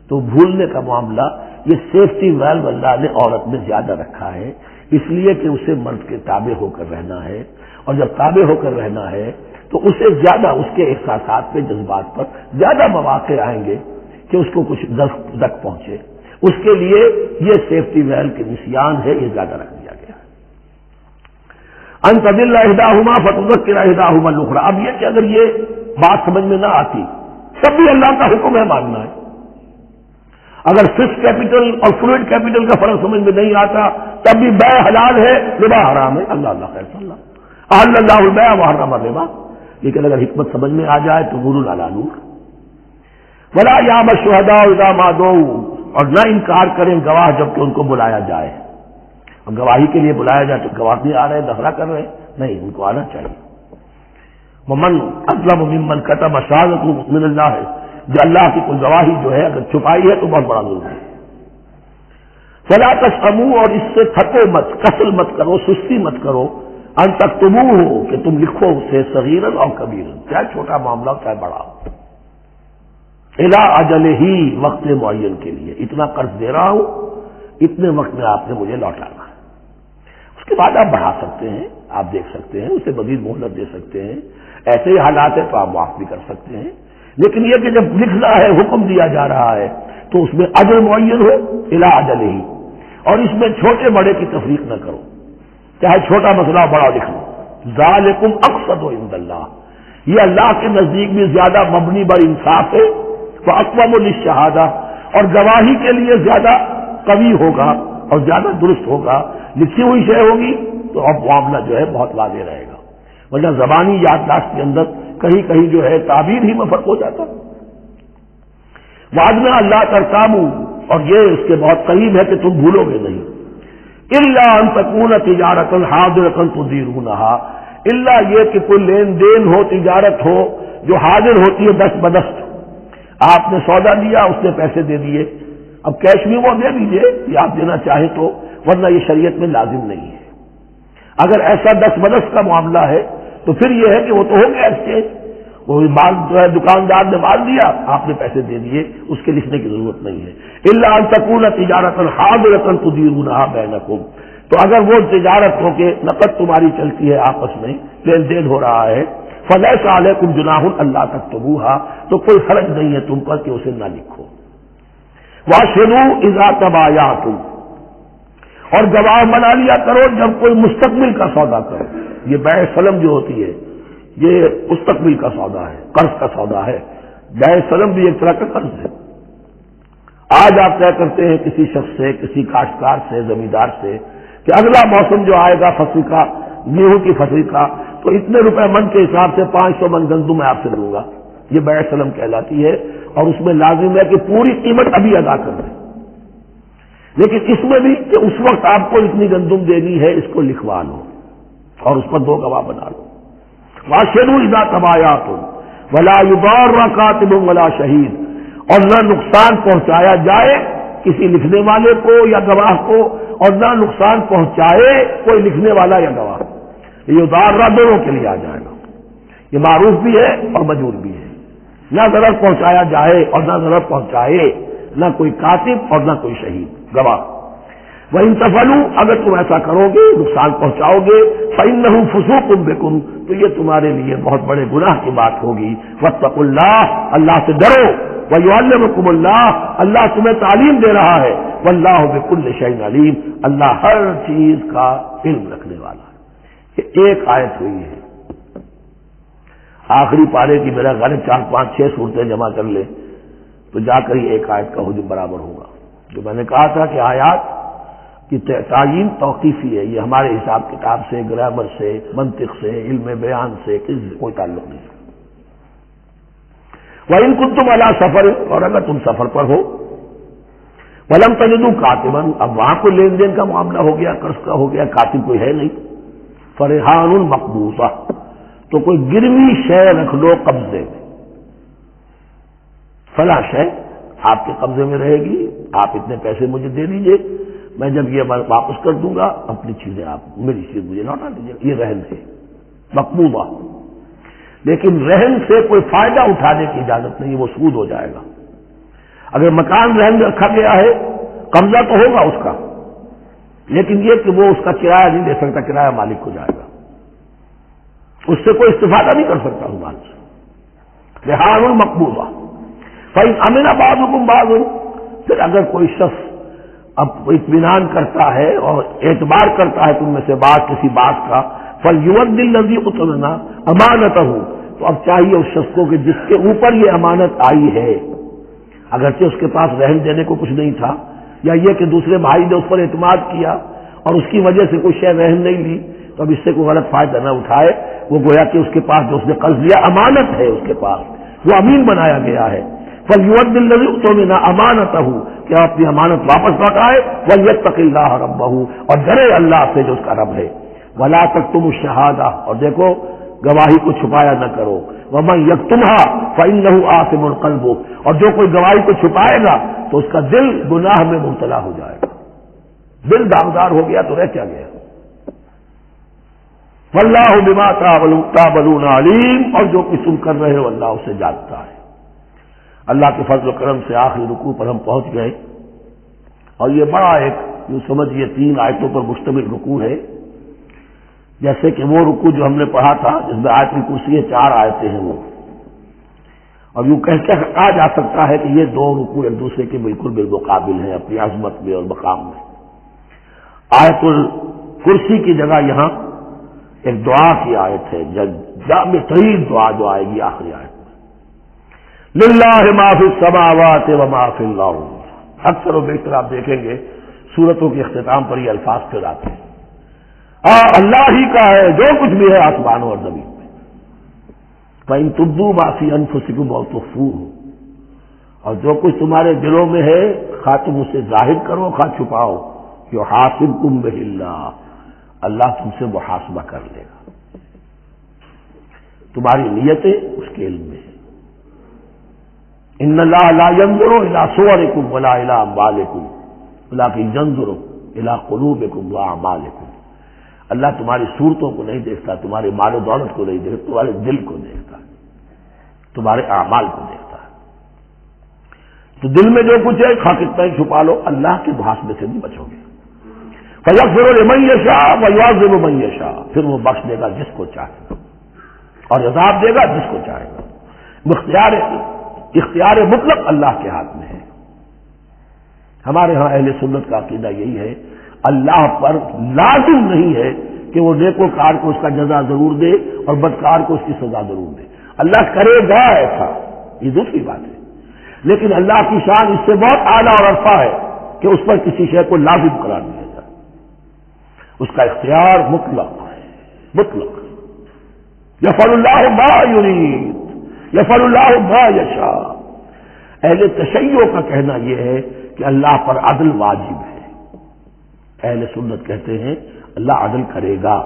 تو بھولنے کا معاملہ یہ سیفٹی ویلو اللہ نے عورت میں زیادہ رکھا ہے، اس لیے کہ اسے مرد کے تابع ہو کر رہنا ہے، اور جب تابع ہو کر رہنا ہے تو اسے زیادہ اس کے احساسات پہ، جذبات پر زیادہ مواقع آئیں گے کہ اس کو کچھ دک پہنچے، اس کے لیے یہ سیفٹی ویل کے نسیان ہے، یہ زیادہ رکھ دیا گیا ہے۔ ان تضل احداہما فتذکر احداہما الاخری. اب یہ کہ اگر یہ بات سمجھ میں نہ آتی تب بھی اللہ کا حکم ہے ماننا ہے. اگر فکس کیپٹل اور فلوئڈ کیپٹل کا فرق سمجھ میں نہیں آتا تب بھی بیع حلال ہے ربا حرام ہے. اللہ خیر صلی احل اللہ البیع وحرم الربا. لیکن اگر حکمت سمجھ میں آ جائے تو نور علی نور. ولا یأبى الشهداء اذا ما دعوا. اور نہ انکار کریں گواہ جب کہ ان کو بلایا جائے. اب گواہی کے لیے بلایا جائے تو گواہ نہیں آ رہے, دخلا کر رہے, نہیں, ان کو آنا چاہیے. ومن اظلم ممن كتم شهادة من اللہ ہے, جو اللہ کی کوئی گواہی جو ہے اگر چھپائی ہے تو بہت بڑا ظلم ہے. فلا تسأموا, اور اس سے تھکو مت, کسل مت کرو, سستی مت کرو, ان تکتبوہ, کہ تم لکھو اسے صغیرا اور کبیرا, چاہے چھوٹا معاملہ چاہے بڑا, الی اجلہ, وقت معین کے لیے. اتنا قرض دے رہا ہوں, اتنے وقت میں آپ نے مجھے لوٹانا ہے. اس کے بعد آپ بڑھا سکتے ہیں, آپ دیکھ سکتے ہیں, اسے مزید مہلت دے سکتے ہیں. ایسے ہی حالات ہے تو آپ معاف بھی کر سکتے ہیں. لیکن یہ کہ جب لکھنا ہے, حکم دیا جا رہا ہے, تو اس میں اجر معین ہو الی اجلہ, اور اس میں چھوٹے بڑے کی تفریق نہ کرو, چاہے چھوٹا مسئلہ بڑا لکھ لو. ذالکم اقسط عند اللہ, یہ اللہ کے نزدیک بھی زیادہ مبنی بر انصاف ہے. واقوم للشہادہ, اور گواہی کے لیے زیادہ قوی ہوگا اور زیادہ درست ہوگا. لکھی ہوئی شے ہوگی تو اب معاملہ جو ہے بہت واضح رہے گا, ورنہ زبانی یادداشت کے اندر کہیں کہیں جو ہے تعبیر ہی میں فرق ہو جاتا. وعدنا اللہ ترتابوا, اور یہ اس کے بہت قریب ہے کہ تم بھولو گے نہیں. الا ان تکون تجارۃ حاضرۃ تدیرونھا, الا یہ کہ کوئی لین دین ہو, تجارت ہو جو حاضر ہوتی ہے دست بدست. آپ نے سودا لیا, اس نے پیسے دے دیے, اب کیش بھی وہ دے دیجیے یا آپ دینا چاہیں تو, ورنہ یہ شریعت میں لازم نہیں ہے. اگر ایسا دست بدست کا معاملہ ہے تو پھر یہ ہے کہ وہ تو ہو گیا ایکسچینج, وہ مال جو ہے دکاندار نے مال دیا, آپ نے پیسے دے دیے, اس کے لکھنے کی ضرورت نہیں ہے. الا ان تکون تجارۃ حاضرۃ تدیرونھا بینکم, تو اگر وہ تجارت ہو کے نقد تمہاری چلتی ہے, آپس میں لین دین ہو رہا ہے, فلیس علیکم جناح الا تکتبوھا, تو کوئی حرج نہیں ہے تم پر کہ اسے نہ لکھو. واشهدوا اذا تبایعتم, اور گواہ بنا لیا کرو جب کوئی مستقبل کا سودا کرو. یہ بیع سلم جو ہوتی ہے یہ مستقبل کا سودا ہے, قرض کا سودا ہے. بیع سلم بھی ایک طرح کا قرض ہے. آج آپ طے کرتے ہیں کسی شخص سے, کسی کاشتکار سے, زمیندار سے, کہ اگلا موسم جو آئے گا فصل کا, گیہوں کی فصل کا, تو اتنے روپے من کے حساب سے 500 من گندم میں آپ سے لوں گا. یہ بیع سلم کہلاتی ہے, اور اس میں لازم ہے کہ پوری قیمت ابھی ادا کر دیں. لیکن اس میں بھی کہ اس وقت آپ کو اتنی گندم دینی ہے, اس کو لکھوا لو اور اس پر 2 گواہ بنا لو. واشهدوا اذا تبایعتم ولا یضار کاتب ولا شہید, اور نہ نقصان پہنچایا جائے کسی لکھنے والے کو یا گواہ کو, اور نہ نقصان پہنچائے کوئی لکھنے والا یا گواہ. یہ ضار دونوں کے لیے آ جائے گا. یہ معروف بھی ہے اور مجبور بھی ہے. نہ ضرر پہنچایا جائے اور نہ ضرر پہنچائے, نہ کوئی کاتب اور نہ کوئی شہید گواہ. وَإِن تَفْعَلُوا, اگر تم ایسا کرو گے, نقصان پہنچاؤ گے, فَإِنَّهُ فُسُوقٌ بِكُمْ, تو یہ تمہارے لیے بہت بڑے گناہ کی بات ہوگی. وَاتَّقُوا اللَّهَ, اللہ سے ڈرو. وَيُعَلِّمُكُمُ اللَّهُ, اللہ تمہیں تعلیم دے رہا ہے. وَاللَّهُ بِكُلِّ شَيْءٍ عَلِيمٌ, اللہ ہر چیز کا علم رکھنے والا ہے. یہ ایک آیت ہوئی ہے. آخری پارے کی میرا غالب 4 5 6 صورتیں جمع کر لے تو جا کر ہی ایک آیت کا حجم برابر ہوگا. جو میں نے کہا تھا کہ آیات کی تعین توقیفی ہے, یہ ہمارے حساب کتاب سے, گرامر سے, منطق سے, علم بیان سے کوئی تعلق نہیں. وَإِن كُنتُمْ عَلَىٰ سَفَرٍ, اور اگر تم سفر پر ہو, وَلَمْ تَجِدُوا كَاتِبًا, اب وہاں کوئی لین دین کا معاملہ ہو گیا, قرض کا ہو گیا, کاتب کوئی ہے نہیں. فَرِحَانٌ مَقْبُوضَةٌ, تو کوئی گروی شے رکھ لو قبضے میں. فلاں شے آپ کے قبضے میں رہے گی, آپ اتنے پیسے مجھے دے دیجئے, میں جب یہ واپس کر دوں گا اپنی چیزیں آپ, میری چیز مجھے لوٹا دیجیے. یہ رہن ہے مقبوضہ. لیکن رہن سے کوئی فائدہ اٹھانے کی اجازت نہیں, وہ سود ہو جائے گا. اگر مکان رہن میں رکھا گیا ہے, قبضہ تو ہوگا اس کا, لیکن یہ کہ وہ اس کا کرایہ نہیں دے سکتا, کرایہ مالک ہو جائے گا, اس سے کوئی استفادہ نہیں کر سکتا اس مال سے. رہان مقبوضہ. فإن أمن بعضكم بعضا, پھر اگر کوئی شخص اب اطمینان کرتا ہے اور اعتبار کرتا ہے تم میں سے بعض کسی بات کا فَلْيُؤَدِّ الَّذِي اؤْتُمِنَ أَمَانَتَهُ، تو اب چاہیے اس شخص کو کہ جس کے اوپر یہ امانت آئی ہے، اگرچہ اس کے پاس رہن دینے کو کچھ نہیں تھا، یا یہ کہ دوسرے بھائی نے اس پر اعتماد کیا اور اس کی وجہ سے کوئی شے رہن نہیں لی، تو اب اس سے کوئی غلط فائدہ نہ اٹھائے، وہ گویا کہ اس کے پاس جو اس نے قرض لیا امانت ہے، اس کے پاس وہ امین بنایا گیا ہے۔ فَلْيُؤَدِّ الَّذِي اؤْتُمِنَ أَمَانَتَهُ، کہ اپنی امانت واپس لوٹائے، وَلْيَتَّقِ اللَّهَ رَبَّهُ، اور ڈرے اللہ سے جو اس کا رب ہے، وَلَا تَكْتُمُوا الشَّهَادَةَ، اور دیکھو گواہی کو چھپایا نہ کرو، وَمَن يَكْتُمْهَا فَإِنَّهُ آثِمٌ قَلْبُهُ، اور جو کوئی گواہی کو چھپائے گا تو اس کا دل گناہ میں مبتلا ہو جائے گا، دل داغدار ہو گیا تو رہ کیا گیا۔ وَاللَّهُ بِمَا تَعْمَلُونَ عَلِيمٌ، اور جو کچھ تم کر رہے ہو اللہ اسے جانتا ہے۔ اللہ کے فضل و کرم سے آخری رکوع پر ہم پہنچ گئے، اور یہ بڑا ایک یوں سمجھیے 3 آیتوں پر مشتمل رکوع ہے، جیسے کہ وہ رکوع جو ہم نے پڑھا تھا جس میں آیت الکرسی ہے 4 آیتیں ہیں وہ، اور یوں کہا جا سکتا ہے کہ یہ 2 رکوع ایک دوسرے کے بالکل بالمقابل ہیں اپنی عظمت میں اور مقام میں۔ آیت الکرسی کی جگہ یہاں ایک دعا کی آیت ہے، جامع ترین دعا جو آئے گی آخری آیت میں، للہ ما فی السماوات و ما فی الارض۔ اکثر و بیشتر آپ دیکھیں گے سورتوں کے اختتام پر یہ الفاظ پھر آتے ہیں، اللہ ہی کا ہے جو کچھ بھی ہے آسمانوں اور زمین میں۔ فَإِن تُبْدُوا مَا فِي أَنفُسِكُمْ أَوْ تُخْفُوهُ، اور جو کچھ تمہارے دلوں میں ہے خواہ تم اسے ظاہر کرو خواہ چھپاؤ، يُحَاسِبْكُم بِهِ اللَّهُ، اللہ تم سے محاسبہ کر لے گا، تمہاری نیتیں اس کے علم میں ہیں۔ ان اللہ لا ينظر الى صوركم ولا الى اموالكم ولكن ينظر الى قلوبكم واعمالكم، اللہ تمہاری صورتوں کو نہیں دیکھتا، تمہارے مال و دولت کو نہیں دیکھتا، تمہارے دل کو دیکھتا ہے، تمہارے اعمال کو دیکھتا ہے۔ تو دل میں جو کچھ ہے خواہ کتنا ہی چھپا لو اللہ کے محاسبے سے نہیں بچو گے۔ فَيَغْفِرُ لِمَن يَشَاءُ وَيُعَذِّبُ مَن يَشَاءُ، پھر وہ بخش دے گا جس کو چاہے گا اور عذاب دے گا جس کو چاہے گا۔ اختیار مطلق اللہ کے ہاتھ میں ہے۔ ہمارے ہاں اہل سنت کا عقیدہ یہی ہے، اللہ پر لازم نہیں ہے کہ وہ نیکوکار کو اس کا جزا ضرور دے اور بدکار کو اس کی سزا ضرور دے، اللہ کرے گا ایسا، یہ دوسری بات ہے، لیکن اللہ کی شان اس سے بہت اعلیٰ اور عرفہ ہے کہ اس پر کسی شے کو لازم قرار دیا جائے، اس کا اختیار مطلق ہے، مطلق۔ یفعل اللہ ما یرید یفعل اللہ ما یشاء۔ اہل تشیع کا کہنا یہ ہے کہ اللہ پر عدل واجب ہے، اہل سنت کہتے ہیں اللہ عدل کرے گا،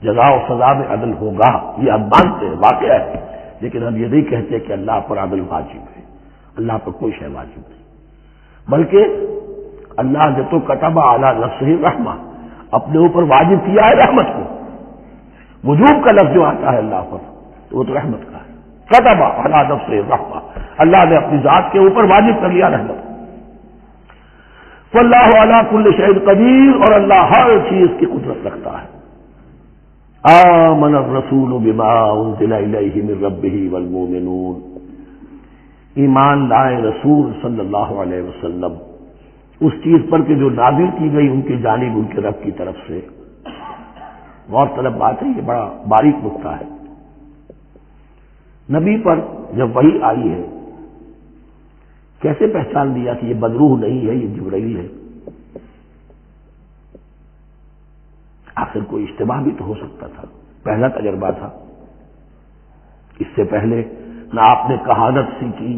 جزا و سزا میں عدل ہوگا، یہ ہم مانتے ہیں، واقعہ ہے، لیکن ہم یہ نہیں کہتے کہ اللہ پر عدل واجب ہے، اللہ پر کوئی شے واجب نہیں، بلکہ اللہ نے تو کتب علی نفسہ الرحمہ، اپنے اوپر واجب کیا ہے رحمت کو۔ وجوب کا لفظ جو آتا ہے اللہ پر تو وہ تو رحمت کا ہے، کتب علی نفسہ الرحمہ، اللہ نے اپنی ذات کے اوپر واجب کر لیا رحمت۔ واللہ علی کل شیء قدیر، اور اللہ ہر چیز کی قدرت رکھتا ہے۔ آمن الرسول بما انزل الیہ من ربہ والمؤمنون، ایمان لائے رسول صلی اللہ علیہ وسلم اس چیز پر کہ جو نازل کی گئی ان کی جانب ان کے رب کی طرف سے۔ غور طلب بات ہے، یہ بڑا باریک نقطہ ہے۔ نبی پر جب وحی آئی ہے کیسے پہچان لیا کہ یہ بدروح نہیں ہے، یہ جبرائیل ہے؟ آخر کوئی اشتباہ بھی تو ہو سکتا تھا، پہلا تجربہ تھا، اس سے پہلے نہ آپ نے کہانت سیکھی،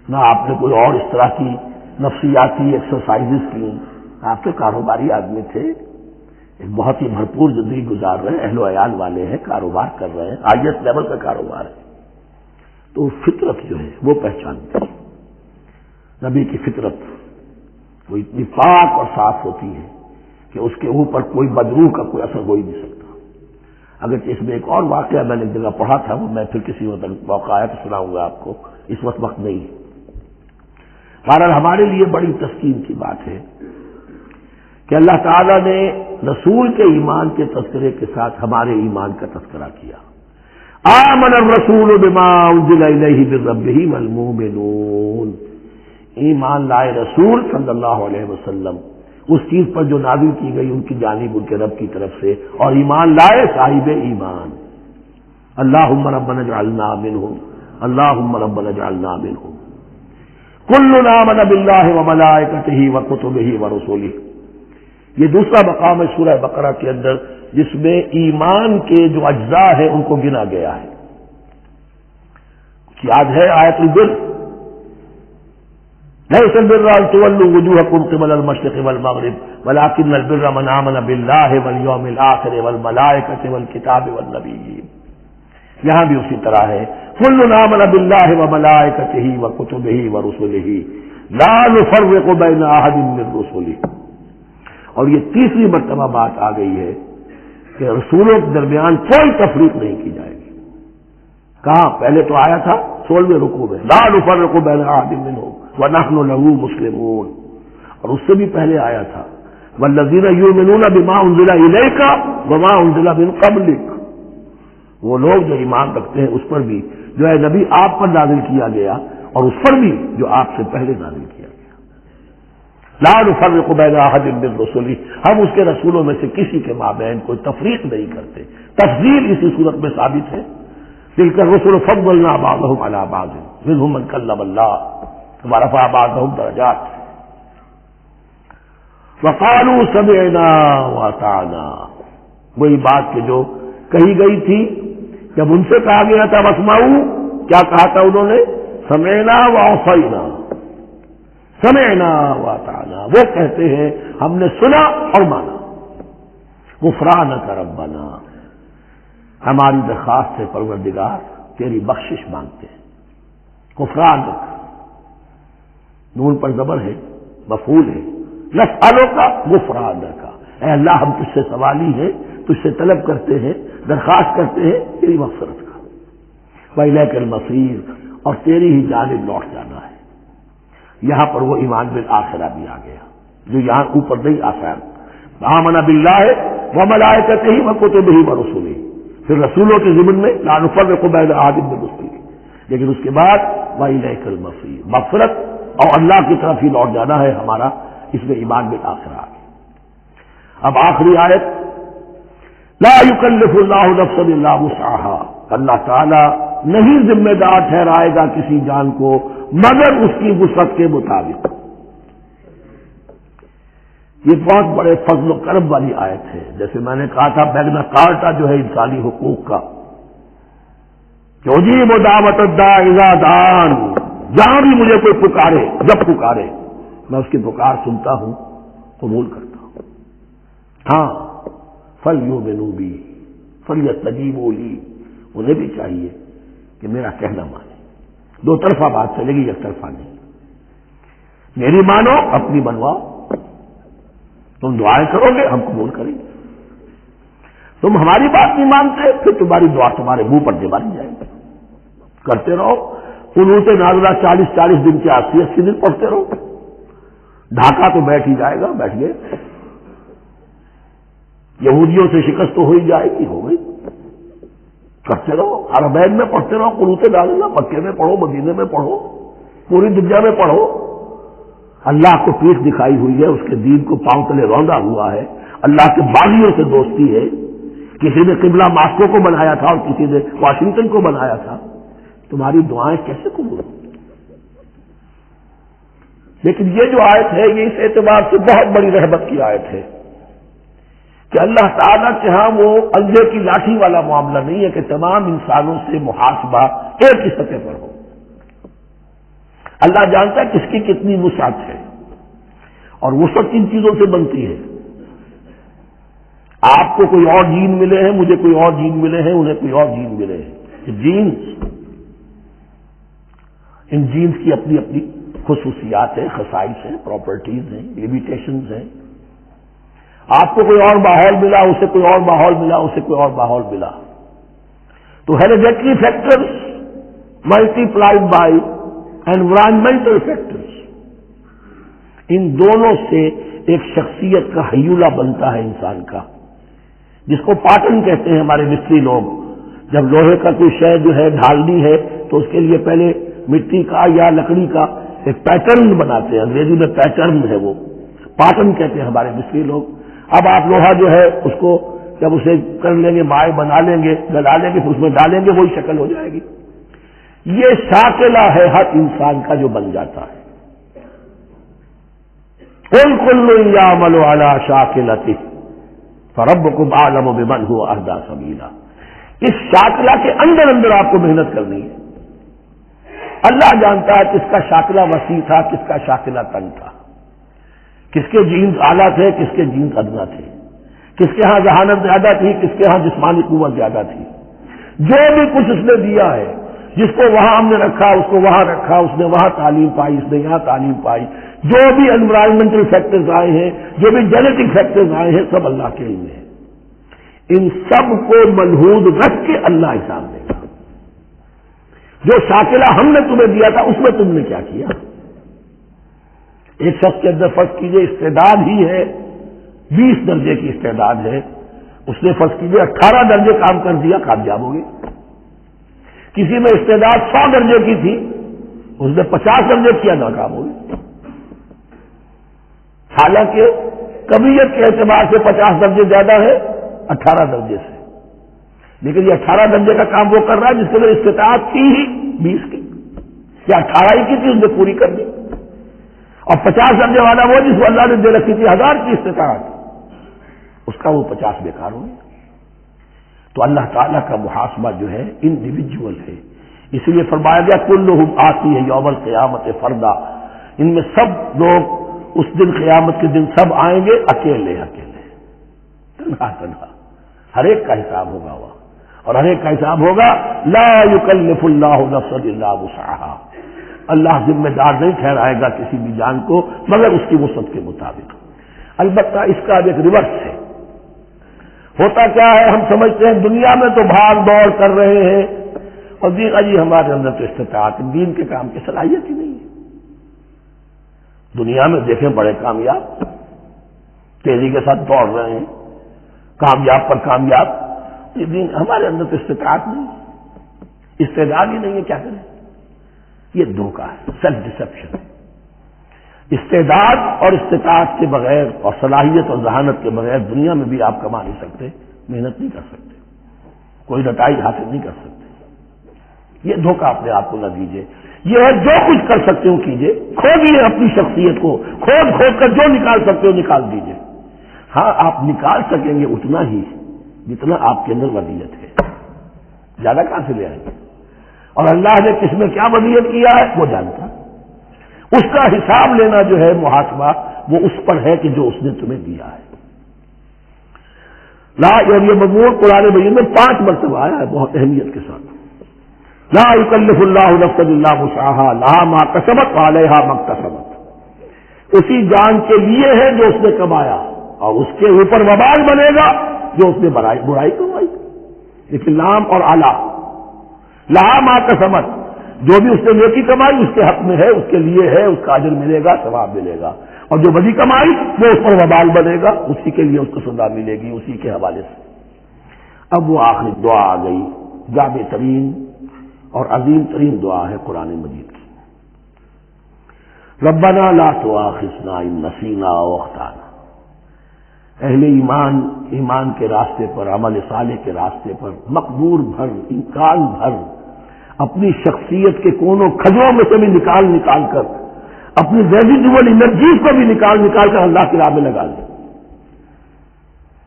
نہ آپ نے کوئی اور اس طرح کی نفسیاتی ایکسرسائزز کی، آپ کے کاروباری آدمی تھے، ایک بہت ہی بھرپور زندگی گزار رہے ہیں، اہل و عیال والے ہیں، کاروبار کر رہے ہیں، ہائیسٹ لیول کا کاروبار ہے، تو فطرت جو ہے وہ پہچانتی ہے۔ نبی کی فطرت وہ اتنی پاک اور صاف ہوتی ہے کہ اس کے اوپر کوئی بدروح کا کوئی اثر ہو ہی نہیں سکتا۔ اگرچہ اس میں ایک اور واقعہ میں نے ایک جگہ پڑھا تھا، وہ میں پھر کسی وقت موقع آیا تو سناؤں گا آپ کو، اس وقت نہیں ہے۔ بہرحال ہمارے لیے بڑی تسکین کی بات ہے کہ اللہ تعالیٰ نے رسول کے ایمان کے تذکرے کے ساتھ ہمارے ایمان کا تذکرہ کیا۔ آمن الرسول بما انزل الیہ من ربہ والمؤمنون، ایمان لائے رسول صلی اللہ علیہ وسلم اس چیز پر جو نازل کی گئی ان کی جانب ان کے رب کی طرف سے، اور ایمان لائے صاحب ایمان۔ اللہم ربنا اجعلنا منہم، اللہم ربنا اجعلنا منہم۔ کل آمن باللہ وملائکتہ وکتبہ ورسلہ، یہ دوسرا مقام ہے سورہ بقرہ کے اندر جس میں ایمان کے جو اجزاء ہیں ان کو گنا گیا ہے۔ یاد ہے آیت البر، ليس البر أن تولوا وجوهكم قبل المشرق والمغرب ولكن البر من آمن بالله واليوم الآخر والملائكة والكتاب والنبيين۔ یہاں بھی اسی طرح ہے، كل آمن بالله وملائكته وكتبه ورسله لا نفرق بين أحد من رسله۔ اور یہ تیسری مرتبہ بات آ گئی ہے کہ رسولوں کے درمیان کوئی تفریق نہیں کی جائے گی۔ کہاں؟ پہلے تو آیا تھا 16ویں رکوع میں، لا نفرق بين أحد منهم وَنَحْنُ لَهُ مُسْلِمُونَ، اور اس سے بھی پہلے آیا تھا وَالَّذِينَ يُؤْمِنُونَ بِمَا أُنزِلَ إِلَيْكَ وَمَا أُنزِلَ مِن قَبْلِكَ، وہ لوگ جو ایمان رکھتے ہیں اس پر بھی جو ہے نبی آپ پر نازل کیا گیا اور اس پر بھی جو آپ سے پہلے نازل کیا گیا۔ لَا نُفَرِّقُ بَيْنَ أَحَدٍ مِّن رُّسُلِهِ، ہم اس کے رسولوں میں سے کسی کے مابین کوئی تفریق نہیں کرتے۔ تفضیل اسی صورت میں ثابت ہے، تِلْكَ الرُّسُلُ فَضَّلْنَا بَعْضَهُمْ عَلَىٰ بَعْضٍ مِّنْهُم مَّن كَلَّمَ اللَّهُ ورفع بعضهم درجات وقالوا سمعنا واطعنا، وہی بات کہ جو کہی گئی تھی جب ان سے کہا گیا تھا واسمعوا، کیا کہا تھا انہوں نے؟ سمعنا واطعنا، سمعنا واطعنا، وہ کہتے ہیں ہم نے سنا اور مانا۔ غفرانک ربنا، ہماری درخواست ہے پروردگار تیری بخشش مانگتے ہیں۔ غفرانک، نون پر زبر ہے، مفعول ہے، نسألو کا غفران کا، اے اللہ ہم تجھ سے سوالی ہیں، تجھ سے طلب کرتے ہیں، درخواست کرتے ہیں تیری مغفرت کا۔ وإلیک المصیر، اور تیری ہی جانب لوٹ جانا ہے۔ یہاں پر وہ ایمان بالآخرہ بھی آ گیا جو یہاں اوپر نہیں آسان، آمن باللہ وملائکتہ وکتبہ ورسلہ، پھر رسولوں کے ضمن میں لا نفرق بین احد من رسلہ، لیکن اس کے بعد وإلیک المصیر، مغفرت اور اللہ کی طرف ہی لوٹ جانا ہے ہمارا، اس میں ایمان بالآخرہ آ گیا۔ اب آخری آیت، لا یکلف اللہ نفسا الا وسعها، اللہ تعالیٰ نہیں ذمہ دار ٹھہرائے گا کسی جان کو مگر اس کی وسعت کے مطابق۔ یہ بہت بڑے فضل و کرم والی آیت ہے، جیسے میں نے کہا تھا میگنا کارٹا جو ہے انسانی حقوق کا، کہ اجیب دعوت الداع اذا دعان، جہاں بھی مجھے کوئی پکارے، جب پکارے میں اس کی پکار سنتا ہوں، قبول کرتا ہوں۔ ہاں فَلْيُؤْمِنُوا بِي فَلْيَسْتَجِيبُوا لِي، انہیں بھی چاہیے کہ میرا کہنا مانے۔ دو طرفہ بات چلے گی، یک طرفہ نہیں۔ میری مانو، اپنی منواؤ، تم دعائیں کرو گے ہم قبول کریں گے، تم ہماری بات نہیں مانتے پھر تمہاری دعا تمہارے منہ پر دیواری جائے گی۔ کرتے رہو قنوت نازلہ 40 دن کے 80 دن پڑھتے رہو، ڈھاکہ تو بیٹھ ہی جائے گا، بیٹھ گئے۔ یہودیوں سے شکست تو ہو ہی جائے گی، ہو گئی۔ کرتے رہو، حرمین میں پڑھتے رہو قنوت نازلہ، مکے میں پڑھو، مدینے میں پڑھو، پوری دنیا میں پڑھو۔ اللہ کو پیٹھ دکھائی ہوئی ہے، اس کے دین کو پاؤں تلے روندا ہوا ہے، اللہ کے باغیوں سے دوستی ہے۔ کسی نے قبلہ ماسکو کو بنایا تھا اور کسی نے واشنگٹن کو بنایا تھا، تمہاری دعائیں کیسے قبول ہوں؟ لیکن یہ جو آیت ہے یہ اس اعتبار سے بہت بڑی رحمت کی آیت ہے کہ اللہ تعالیٰ کے ہاں وہ اندھے کی لاٹھی والا معاملہ نہیں ہے کہ تمام انسانوں سے محاسبہ ایک ہی سطح پر ہو۔ اللہ جانتا ہے کس کی کتنی وسعت ہے، اور وسعت کن چیزوں سے بنتی ہے۔ آپ کو کوئی اور جین ملے ہیں، مجھے کوئی اور جین ملے ہیں، انہیں کوئی اور جین ملے ہیں۔ جینز، ان جینز کی اپنی اپنی خصوصیات ہیں، خصائص ہیں، پراپرٹیز ہیں، لیمیٹیشنز ہیں۔ آپ کو کوئی اور ماحول ملا، اسے کوئی اور ماحول ملا، اسے کوئی اور ماحول ملا، تو hereditary factors multiplied by environmental factors, ان دونوں سے ایک شخصیت کا حیولہ بنتا ہے انسان کا، جس کو پیٹرن کہتے ہیں ہمارے مستری لوگ۔ جب لوہے کا کوئی شے جو ہے ڈھالنی ہے تو اس کے لیے پہلے مٹی کا یا لکڑی کا ایک پیٹرن بناتے ہیں، انگریزی میں پیٹرن ہے وہ، پاٹن کہتے ہیں ہمارے مصری لوگ. اب آپ لوہا جو ہے اس کو جب اسے کر لیں گے، مائع بنا لیں گے، گلا لیں گے، پھر اس میں ڈالیں گے، وہی شکل ہو جائے گی. یہ شاکلہ ہے ہر انسان کا جو بن جاتا ہے. قل کل یعمل علی شاکلتہ فربکم اعلم بمن هو اہدی سبیلا. اس شاکلہ کے اندر اندر آپ کو محنت کرنی ہے. اللہ جانتا ہے کس کا شاکلہ وسیع تھا، کس کا شاکلہ تنگ تھا، کس کے جینز اعلیٰ تھے، کس کے جینز ادنا تھے، کس کے ہاں ذہانت زیادہ تھی، کس کے ہاں جسمانی قوت زیادہ تھی. جو بھی کچھ اس نے دیا ہے، جس کو وہاں ہم نے رکھا اس کو وہاں رکھا، اس نے وہاں تعلیم پائی، اس نے یہاں تعلیم پائی. جو بھی انوائرمنٹل فیکٹرز آئے ہیں، جو بھی جینیٹک فیکٹرز آئے ہیں، سب اللہ کے علم میں ہے. ان سب کو ملحوظ رکھ کے اللہ حساب دے گا. جو شاکلہ ہم نے تمہیں دیا تھا اس میں تم نے کیا کیا. ایک شخص کے اندر فرض کیجئے استعداد ہی ہے 20 درجے کی استعداد ہے، اس نے فرض کیجئے 18 درجے کام کر دیا، کامیاب ہو گئے. کسی میں استعداد 100 درجے کی تھی، اس نے 50 درجے کیا، ناکام ہو گئی. حالانکہ کمیت کے اعتبار سے 50 درجے زیادہ ہے 18 درجے سے، لیکن یہ 18 درجے کا کام وہ کر رہا ہے جس کے اندر استطاعت تھی ہی 20 کی، یا 18 ہی کی تھی، اس نے پوری کر دی. اور 50 درجے والا وہ جس کو اللہ نے دے رکھی تھی 1000 کی استطاعت، اس کا وہ 50 بیکار ہو گیا. تو اللہ تعالیٰ کا محاسبہ جو ہے انڈیویجول ہے. اسی لیے فرمایا گیا کلہم آتی ہے یوم القیامت فردا. ان میں سب لوگ اس دن قیامت کے دن سب آئیں گے اکیلے اکیلے، تنہا تنہا. ہر ایک کا حساب ہوگا وہاں، اور ہر ایک کا حساب ہوگا لا یکلف اللہ نفسا الا وسعها. اللہ ذمہ دار نہیں ٹھہرائے گا کسی بھی جان کو مگر اس کی وسعت کے مطابق. البتہ اس کا ایک ریورس ہے. ہوتا کیا ہے، ہم سمجھتے ہیں دنیا میں تو بھاگ دوڑ کر رہے ہیں اور جی ہمارے اندر تو استطاعت دین کے کام کی صلاحیت ہی نہیں ہے. دنیا میں دیکھیں بڑے کامیاب تیزی کے ساتھ دوڑ رہے ہیں، کامیاب پر کامیاب. یہ دین ہمارے اندر تو استطاعت نہیں ہے، استعداد ہی نہیں ہے، کیا کریں. یہ دھوکہ ہے، سیلف ڈسپشن ہے. استعداد اور استطاعت کے بغیر اور صلاحیت اور ذہانت کے بغیر دنیا میں بھی آپ کما نہیں سکتے، محنت نہیں کر سکتے، کوئی نتائج حاصل نہیں کر سکتے. یہ دھوکہ اپنے آپ کو نہ دیجیے. یہ ہے جو کچھ کر سکتے ہو کیجیے، کھودیے اپنی شخصیت کو، کھود کر جو نکال سکتے ہو نکال دیجیے. ہاں آپ نکال سکیں گے اتنا ہی جتنا آپ کے اندر وضعیت ہے، زیادہ کہاں سے لے آئیں گے. اور اللہ نے کس میں کیا وضعیت کیا ہے وہ جانتا. اس کا حساب لینا جو ہے محاسبہ وہ اس پر ہے کہ جو اس نے تمہیں دیا ہے. لا اور یہ مضمون قرآن مجید میں 5 مرتبہ آیا ہے بہت اہمیت کے ساتھ. لا یکلف اللہ نفسا الا وسعها لها ما کسبت وعلیها ما اکتسبت. اسی جان کے لیے ہے جو اس نے کمایا اور اس کے اوپر وبال بنے گا جو اس نے برائی کمائی. لیکن لام اور اعلیٰ لها ما کسبت، جو بھی اس نے نیکی کمائی اس کے حق میں ہے، اس کے لیے ہے، اس کا اجر ملے گا، ثواب ملے گا. اور جو بدی کمائی وہ اس پر وبال بنے گا، اسی کے لیے اس کو سزا ملے گی، اسی کے حوالے سے. اب وہ آخری دعا آ گئی، جامع ترین اور عظیم ترین دعا ہے قرآن مجید کی. ربنا لا تؤاخذنا ان نسینا او اخطانا. اہل ایمان کے راستے پر، عمل صالح کے راستے پر مقدور بھر، امکان بھر اپنی شخصیت کے کونوں کھجروں میں سے بھی نکال کر، اپنی ریزیڈول انرجیز کو بھی نکال کر اللہ کی راہ میں لگا لیں.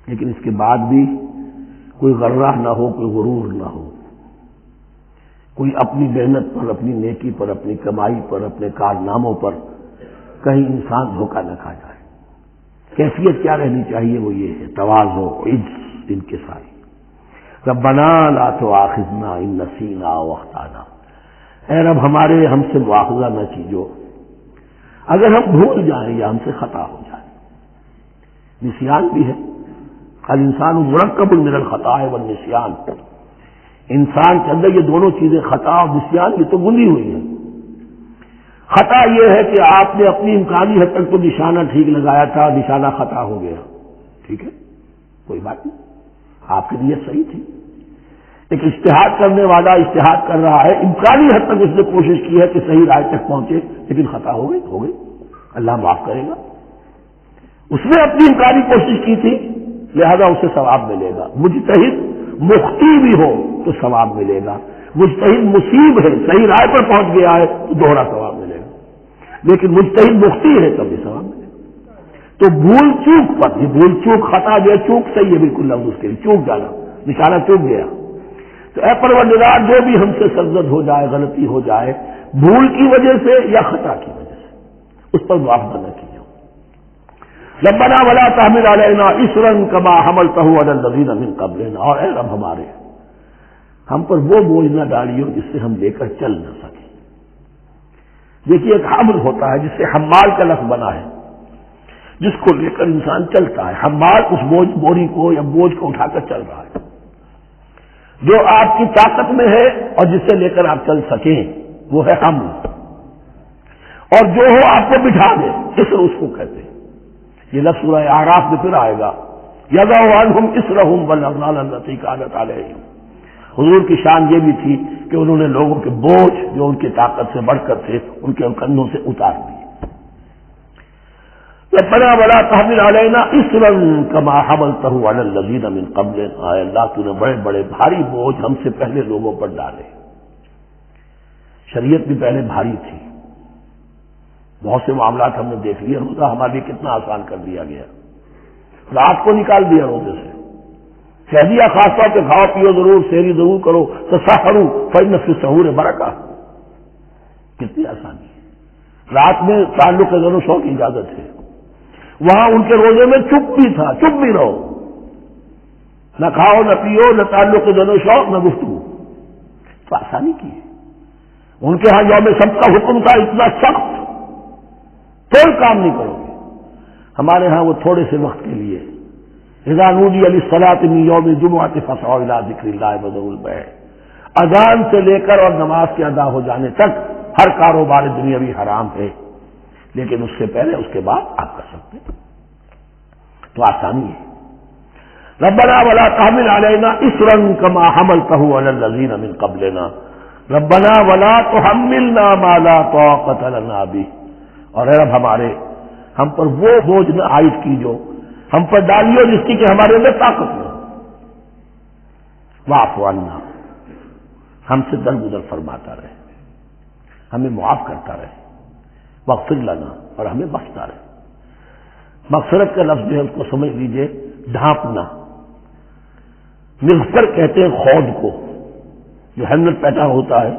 لیکن اس کے بعد بھی کوئی غرہ نہ ہو، کوئی غرور نہ ہو، کوئی اپنی محنت پر، اپنی نیکی پر، اپنی کمائی پر، اپنے کارناموں پر کہیں انسان دھوکہ نہ کھا جائے. کیفیت کیا رہنی چاہیے وہ یہ ہے تواضع، عجز، انکساری. ربنا لا تؤاخذنا ان نسینا او اخطانا. اے رب ہم سے مواخذہ نہ کیجو اگر ہم بھول جائیں یا ہم سے خطا ہو جائے. نسیان بھی ہے، الانسان مرکب من الخطاء والنسیان. انسان کے اندر یہ دونوں چیزیں خطا اور نسیان یہ تو گندی ہوئی ہیں. خطا یہ ہے کہ آپ نے اپنی امکانی حد تک تو نشانہ ٹھیک لگایا تھا، نشانہ خطا ہو گیا، ٹھیک ہے کوئی بات نہیں، آپ کی نیت صحیح تھی. ایک اجتہاد کرنے والا اجتہاد کر رہا ہے، امکانی حد تک اس نے کوشش کی ہے کہ صحیح رائے تک پہنچے، لیکن خطا ہو گئی، اللہ معاف کرے گا. اس نے اپنی امکانی کوشش کی تھی، لہذا اسے ثواب ملے گا۔ مجتہد مخطی بھی ہو تو ثواب ملے گا، مجتہد مصیب ہے، صحیح رائے پر پہنچ گیا ہے تو دوہرا ثواب ملے گا، لیکن مجتہد مخطی ہے تب بھی ثواب ملے گا۔ تو بھول چوک پر، یہ بھول چوک خطا جو ہے، چوک صحیح ہے بالکل لفظ اس کے لیے، چوک جانا، نشانہ چوک گیا۔ تو اے پروردگار، جو بھی ہم سے سرزد ہو جائے، غلطی ہو جائے، بھول کی وجہ سے یا خطا کی وجہ سے، اس پر معاف نہ کیجیے۔ ربنا ولا تحمل علینا اصرا کما حملتہ علی الذین من قبلنا، اور اے رب ہمارے، ہم پر وہ بوجھ نہ ڈالیو جس سے ہم لے کر چل نہ سکیں۔ دیکھیے ایک حمل ہوتا ہے جس سے حمال کا لفظ بنا ہے، جس کو لے کر انسان چلتا ہے۔ حمال اس بوری کو یا بوجھ کو اٹھا کر چل رہا ہے، جو آپ کی طاقت میں ہے اور جس سے لے کر آپ چل سکیں وہ ہے حمل، اور جو ہو آپ کو بٹھا دے اس کو کہتے ہیں۔ یہ لفظ سورہ اعراف میں پھر آئے گا، یضع عنہم اصرہم والاغلال التی کانت علیہم۔ حضور کی شان یہ بھی تھی کہ انہوں نے لوگوں کے بوجھ جو ان کی طاقت سے بڑھ کر تھے ان کے کندھوں سے اتار دیے۔ ربنا ولا تحمل علینا اصرا کما حملتہ علی الذین من قبلنا، اے اللہ تو نے بڑے بڑے بھاری بوجھ ہم سے پہلے لوگوں پر ڈالے۔ شریعت بھی پہلے بھاری تھی، بہت سے معاملات ہم نے دیکھ لیے، روزہ ہمارے لیے کتنا آسان کر دیا گیا، رات کو نکال دیا روزے سے، کہہ دیا خاص طور پہ کھاؤ پیو ضرور، سحری ضرور کرو، تسحروا فإن فی السحور برکہ، کتنی آسانی ہے۔ رات میں تعلق زن و شو کی اجازت ہے، وہاں ان کے روزے میں چپ بھی تھا، چپ بھی رہو، نہ کھاؤ نہ پیو، نہ تعلق زن و شو، نہ گفتگو، تو آسانی کی ہے۔ ان کے ہاں یوم سبت کا حکم تھا اتنا سخت، کوئی کام نہیں کرو گے۔ ہمارے ہاں وہ تھوڑے سے وقت کے لیے، اذا نودی للصلاۃ من یوم الجمعۃ فاسعوا الی ذکر اللہ وذروا البیع، اذان سے لے کر اور نماز کے ادا ہو جانے تک ہر کاروبار دنیاوی حرام ہے، لیکن اس سے پہلے اس کے بعد آپ کر سکتے ہیں، تو آسانی ہے۔ ربنا ولا تحمل علینا اصرا کما حملتہ علی الذین من قبلنا ربنا ولا تحملنا ما لا طاقۃ لنا بہ، اور اے رب ہمارے، ہم پر وہ بوجھ نہ عائد کی جو ہم پر ڈالیو جس کی کہ ہمارے اندر طاقت نہ ہو۔ واعف عنا، ہم سے درگزر فرماتا رہے، ہمیں معاف کرتا رہے، واغفر لنا، اور ہمیں بخشتا رہے۔ مغفرت کا لفظ جو ہے اس کو سمجھ لیجئے ڈھانپنا، مغفر کہتے ہیں خود کو، جو ہیلمٹ پہنا ہوتا ہے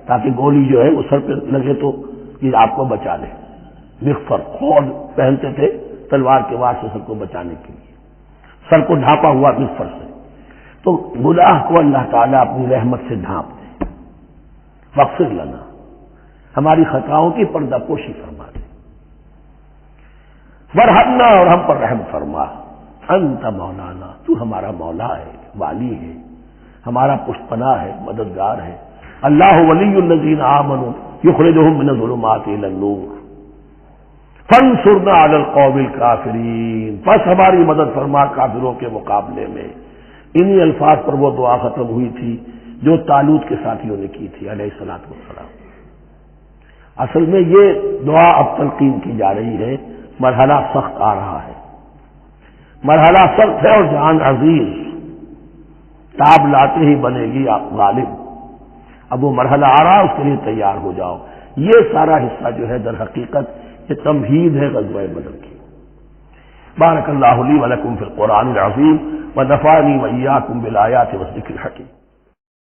تاکہ گولی جو ہے وہ سر پہ لگے تو یہ آپ کو بچا لے۔ مغفر خود پہنتے تھے تلوار کے وار سے سر کو بچانے کے لیے، سر کو ڈھانپا ہوا مغفر سے، تو گناہ کو اللہ تعالیٰ اپنی رحمت سے ڈھانپ دے۔ واغفر لنا، ہماری خطاؤں کی پردہ پوشی فرما دے۔ ورحمنا، اور ہم پر رحم فرما۔ انت مولانا، تو ہمارا مولا ہے، والی ہے، ہمارا پشت پناہ ہے، مددگار ہے۔ اللہ ولی الذین آمنوا یخرجہم من الظلمات الی النور فانصرنا علی القوم الکافرین، بس ہماری مدد فرما کافروں کے مقابلے میں۔ انہی الفاظ پر وہ دعا ختم ہوئی تھی جو طالوت کے ساتھیوں نے کی تھی علیہ الصلوۃ والسلام۔ اصل میں یہ دعا اب تلقین کی جا رہی ہے، مرحلہ سخت آ رہا ہے، مرحلہ سخت ہے اور جان عزیز، تاب لاتے ہی بنے گی آپ غالب۔ اب وہ مرحلہ آ رہا ہے، اس کے لیے تیار ہو جاؤ۔ یہ سارا حصہ جو ہے در حقیقت یہ تمہید ہے غزوہ بدر کی۔ بارک اللہ لی ولکم فی القرآن العظیم ونفعنی وإیاکم بالآیات والذکر الحکیم۔